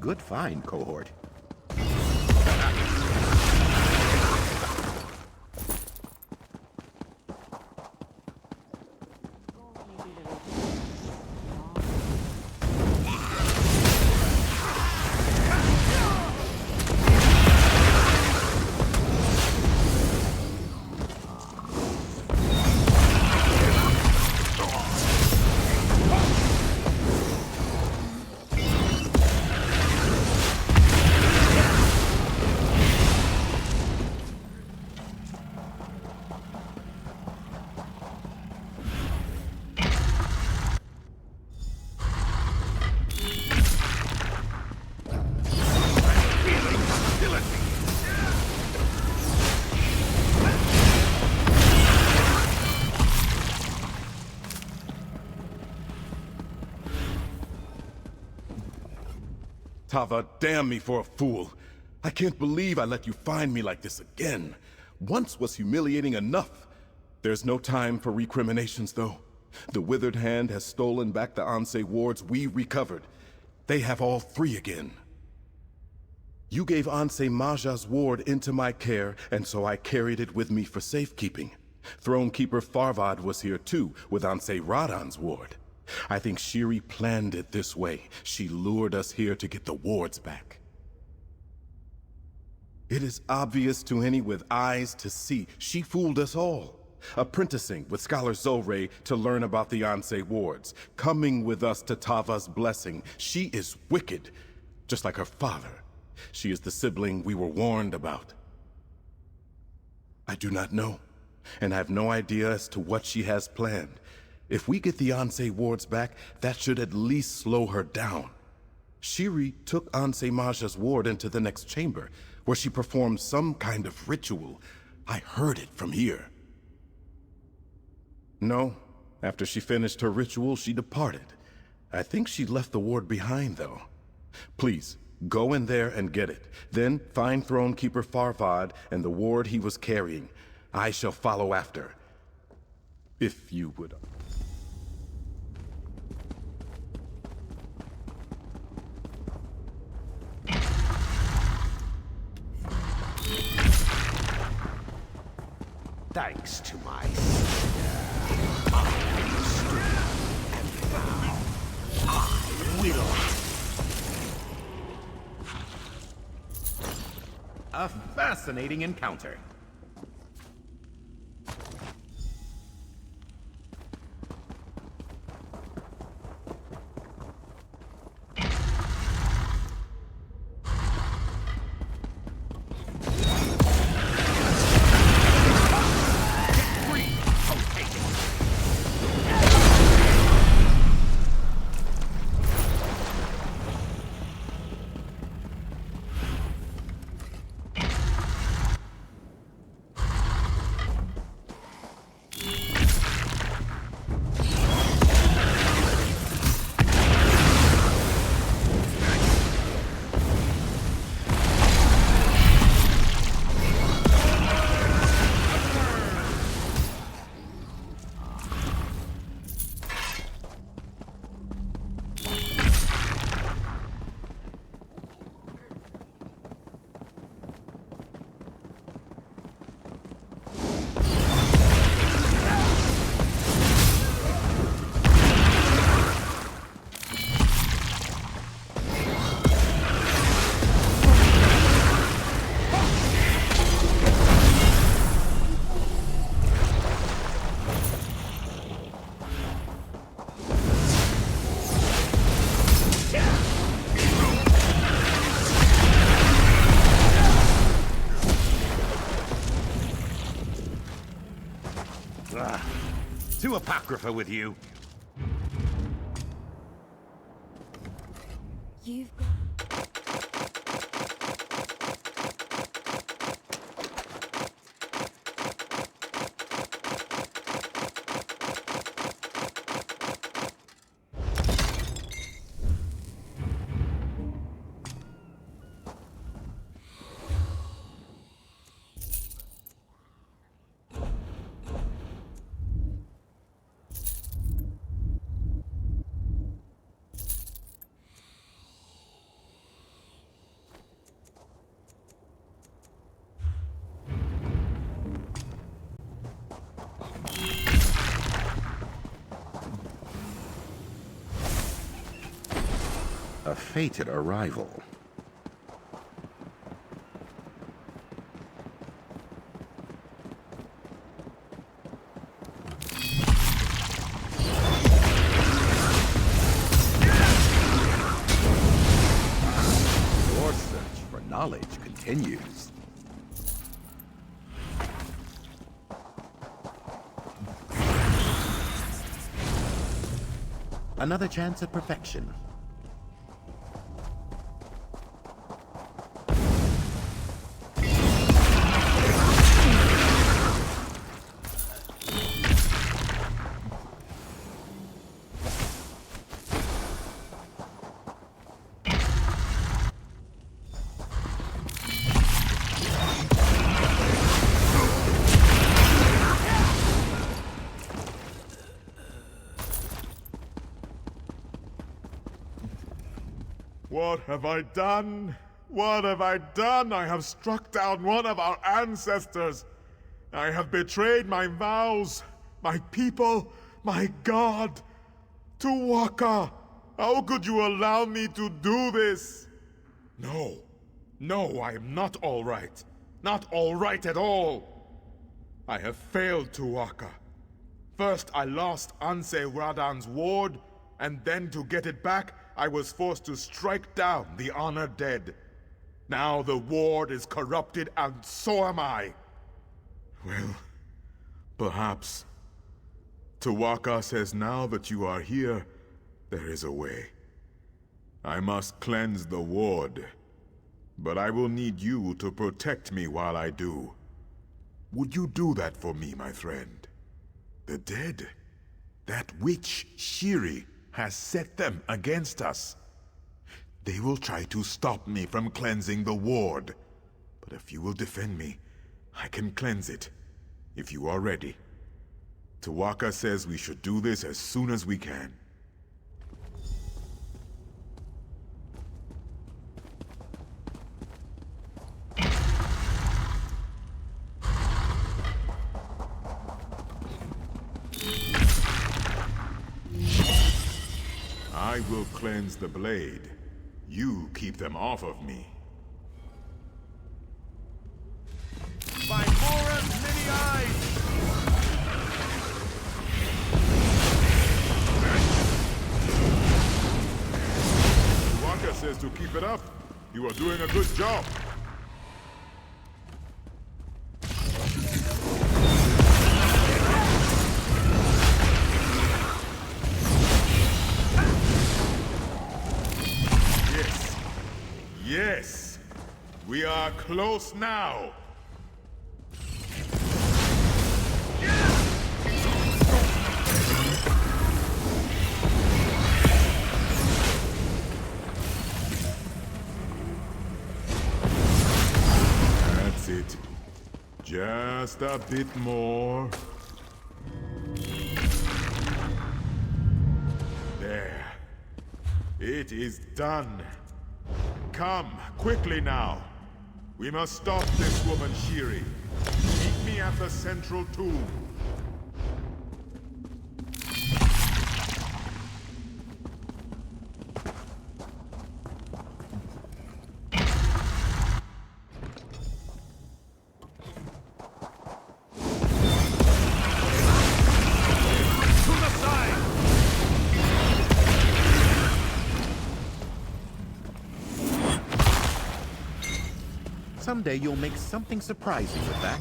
Speaker 6: Good find, cohort.
Speaker 17: Tava, damn me for a fool. I can't believe I let you find me like this again. Once was humiliating enough. There's no time for recriminations, though. The Withered Hand has stolen back the Ansei wards we recovered. They have all three again. You gave Ansei Maja's ward into my care, and so I carried it with me for safekeeping. Thronekeeper Farvad was here too, with Ansei Radan's ward. I think Shiri planned it this way. She lured us here to get the wards back. It is obvious to any with eyes to see. She fooled us all. Apprenticing with Scholar Zorre to learn about the Ansei wards. Coming with us to Tava's blessing. She is wicked, just like her father. She is the sibling we were warned about. I do not know, and I have no idea as to what she has planned. If we get the Ansei wards back, that should at least slow her down. Shiri took Ansei Maja's ward into the next chamber, where she performed some kind of ritual. I heard it from here. No, after she finished her ritual, she departed. I think she left the ward behind, though. Please, go in there and get it. Then find Thronekeeper Farvad and the ward he was carrying. I shall follow after. If you would.
Speaker 22: Thanks to my I understood, and now I will.
Speaker 16: A fascinating encounter.
Speaker 22: To Apocrypha with you.
Speaker 3: You've got...
Speaker 16: A fated arrival. Your search for knowledge continues. Another chance at perfection.
Speaker 2: What have I done? What have I done? I have struck down one of our ancestors. I have betrayed my vows, my people, my God. Tu'whacca, how could you allow me to do this? No, no, I am not all right. Not all right at all. I have failed Tu'whacca. First, I lost Anse Radan's ward, and then to get it back, I was forced to strike down the honored dead. Now the ward is corrupted, and so am I. Well, perhaps. Tu'whacca says now that you are here, there is a way. I must cleanse the ward, but I will need you to protect me while I do. Would you do that for me, my friend? The dead? That witch, Shiri, has set them against us. They will try to stop me from cleansing the ward. But if you will defend me, I can cleanse it. If you are ready. Tu'whacca says we should do this as soon as we can. I will cleanse the blade. You keep them off of me.
Speaker 14: By Mora's many eyes!
Speaker 2: Tu'whacca says to keep it up. You are doing a good job. Yes, we are close now. That's it. Just a bit more. There. It is done. Come, quickly now. We must stop this woman, Shiri. Meet me at the central tomb.
Speaker 16: Someday you'll make something surprising with that.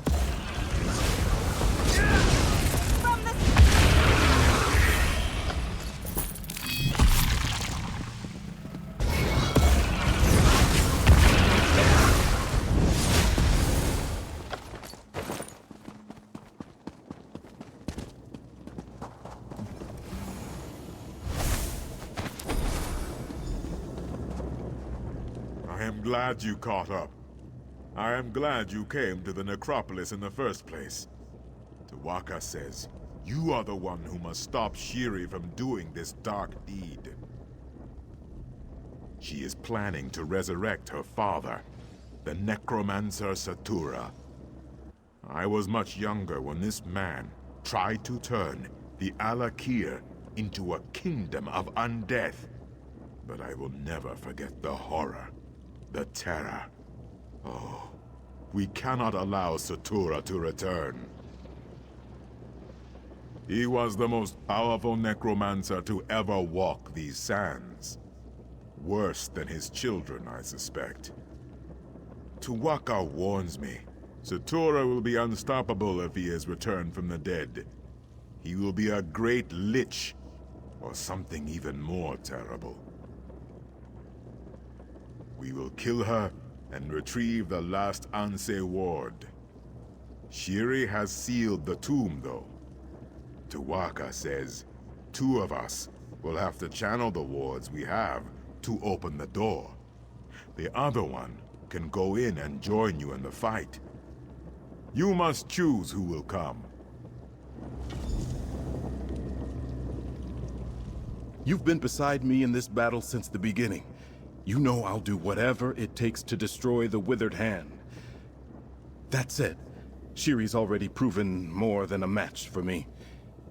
Speaker 2: I am glad you caught up. I am glad you came to the necropolis in the first place. Tu'whacca says, you are the one who must stop Shiri from doing this dark deed. She is planning to resurrect her father, the necromancer Satura. I was much younger when this man tried to turn the Alik'r into a kingdom of undeath. But I will never forget the horror, the terror. Oh, we cannot allow Satura to return. He was the most powerful necromancer to ever walk these sands. Worse than his children, I suspect. Tu'whacca warns me. Satura will be unstoppable if he is returned from the dead. He will be a great lich, or something even more terrible. We will kill her and retrieve the last Anse ward. Shiri has sealed the tomb, though. Tu'whacca says 2 of us will have to channel the wards we have to open the door. The other one can go in and join you in the fight. You must choose who will come.
Speaker 17: You've been beside me in this battle since the beginning. You know I'll do whatever it takes to destroy the Withered Hand. That said, Shiri's already proven more than a match for me.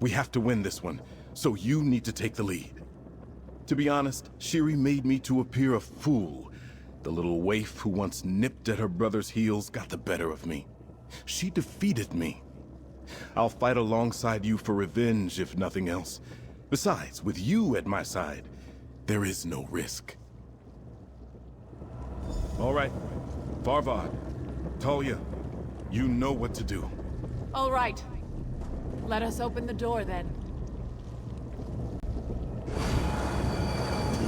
Speaker 17: We have to win this one, so you need to take the lead. To be honest, Shiri made me to appear a fool. The little waif who once nipped at her brother's heels got the better of me. She defeated me. I'll fight alongside you for revenge, if nothing else. Besides, with you at my side, there is no risk. All right. Farvad, Talia, you know what to do.
Speaker 13: All right. Let us open the door, then.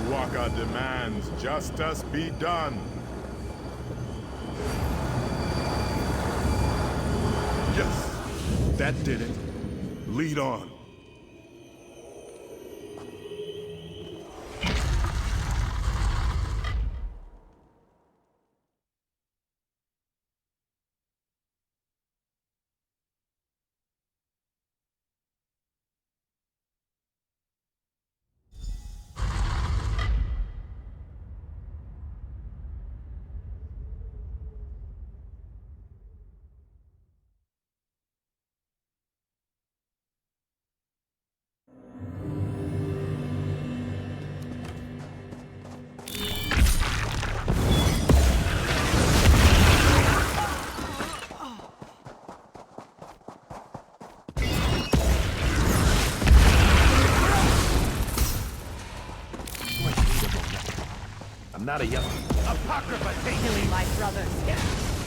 Speaker 2: Tuwaka demands justice be done.
Speaker 17: Yes, that did it. Lead on.
Speaker 16: I'm not a young... Apocrypha
Speaker 7: Killing my brothers.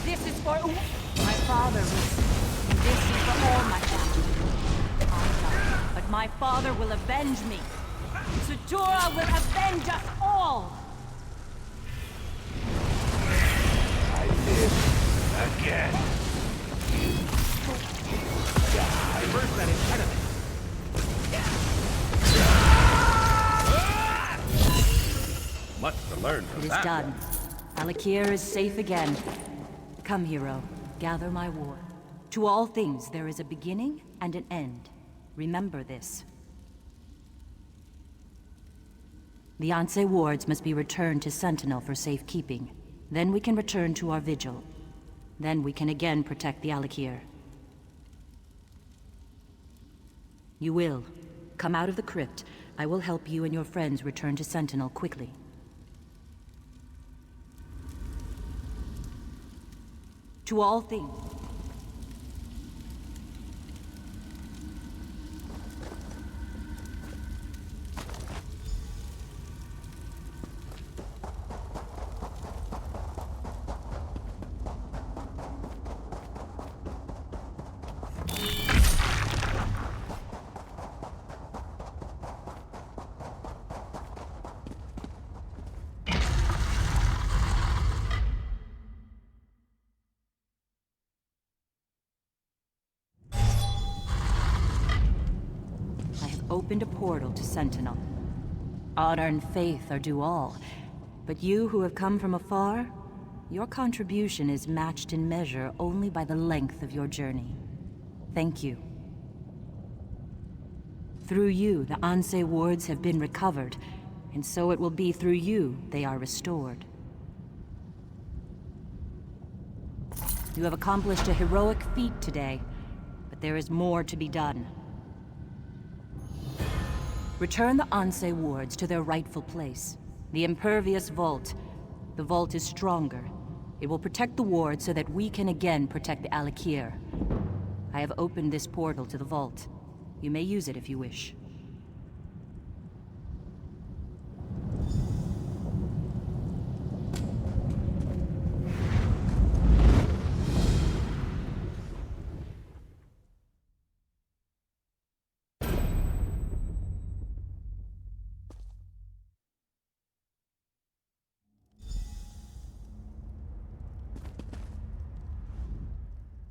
Speaker 7: This is for... My father was... This is for all my family. I died, but my father will avenge me. Satura will avenge us all!
Speaker 22: I live again.
Speaker 16: Reverse that impediment. Much to learn from
Speaker 7: It is
Speaker 16: that.
Speaker 7: done. Alik'r is safe again. Come, hero. Gather my war. To all things, there is a beginning and an end. Remember this. The Anse wards must be returned to Sentinel for safekeeping. Then we can return to our vigil. Then we can again protect the Alik'r. You will. Come out of the crypt. I will help you and your friends return to Sentinel quickly. To all things. Opened a portal to Sentinel. Honor and faith are due all, but you who have come from afar, your contribution is matched in measure only by the length of your journey. Thank you. Through you, the Anse wards have been recovered, and so it will be through you they are restored. You have accomplished a heroic feat today, but there is more to be done. Return the Anse wards to their rightful place. The impervious vault. The vault is stronger. It will protect the ward so that we can again protect the Alik'r. I have opened this portal to the vault. You may use it if you wish.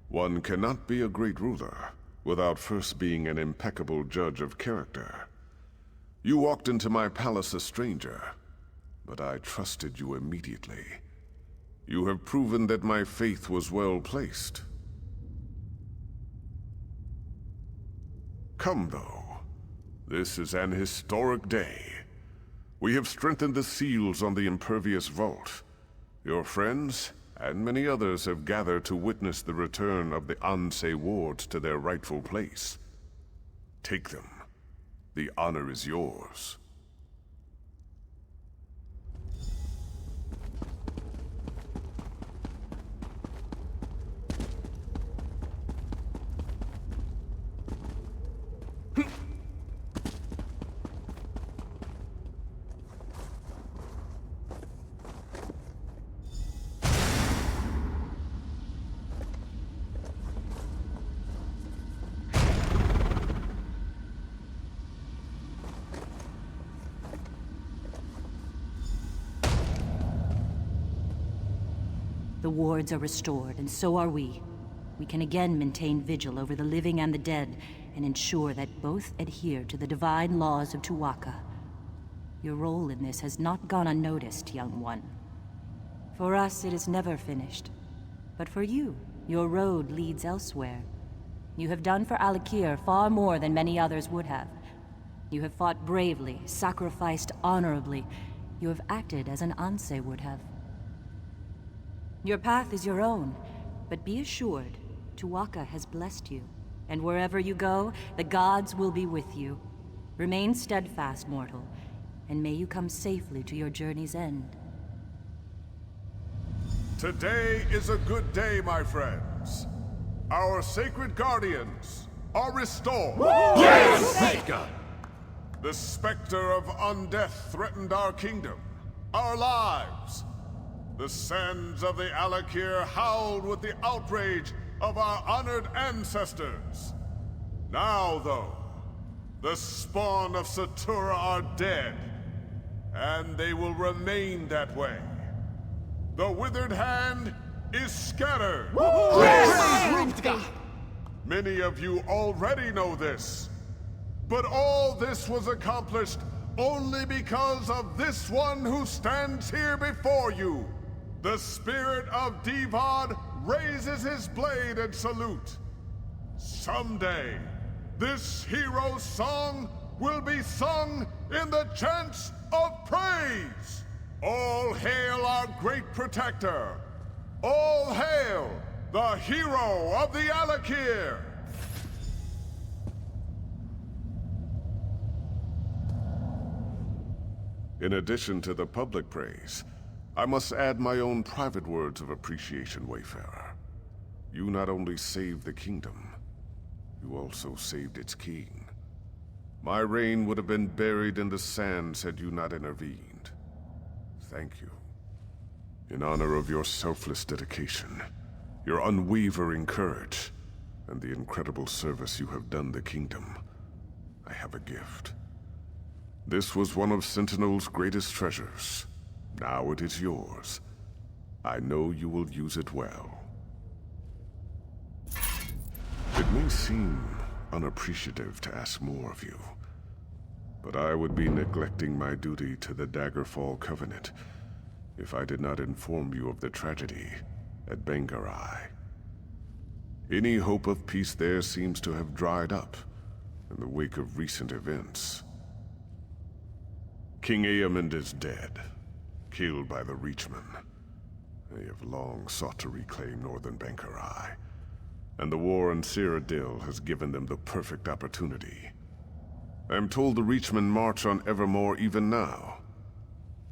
Speaker 11: One cannot be a great ruler without first being an impeccable judge of character. You walked into my palace a stranger, but I trusted you immediately. You have proven that my faith was well placed. Come, though. This is an historic day. We have strengthened the seals on the impervious vault. Your friends, and many others, have gathered to witness the return of the Ansei wards to their rightful place. Take them. The honor is yours.
Speaker 7: The wards are restored, and so are we. We can again maintain vigil over the living and the dead, and ensure that both adhere to the divine laws of Tuwaka. Your role in this has not gone unnoticed, young one. For us, it is never finished. But for you, your road leads elsewhere. You have done for Alik'r far more than many others would have. You have fought bravely, sacrificed honorably. You have acted as an Ansei would have. Your path is your own, but be assured, Tuwaka has blessed you. And wherever you go, the gods will be with you. Remain steadfast, mortal, and may you come safely to your journey's end.
Speaker 11: Today is a good day, my friends. Our sacred guardians are restored.
Speaker 22: Yes, Maker!
Speaker 11: The specter of undeath threatened our kingdom, our lives. The sands of the Alik'r howled with the outrage of our honored ancestors. Now, though, the spawn of Satura are dead, and they will remain that way. The withered hand is scattered. Many of you already know this, but all this was accomplished only because of this one who stands here before you. The spirit of Divad raises his blade in salute. Someday, this hero's song will be sung in the chants of praise. All hail our great protector. All hail the hero of the Alik'r. In addition to the public praise, I must add my own private words of appreciation, Wayfarer. You not only saved the kingdom, you also saved its king. My reign would have been buried in the sands had you not intervened. Thank you. In honor of your selfless dedication, your unwavering courage, and the incredible service you have done the kingdom, I have a gift. This was one of Sentinel's greatest treasures. Now it is yours. I know you will use it well. It may seem unappreciative to ask more of you, but I would be neglecting my duty to the Daggerfall Covenant if I did not inform you of the tragedy at Bangarai. Any hope of peace there seems to have dried up in the wake of recent events. King Aemond is dead, killed by the Reachmen. They have long sought to reclaim northern Bangarai, and the war in Cyrodiil has given them the perfect opportunity. I am told the Reachmen march on Evermore even now.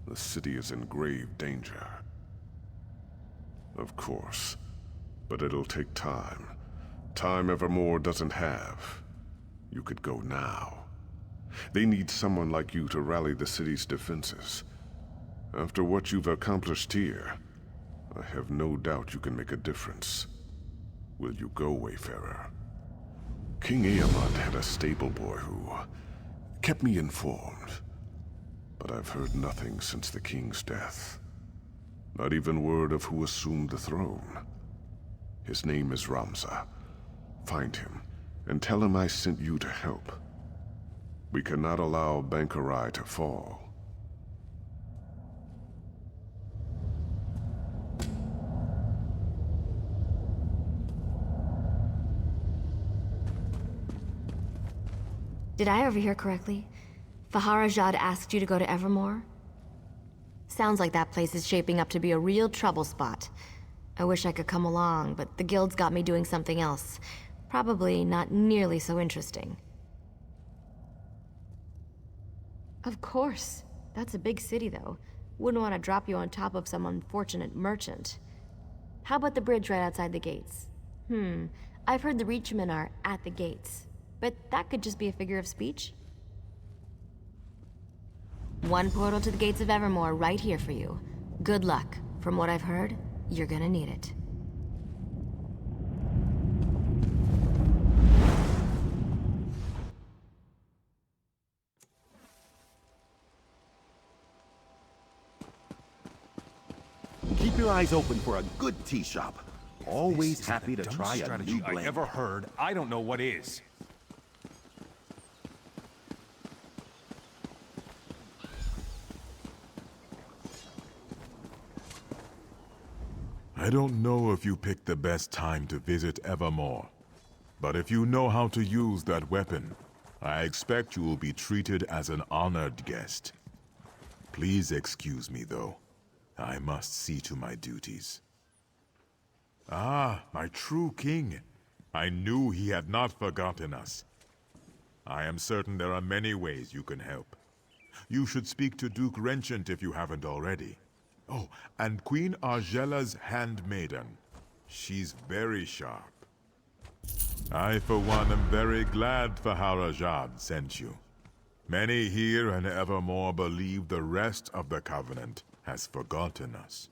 Speaker 11: The city is in grave danger. Of course, but it'll take time. Time Evermore doesn't have. You could go now. They need someone like you to rally the city's defenses. After what you've accomplished here, I have no doubt you can make a difference. Will you go, Wayfarer? King Aemond had a stable boy who kept me informed. But I've heard nothing since the king's death. Not even word of who assumed the throne. His name is Ramza. Find him, and tell him I sent you to help. We cannot allow Bangarai to fall.
Speaker 10: Did I overhear correctly? Faharajad asked you to go to Evermore? Sounds like that place is shaping up to be a real trouble spot. I wish I could come along, but the guild's got me doing something else. Probably not nearly so interesting. Of course. That's a big city, though. Wouldn't want to drop you on top of some unfortunate merchant. How about the bridge right outside the gates? I've heard the Reachman are at the gates. But that could just be a figure of speech. One portal to the gates of Evermore right here for you. Good luck. From what I've heard, you're gonna need it.
Speaker 16: Keep your eyes open for a good tea shop. Always happy to try a
Speaker 18: strategy
Speaker 16: new
Speaker 18: I
Speaker 16: blend.
Speaker 18: ever heard. I don't know what is.
Speaker 2: I don't know if you picked the best time to visit Evermore, but if you know how to use that weapon, I expect you will be treated as an honored guest. Please excuse me, though. I must see to my duties. Ah, my true king. I knew he had not forgotten us. I am certain there are many ways you can help. You should speak to Duke Renchant if you haven't already. Oh, and Queen Argela's handmaiden. She's very sharp. I, for one, am very glad Faharajad sent you. Many here in Evermore believe the rest of the Covenant has forgotten us.